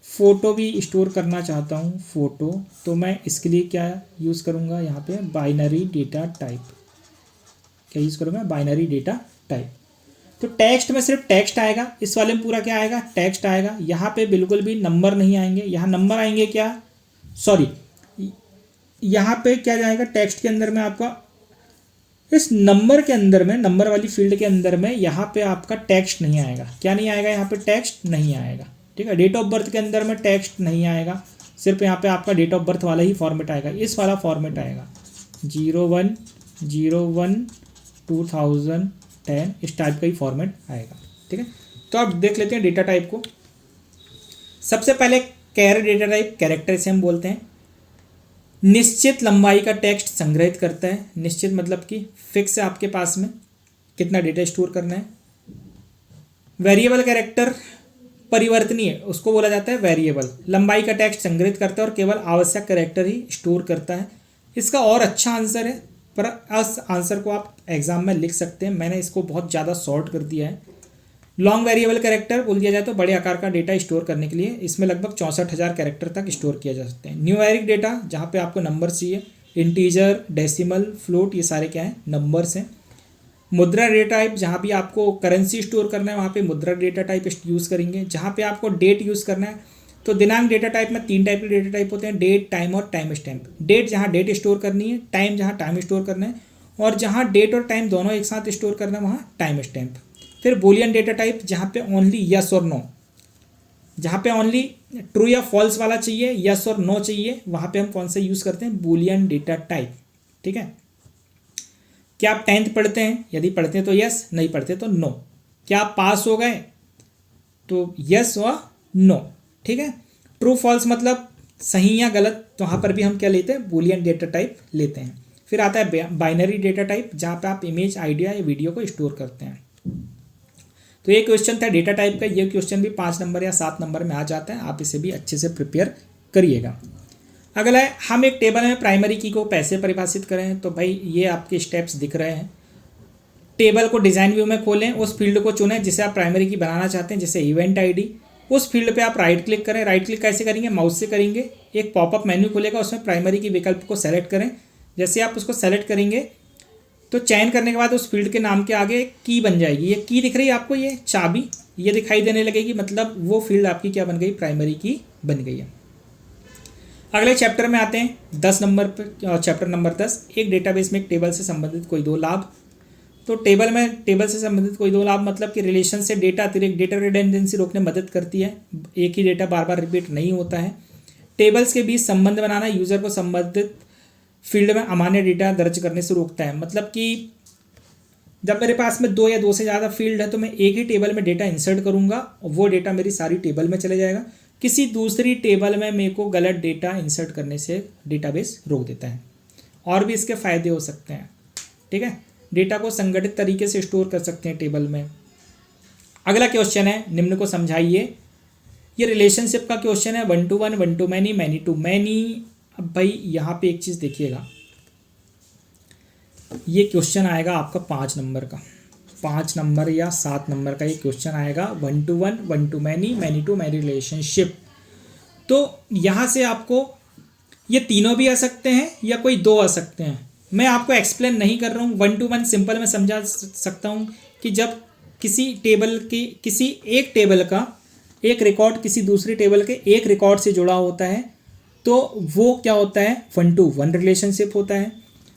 फ़ोटो भी स्टोर करना चाहता हूँ, फ़ोटो, तो मैं इसके लिए क्या यूज़ करूँगा, यहाँ पे बाइनरी डेटा टाइप, क्या यूज़ करूँगा, बाइनरी डेटा टाइप। तो टेक्स्ट में सिर्फ टेक्स्ट आएगा, इस वाले में पूरा क्या आएगा, टेक्स्ट आएगा। यहाँ पे बिल्कुल भी नंबर नहीं आएंगे, यहाँ नंबर आएंगे क्या, सॉरी यहाँ पे क्या जाएगा, टेक्स्ट के अंदर में आपका इस नंबर के अंदर में, नंबर वाली फील्ड के अंदर में यहाँ पे आपका टेक्स्ट नहीं आएगा। क्या नहीं आएगा, यहाँ पे टेक्स्ट नहीं आएगा, ठीक है। डेट ऑफ बर्थ के अंदर में टेक्स्ट नहीं आएगा, सिर्फ यहाँ पे आपका डेट ऑफ बर्थ वाला ही फॉर्मेट आएगा, इस वाला फॉर्मेट आएगा 01/01/2010, इस टाइप का ही फॉर्मेट आएगा, ठीक है। तो अब देख लेते हैं डेटा टाइप को। सबसे पहले कैर डेटा टाइप, कैरेक्टर से हम बोलते हैं, निश्चित लंबाई का टेक्स्ट संग्रहित करता है। निश्चित मतलब कि फिक्स है आपके पास में कितना डेटा स्टोर करना है। वेरिएबल कैरेक्टर परिवर्तनीय है, उसको बोला जाता है वेरिएबल। लंबाई का टेक्स्ट संग्रहित करता है और केवल आवश्यक कैरेक्टर ही स्टोर करता है। इसका और अच्छा आंसर है, पर इस आंसर को आप एग्जाम में लिख सकते हैं, मैंने इसको बहुत ज़्यादा शॉर्ट कर दिया है। लॉन्ग वेरिएबल कैरेक्टर बोल दिया जाए तो बड़े आकार का डेटा स्टोर करने के लिए, इसमें लगभग 64,000 कैरेक्टर तक स्टोर किया जा सकते हैं। न्यूमेरिक डेटा, जहाँ पे आपको नंबर चाहिए, इंटीजर, डेसिमल, फ्लोट, ये सारे क्या हैं, नंबर्स हैं। मुद्रा डेटा टाइप, जहाँ भी आपको करेंसी स्टोर करना है वहाँ पे मुद्रा डेटा टाइप यूज़ करेंगे। जहाँ पे आपको डेट यूज़ करना है तो दिनांक डेटा टाइप में 3 टाइप के डेटा टाइप होते हैं, डेट, टाइम और टाइम स्टैम्प। डेट जहाँ डेट स्टोर करनी है, टाइम जहाँ टाइम स्टोर करना है, और जहाँ डेट और टाइम दोनों एक साथ स्टोर करना है वहाँ टाइम स्टैम्प। फिर बूलियन डेटा टाइप, जहाँ पे ओनली यस और नो, जहाँ पे ओनली ट्रू या फॉल्स वाला चाहिए, यस और नो चाहिए, वहाँ पे हम कौन सा यूज़ करते हैं, बूलियन डेटा टाइप, ठीक है। क्या आप 10th पढ़ते हैं, यदि पढ़ते हैं तो यस, नहीं पढ़ते तो नो। क्या आप पास हो गए, तो यस और नो, ठीक है। ट्रू फॉल्स मतलब सही या गलत, तो वहाँ पर भी हम क्या लेते हैं, बूलियन डेटा टाइप लेते हैं। फिर आता है बाइनरी डेटा टाइप, जहाँ पे आप इमेज, आइडिया या वीडियो को स्टोर करते हैं। तो ये क्वेश्चन था डेटा टाइप का। ये क्वेश्चन भी 5 नंबर या 7 नंबर में आ जाता है, आप इसे भी अच्छे से प्रिपेयर करिएगा। अगला है, हम एक टेबल में प्राइमरी की को पैसे परिभाषित करें। तो भाई ये आपके स्टेप्स दिख रहे हैं। टेबल को डिज़ाइन व्यू में खोलें, उस फील्ड को चुनें जिसे आप प्राइमरी की बनाना चाहते हैं, जैसे इवेंट आईडी। उस फील्ड पे आप राइट क्लिक करें। राइट क्लिक कैसे करेंगे, माउस से करेंगे। एक पॉपअप मेन्यू खुलेगा, उसमें प्राइमरी की विकल्प को सेलेक्ट करें। जैसे आप उसको सेलेक्ट करेंगे तो चयन करने के बाद उस फील्ड के नाम के आगे की बन जाएगी। ये की दिख रही है आपको, ये चाबी, ये दिखाई देने लगेगी, मतलब वो फील्ड आपकी क्या बन गई, प्राइमरी की बन गई है। अगले चैप्टर में आते हैं 10 नंबर पर, चैप्टर नंबर 10, एक डेटाबेस में एक टेबल से संबंधित कोई 2 लाभ। तो टेबल से संबंधित कोई 2 लाभ मतलब कि रिलेशन से डेटा अतिरिक्त डेटा रिडेंडेंसी रोकने में मदद करती है। एक ही डेटा बार बार रिपीट नहीं होता है। टेबल्स के बीच संबंध बनाना यूजर को संबंधित फील्ड में अमान्य डेटा दर्ज करने से रोकता है। मतलब कि जब मेरे पास में 2 या 2 से ज़्यादा फील्ड है तो मैं एक ही टेबल में डेटा इंसर्ट करूँगा और वो डेटा मेरी सारी टेबल में चले जाएगा। किसी दूसरी टेबल में मेरे को गलत डेटा इंसर्ट करने से डेटाबेस रोक देता है। और भी इसके फ़ायदे हो सकते हैं, ठीक है। डेटा को संगठित तरीके से स्टोर कर सकते हैं टेबल में। अगला क्वेश्चन है, निम्न को समझाइए। ये रिलेशनशिप का क्वेश्चन है, 1 to 1, 1 to many, many to many। अब भाई यहाँ पे एक चीज़ देखिएगा, ये क्वेश्चन आएगा आपका 5 नंबर का, 5 नंबर या 7 नंबर का ये क्वेश्चन आएगा। 1 to 1, 1 to many, many to many relationship. तो यहाँ से आपको ये तीनों भी आ सकते हैं या कोई 2 आ सकते हैं। मैं आपको एक्सप्लेन नहीं कर रहा हूँ। 1 to 1 सिंपल मैं समझा सकता हूँ कि जब किसी टेबल की, किसी एक टेबल का एक रिकॉर्ड किसी दूसरी टेबल के एक रिकॉर्ड से जुड़ा होता है तो वो क्या होता है, 1 to 1 रिलेशनशिप होता है।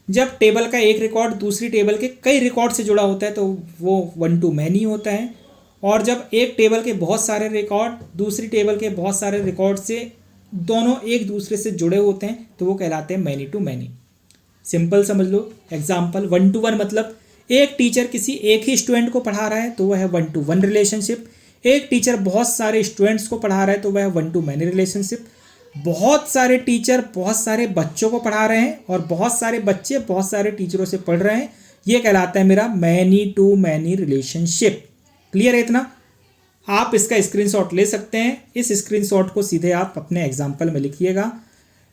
जब टेबल का एक रिकॉर्ड दूसरी टेबल के कई रिकॉर्ड से जुड़ा होता है तो वो 1 to many होता है। और जब एक टेबल के बहुत सारे रिकॉर्ड दूसरी टेबल के बहुत सारे रिकॉर्ड से दोनों एक दूसरे से जुड़े होते हैं तो वो कहलाते हैं मैनी टू मैनी। सिंपल समझ लो एग्जाम्पल। 1 to 1 मतलब एक टीचर किसी एक ही स्टूडेंट को पढ़ा रहा है तो वह है 1 to 1 रिलेशनशिप। एक टीचर बहुत सारे स्टूडेंट्स को पढ़ा रहा है तो वह है 1 to many रिलेशनशिप। बहुत सारे टीचर बहुत सारे बच्चों को पढ़ा रहे हैं और बहुत सारे बच्चे बहुत सारे टीचरों से पढ़ रहे हैं, ये कहलाता है मेरा many to many relationship. Clear है इतना? आप इसका स्क्रीनशॉट ले सकते हैं। इस स्क्रीनशॉट को सीधे आप अपने एग्जाम्पल में लिखिएगा।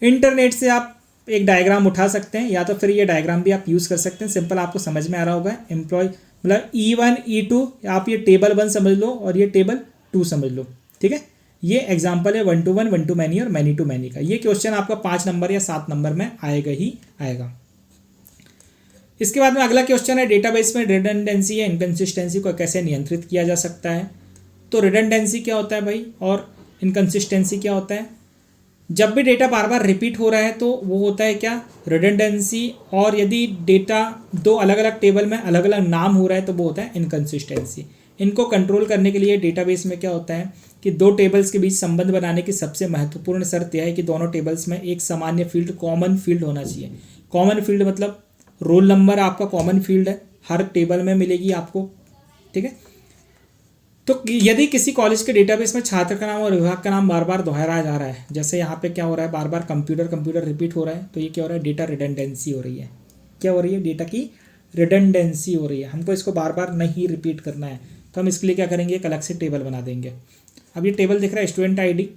इंटरनेट से आप एक डायग्राम उठा सकते हैं या तो फिर ये डायग्राम भी आप यूज़ कर सकते हैं। सिंपल आपको समझ में आ रहा होगा। एम्प्लॉय मतलब E1 E2 आप ये टेबल 1 समझ लो और ये टेबल 2 समझ लो, ठीक है। ये एग्जाम्पल है 1 to 1, 1 to many और मैनी टू मैनी का। ये क्वेश्चन आपका 5 नंबर या 7 नंबर में आएगा ही आएगा। इसके बाद में अगला क्वेश्चन है डेटाबेस में रिडंडेंसी या इनकंसिस्टेंसी को कैसे नियंत्रित किया जा सकता है। तो रिडंडेंसी क्या होता है भाई और इनकंसिस्टेंसी क्या होता है। जब भी डेटा बार बार रिपीट हो रहा है तो वो होता है क्या, रिडंडेंसी। और यदि डेटा दो अलग अलग टेबल में अलग अलग नाम हो रहा है तो वो होता है इनकंसिस्टेंसी। इनको कंट्रोल करने के लिए डेटाबेस में क्या होता है कि दो टेबल्स के बीच संबंध बनाने की सबसे महत्वपूर्ण शर्त यह है कि दोनों टेबल्स में एक सामान्य फील्ड कॉमन फील्ड होना चाहिए। कॉमन फील्ड मतलब रोल नंबर आपका कॉमन फील्ड है, हर टेबल में मिलेगी आपको, ठीक है। तो यदि किसी कॉलेज के डेटाबेस में छात्र का नाम और विभाग का नाम बार बार दोहराया जा रहा है, जैसे यहाँ पे क्या हो रहा है, बार बार कंप्यूटर रिपीट हो रहा है, तो ये क्या हो रहा है, डेटा रिडंडेंसी हो रही है। क्या हो रही है, डेटा की रिडंडेंसी हो रही है। हमको इसको बार बार नहीं रिपीट करना है, तो हम इसके लिए क्या करेंगे, एक अलग से टेबल बना देंगे। अब ये टेबल दिख रहा है student ID,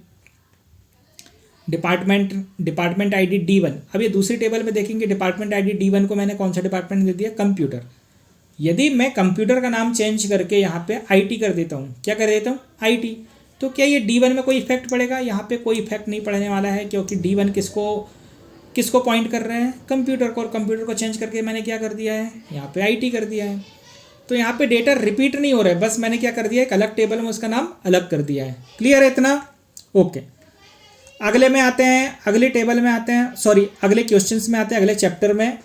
department ID D1। अब ये दूसरी टेबल में देखेंगे डिपार्टमेंट आईडी D1 को मैंने कौन सा डिपार्टमेंट दे दिया, कंप्यूटर। यदि मैं कंप्यूटर का नाम चेंज करके यहाँ पे IT कर देता हूँ, क्या कर देता हूँ, IT, तो क्या ये D1 में कोई इफेक्ट पड़ेगा, यहाँ पे कोई इफेक्ट नहीं पड़ने वाला है, क्योंकि D1 किसको पॉइंट कर रहे हैं, कंप्यूटर को। और कंप्यूटर को चेंज करके मैंने क्या कर दिया है, यहाँ पे IT कर दिया है। तो यहाँ पे डेटा रिपीट नहीं हो रहा है, बस मैंने क्या कर दिया, एक अलग टेबल में उसका नाम अलग कर दिया है। क्लियर है इतना, ओके। अगले में आते हैं, अगले टेबल में आते हैं, सॉरी अगले क्वेश्चंस में आते हैं, अगले चैप्टर में।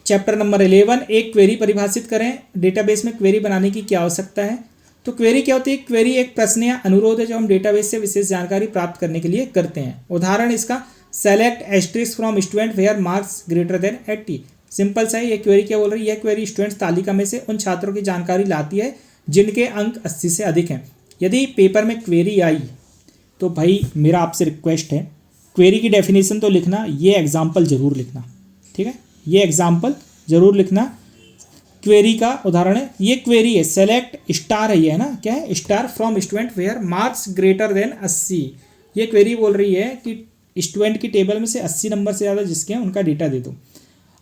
चैप्टर नंबर 11, एक क्वेरी परिभाषित करें। डेटाबेस में क्वेरी बनाने की क्या आवश्यकता है। तो क्वेरी क्या होती है, क्वेरी एक प्रश्न या अनुरोध है जो हम डेटाबेस से विशेष जानकारी प्राप्त करने के लिए करते हैं। उदाहरण इसका select asterisk from student where marks greater than 80। Simple सा है, ये क्वेरी क्या बोल रही है, यह क्वेरी स्टूडेंट्स तालिका में से उन छात्रों की जानकारी लाती है जिनके अंक 80 से अधिक हैं। यदि पेपर में क्वेरी आई तो भाई मेरा आपसे रिक्वेस्ट है, क्वेरी की डेफिनेशन तो लिखना, ये एग्जाम्पल जरूर लिखना, ठीक है, ये एग्जाम्पल जरूर लिखना। क्वेरी का उदाहरण है, ये क्वेरी है, सेलेक्ट स्टार है, ये है ना, क्या है, star from student where marks greater than 80। ये क्वेरी बोल रही है कि स्टूडेंट की टेबल में से 80 नंबर से ज़्यादा जिसके हैं उनका डेटा दे दो।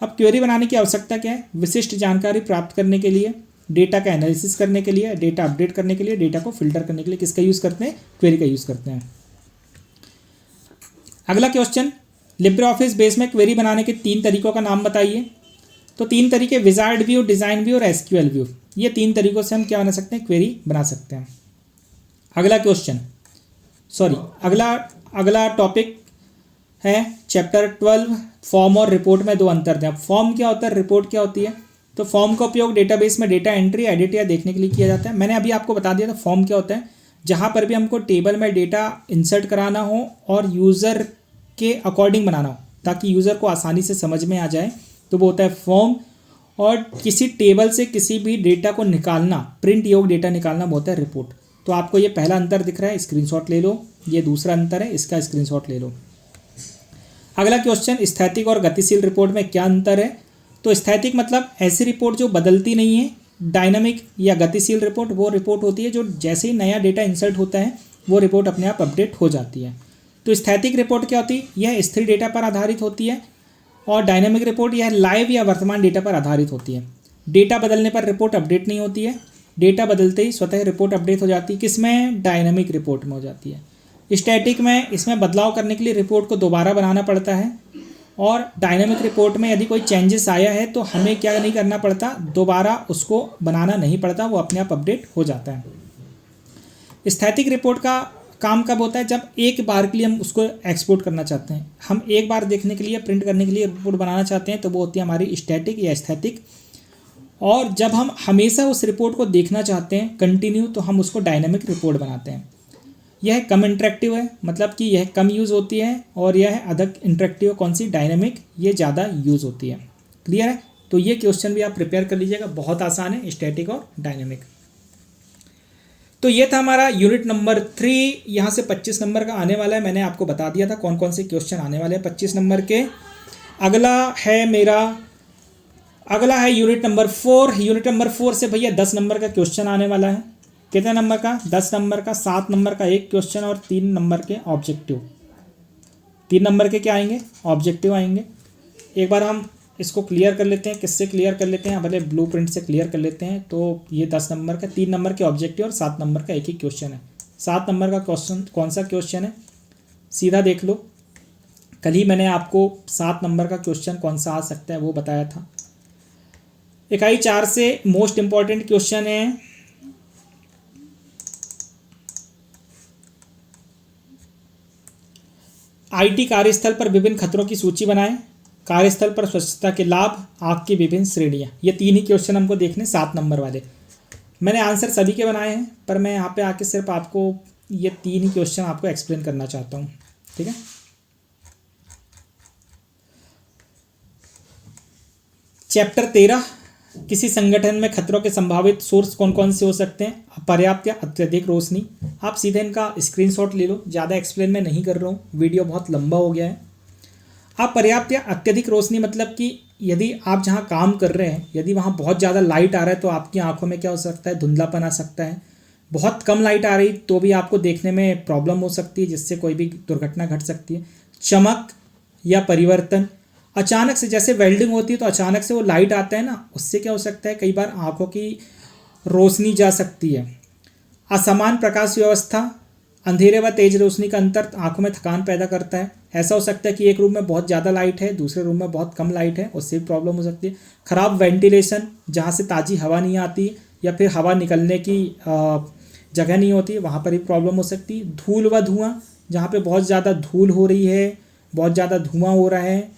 अब क्वेरी बनाने की आवश्यकता क्या है, विशिष्ट जानकारी प्राप्त करने के लिए, डेटा का एनालिसिस करने के लिए, डेटा अपडेट करने के लिए, डेटा को फिल्टर करने के लिए किसका यूज़ करते हैं, क्वेरी का यूज़ करते हैं। अगला क्वेश्चन, लिब्रे ऑफिस बेस में क्वेरी बनाने के 3 तरीकों का नाम बताइए। तो 3 तरीके, विजार्ड व्यू, डिज़ाइन व्यू और एसक्यूएल व्यू। ये 3 तरीकों से हम क्या बना सकते हैं, क्वेरी बना सकते हैं। अगला क्वेश्चन, सॉरी अगला टॉपिक है चैप्टर 12, फॉर्म और रिपोर्ट में 2 अंतर थे। फॉर्म क्या होता है, रिपोर्ट क्या होती है। तो फॉर्म का उपयोग डेटाबेस में डेटा एंट्री, एडिट या देखने के लिए किया जाता है। मैंने अभी आपको बता दिया था फॉर्म क्या होता है, जहाँ पर भी हमको टेबल में डेटा इंसर्ट कराना हो और यूज़र के अकॉर्डिंग बनाना हो ताकि यूज़र को आसानी से समझ में आ जाए, तो वो होता है फॉर्म। और किसी टेबल से किसी भी डेटा को निकालना, प्रिंट योग्य डेटा निकालना, वो होता है रिपोर्ट। तो आपको ये पहला अंतर दिख रहा है, स्क्रीनशॉट ले लो। ये दूसरा अंतर है, इसका स्क्रीनशॉट ले लो। अगला क्वेश्चन, स्थैतिक और गतिशील रिपोर्ट में क्या अंतर है। तो स्थैतिक मतलब ऐसी रिपोर्ट जो बदलती नहीं है। डायनामिक या गतिशील रिपोर्ट वो रिपोर्ट होती है जो जैसे ही नया डेटा इंसर्ट होता है वो रिपोर्ट अपने आप अपडेट हो जाती है। तो स्थैतिक रिपोर्ट क्या होती है, यह स्थिर डेटा पर आधारित होती है। और डायनामिक रिपोर्ट यह लाइव या वर्तमान डेटा पर आधारित होती है। डेटा बदलने पर रिपोर्ट अपडेट नहीं होती है, डेटा बदलते ही स्वतः रिपोर्ट अपडेट हो जाती है। किसमें, डायनामिक रिपोर्ट में हो जाती है। स्टैटिक में इसमें बदलाव करने के लिए रिपोर्ट को दोबारा बनाना पड़ता है। और डायनामिक रिपोर्ट में यदि कोई चेंजेस आया है तो हमें क्या नहीं करना पड़ता, दोबारा उसको बनाना नहीं पड़ता, वो अपने आप अपडेट हो जाता है। स्थैतिक रिपोर्ट का काम कब होता है, जब एक बार के लिए हम उसको एक्सपोर्ट करना चाहते हैं, हम एक बार देखने के लिए, प्रिंट करने के लिए रिपोर्ट बनाना चाहते हैं, तो वो होती है हमारी स्टैटिक या स्थैतिक। और जब हम हमेशा उस रिपोर्ट को देखना चाहते हैं कंटिन्यू, तो हम उसको डायनामिक रिपोर्ट बनाते हैं। यह कम इंटरेक्टिव है, मतलब कि यह कम यूज़ होती है। और यह अधिक इंटरेक्टिव, कौन सी, डायनामिक, ये ज़्यादा यूज़ होती है। क्लियर है। तो ये क्वेश्चन भी आप प्रिपेयर कर लीजिएगा, बहुत आसान है, स्टैटिक और डायनामिक। तो ये था हमारा यूनिट नंबर 3। यहाँ से 25 नंबर का आने वाला है, मैंने आपको बता दिया था कौन कौन से क्वेश्चन आने वाले हैं 25 नंबर के। अगला है यूनिट नंबर 4। यूनिट नंबर 4 से भैया 10 नंबर का क्वेश्चन आने वाला है। कितने नंबर का, 10 नंबर का, 7 नंबर का एक क्वेश्चन और 3 नंबर के ऑब्जेक्टिव। 3 नंबर के क्या आएंगे, ऑब्जेक्टिव आएंगे। एक बार हम इसको क्लियर कर लेते हैं, किससे क्लियर कर लेते हैं, पहले ब्लू प्रिंट से क्लियर कर लेते हैं। तो ये 10 नंबर का, 3 नंबर के ऑब्जेक्टिव और 7 नंबर का एक ही क्वेश्चन है। 7 नंबर का क्वेश्चन कौन सा क्वेश्चन है, सीधा देख लो। कल ही मैंने आपको 7 नंबर का क्वेश्चन कौन सा आ सकता है वो बताया था। इकाई 4 से मोस्ट इंपॉर्टेंट क्वेश्चन है आईटी कार्यस्थल पर विभिन्न खतरों की सूची बनाएं, कार्यस्थल पर स्वच्छता के लाभ, आग की विभिन्न श्रेणियां। ये 3 ही क्वेश्चन हमको देखने 7 नंबर वाले। मैंने आंसर सभी के बनाए हैं, पर मैं यहाँ पे आके सिर्फ आपको ये 3 ही क्वेश्चन आपको एक्सप्लेन करना चाहता हूँ। ठीक है, चैप्टर 13, किसी संगठन में खतरों के संभावित सोर्स कौन कौन से हो सकते हैं? अपर्याप्त या अत्यधिक रोशनी। आप सीधे इनका स्क्रीनशॉट ले लो, ज़्यादा एक्सप्लेन मैं नहीं कर रहा हूँ, वीडियो बहुत लंबा हो गया है। अपर्याप्त या अत्यधिक रोशनी मतलब कि यदि आप जहाँ काम कर रहे हैं, यदि वहाँ बहुत ज़्यादा लाइट आ रहा है तो आपकी आंखों में क्या हो सकता है? धुंधलापन आ सकता है। बहुत कम लाइट आ रही तो भी आपको देखने में प्रॉब्लम हो सकती है, जिससे कोई भी दुर्घटना घट सकती है। चमक या परिवर्तन, अचानक से जैसे वेल्डिंग होती है तो अचानक से वो लाइट आता है ना, उससे क्या हो सकता है? कई बार आंखों की रोशनी जा सकती है। असमान प्रकाश व्यवस्था, अंधेरे व तेज रोशनी का अंतर आंखों में थकान पैदा करता है। ऐसा हो सकता है कि एक रूम में बहुत ज़्यादा लाइट है, दूसरे रूम में बहुत कम लाइट है, उससे भी प्रॉब्लम हो सकती है। खराब वेंटिलेशन, जहाँ से ताज़ी हवा नहीं आती या फिर हवा निकलने की जगह नहीं होती, वहाँ पर भी प्रॉब्लम हो सकती है। धूल व धुआं, जहाँ पे बहुत ज़्यादा धूल हो रही है, बहुत ज़्यादा धुआं हो रहा है।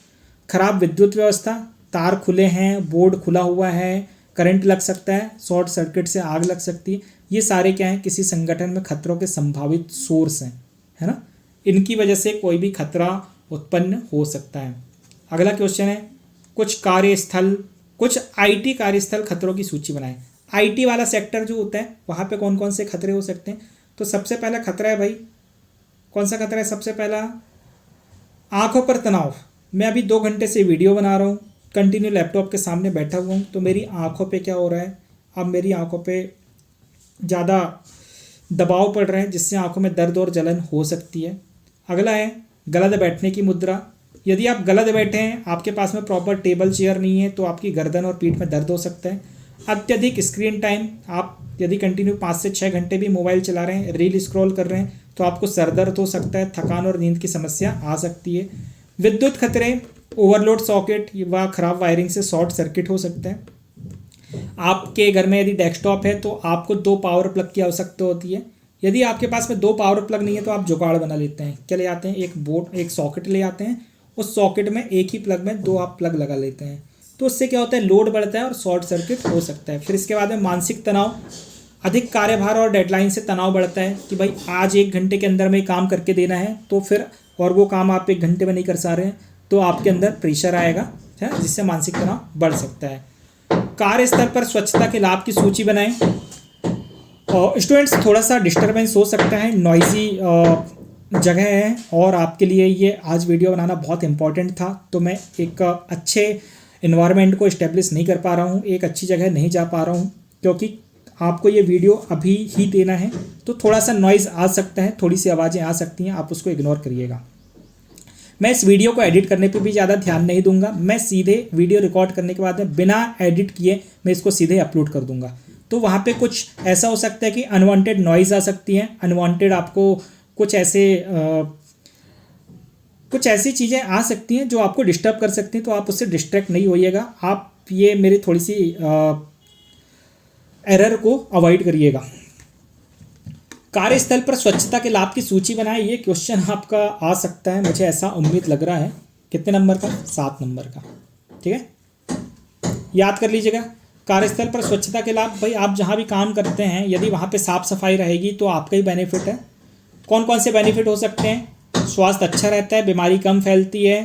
खराब विद्युत व्यवस्था, तार खुले हैं, बोर्ड खुला हुआ है, करंट लग सकता है, शॉर्ट सर्किट से आग लग सकती है। ये सारे क्या हैं? किसी संगठन में खतरों के संभावित सोर्स हैं, है ना। इनकी वजह से कोई भी खतरा उत्पन्न हो सकता है। अगला क्वेश्चन है, कुछ आईटी कार्यस्थल खतरों की सूची बनाएं। आईटी वाला सेक्टर जो होता है वहाँ पे कौन कौन से खतरे हो सकते हैं? तो सबसे पहला खतरा है भाई, कौन सा खतरा है? सबसे पहला आंखों पर तनाव। मैं अभी 2 घंटे से वीडियो बना रहा हूँ, कंटिन्यू लैपटॉप के सामने बैठा हुआ हूँ, तो मेरी आंखों पे क्या हो रहा है? अब मेरी आंखों पे ज़्यादा दबाव पड़ रहा है, जिससे आंखों में दर्द और जलन हो सकती है। अगला है गलत बैठने की मुद्रा। यदि आप गलत बैठे हैं, आपके पास में प्रॉपर टेबल चेयर नहीं है, तो आपकी गर्दन और पीठ में दर्द हो सकता है। अत्यधिक स्क्रीन टाइम, आप यदि कंटिन्यू 5 से 6 घंटे भी मोबाइल चला रहे हैं, रील स्क्रॉल कर रहे हैं, तो आपको सर दर्द हो सकता है, थकान और नींद की समस्या आ सकती है। विद्युत खतरे, ओवरलोड सॉकेट व खराब वायरिंग से शॉर्ट सर्किट हो सकता है। आपके घर में यदि डेस्कटॉप है तो आपको 2 पावर प्लग की आवश्यकता होती है। यदि आपके पास में 2 पावर प्लग नहीं है तो आप जुगाड़ बना लेते हैं। क्या ले आते हैं? एक सॉकेट ले आते हैं, उस सॉकेट में एक ही प्लग में 2 आप प्लग लगा लेते हैं। तो उससे क्या होता है? लोड बढ़ता है और शॉर्ट सर्किट हो सकता है। फिर इसके बाद में मानसिक तनाव, अधिक कार्यभार और डेडलाइन से तनाव बढ़ता है कि भाई आज 1 घंटे के अंदर में काम करके देना है, तो फिर और वो काम आप 1 घंटे में नहीं कर पा रहे हैं, तो आपके अंदर प्रेशर आएगा, है, जिससे मानसिक तनाव बढ़ सकता है। कार्यस्थल पर स्वच्छता के लाभ की सूची बनाएं। और स्टूडेंट्स, थोड़ा सा डिस्टर्बेंस हो सकता है, नॉइजी जगह है, और आपके लिए ये आज वीडियो बनाना बहुत इंपॉर्टेंट था, तो मैं एक अच्छे इन्वायरमेंट को इस्टेब्लिश नहीं कर पा रहा हूँ, एक अच्छी जगह नहीं जा पा रहा हूँ, क्योंकि आपको ये वीडियो अभी ही देना है, तो थोड़ा सा नॉइज़ आ सकता है, थोड़ी सी आवाज़ें आ सकती हैं, आप उसको इग्नोर करिएगा। मैं इस वीडियो को एडिट करने पे भी ज़्यादा ध्यान नहीं दूंगा, मैं सीधे वीडियो रिकॉर्ड करने के बाद में बिना एडिट किए मैं इसको सीधे अपलोड कर दूंगा। तो वहाँ पे कुछ ऐसा हो सकता है कि अनवांटेड नॉइज़ आ सकती है, अनवांटेड आपको कुछ ऐसी चीज़ें आ सकती हैं जो आपको डिस्टर्ब कर सकती हैं, तो आप उससे डिस्ट्रैक्ट नहीं होइएगा। आप ये मेरी थोड़ी सी एरर को अवॉइड करिएगा। कार्यस्थल पर स्वच्छता के लाभ की सूची बनाएं। ये क्वेश्चन आपका आ सकता है, मुझे ऐसा उम्मीद लग रहा है। कितने नंबर का? 7 नंबर का। ठीक है, याद कर लीजिएगा। कार्यस्थल पर स्वच्छता के लाभ, भाई आप जहाँ भी काम करते हैं यदि वहाँ पे साफ सफाई रहेगी तो आपका ही बेनिफिट है। कौन कौन से बेनिफिट हो सकते हैं? स्वास्थ्य अच्छा रहता है, बीमारी कम फैलती है,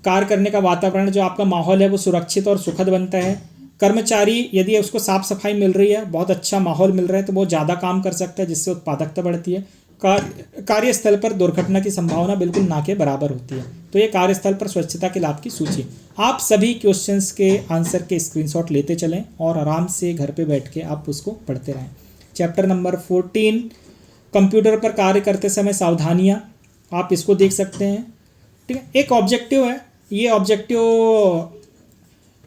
कार्य करने का वातावरण जो आपका माहौल है वो सुरक्षित और सुखद बनता है। कर्मचारी यदि उसको साफ सफाई मिल रही है, बहुत अच्छा माहौल मिल रहा है, तो वो ज़्यादा काम कर सकता है, जिससे उत्पादकता बढ़ती है। कार्यस्थल पर दुर्घटना की संभावना बिल्कुल ना के बराबर होती है। तो ये कार्यस्थल पर स्वच्छता के लाभ की सूची। आप सभी क्वेश्चंस के आंसर के स्क्रीनशॉट लेते चलें और आराम से घर पे बैठ के आप उसको पढ़ते रहें। चैप्टर नंबर 14, कंप्यूटर पर कार्य करते समय सावधानियाँ, आप इसको देख सकते हैं। ठीक है, एक ऑब्जेक्टिव है, ये ऑब्जेक्टिव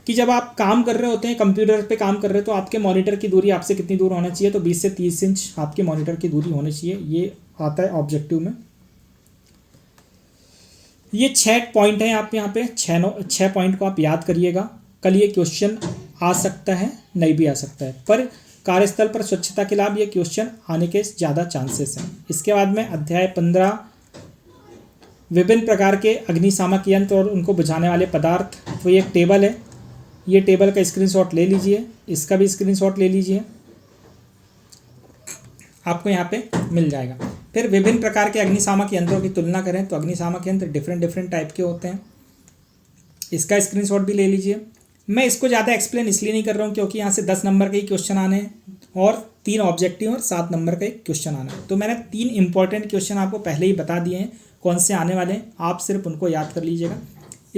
कि जब आप काम कर रहे होते हैं, कंप्यूटर पे काम कर रहे हो, तो आपके मॉनिटर की दूरी आपसे कितनी दूर होना चाहिए? तो 20 से 30 इंच आपके मॉनिटर की दूरी होनी चाहिए। ये आता है ऑब्जेक्टिव में। ये 6 पॉइंट हैं, आप यहाँ पे 6 पॉइंट को आप याद करिएगा। कल ये क्वेश्चन आ सकता है, नहीं भी आ सकता है, पर कार्यस्थल पर स्वच्छता के लाभ ये क्वेश्चन आने के ज़्यादा चांसेस हैं। इसके बाद में अध्याय 15 विभिन्न प्रकार के अग्निशामक यंत्र और उनको बुझाने वाले पदार्थ, तो ये एक टेबल है, ये टेबल का स्क्रीनशॉट ले लीजिए, इसका भी स्क्रीनशॉट ले लीजिए, आपको यहाँ पे मिल जाएगा। फिर विभिन्न प्रकार के अग्निशामक यंत्रों की तुलना करें तो अग्निशामक यंत्र डिफरेंट टाइप के होते हैं, इसका स्क्रीनशॉट भी ले लीजिए। मैं इसको ज़्यादा एक्सप्लेन इसलिए नहीं कर रहा हूँ क्योंकि यहाँ से 10 नंबर के ही क्वेश्चन आने हैं और 3 ऑब्जेक्टिव और 7 नंबर का एक क्वेश्चन आना है। तो मैंने 3 इंपॉर्टेंट क्वेश्चन आपको पहले ही बता दिए हैं कौन से आने वाले हैं, आप सिर्फ उनको याद कर लीजिएगा।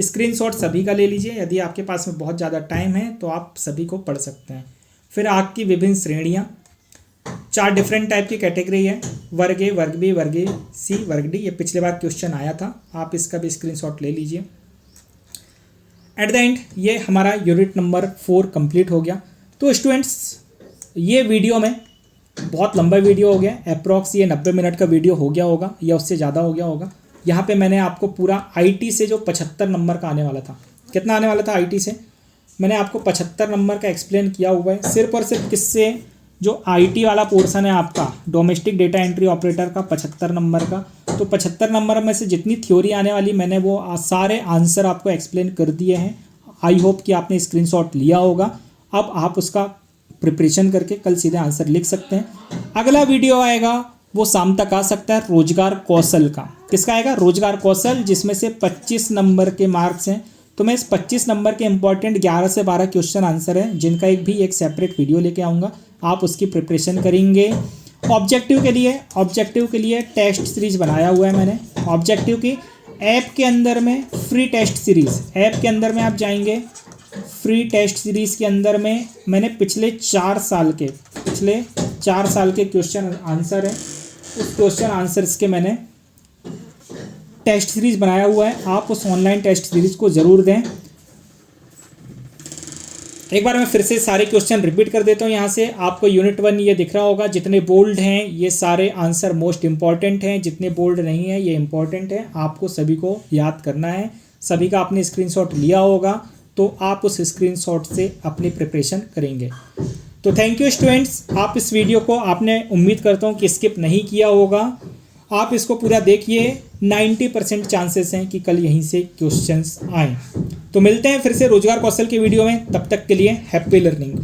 स्क्रीनशॉट सभी का ले लीजिए, यदि आपके पास में बहुत ज़्यादा टाइम है तो आप सभी को पढ़ सकते हैं। फिर आग की विभिन्न श्रेणियाँ, 4 डिफरेंट टाइप की कैटेगरी है, वर्ग ए, वर्ग बी, वर्ग सी, वर्ग डी, ये पिछले बार क्वेश्चन आया था, आप इसका भी स्क्रीनशॉट ले लीजिए। एट द एंड ये हमारा यूनिट नंबर 4 कंप्लीट हो गया। तो स्टूडेंट्स ये वीडियो में बहुत लंबा वीडियो हो गया, अप्रॉक्स ये 90 मिनट का वीडियो हो गया होगा या उससे ज़्यादा हो गया होगा। यहाँ पे मैंने आपको पूरा आईटी से जो 75 नंबर का आने वाला था, कितना आने वाला था आईटी से, मैंने आपको 75 नंबर का एक्सप्लेन किया हुआ है, सिर्फ और सिर्फ किससे, जो आईटी वाला पोर्शन है आपका डोमेस्टिक डेटा एंट्री ऑपरेटर का 75 नंबर का। तो 75 नंबर में से जितनी थ्योरी आने वाली मैंने वो सारे आंसर आपको एक्सप्लेन कर दिए हैं। आई होप कि आपने स्क्रीनशॉट लिया होगा। अब आप उसका प्रिपरेशन करके कल सीधे आंसर लिख सकते हैं। अगला वीडियो आएगा वो शाम तक आ सकता है रोजगार कौशल का। किसका आएगा? रोजगार कौशल, जिसमें से 25 नंबर के मार्क्स हैं। तो मैं इस 25 नंबर के इंपॉर्टेंट 11 से 12 क्वेश्चन आंसर हैं जिनका एक सेपरेट वीडियो लेके आऊँगा, आप उसकी प्रिपरेशन करेंगे। ऑब्जेक्टिव के लिए टेस्ट सीरीज बनाया हुआ है मैंने। ऑब्जेक्टिव की ऐप के अंदर में फ्री टेस्ट सीरीज़, ऐप के अंदर में आप जाएंगे, फ्री टेस्ट सीरीज़ के अंदर में मैंने पिछले 4 साल के क्वेश्चन आंसर है, उस क्वेश्चन आंसर्स के मैंने टेस्ट सीरीज़ बनाया हुआ है। आप उस ऑनलाइन टेस्ट सीरीज़ को ज़रूर दें। एक बार मैं फिर से सारे क्वेश्चन रिपीट कर देता हूँ। यहाँ से आपको यूनिट 1 ये दिख रहा होगा, जितने बोल्ड हैं ये सारे आंसर मोस्ट इंपॉर्टेंट हैं, जितने बोल्ड नहीं है ये इंपॉर्टेंट है, आपको सभी को याद करना है। सभी का आपने स्क्रीनशॉट लिया होगा तो आप उस स्क्रीनशॉट से अपनी प्रिपरेशन करेंगे। तो थैंक यू स्टूडेंट्स, आप इस वीडियो को आपने उम्मीद करता हूँ कि स्किप नहीं किया होगा, आप इसको पूरा देखिए। 90% चांसेस हैं कि कल यहीं से क्वेश्चंस आएँ। तो मिलते हैं फिर से रोजगार कौशल के वीडियो में, तब तक के लिए हैप्पी लर्निंग।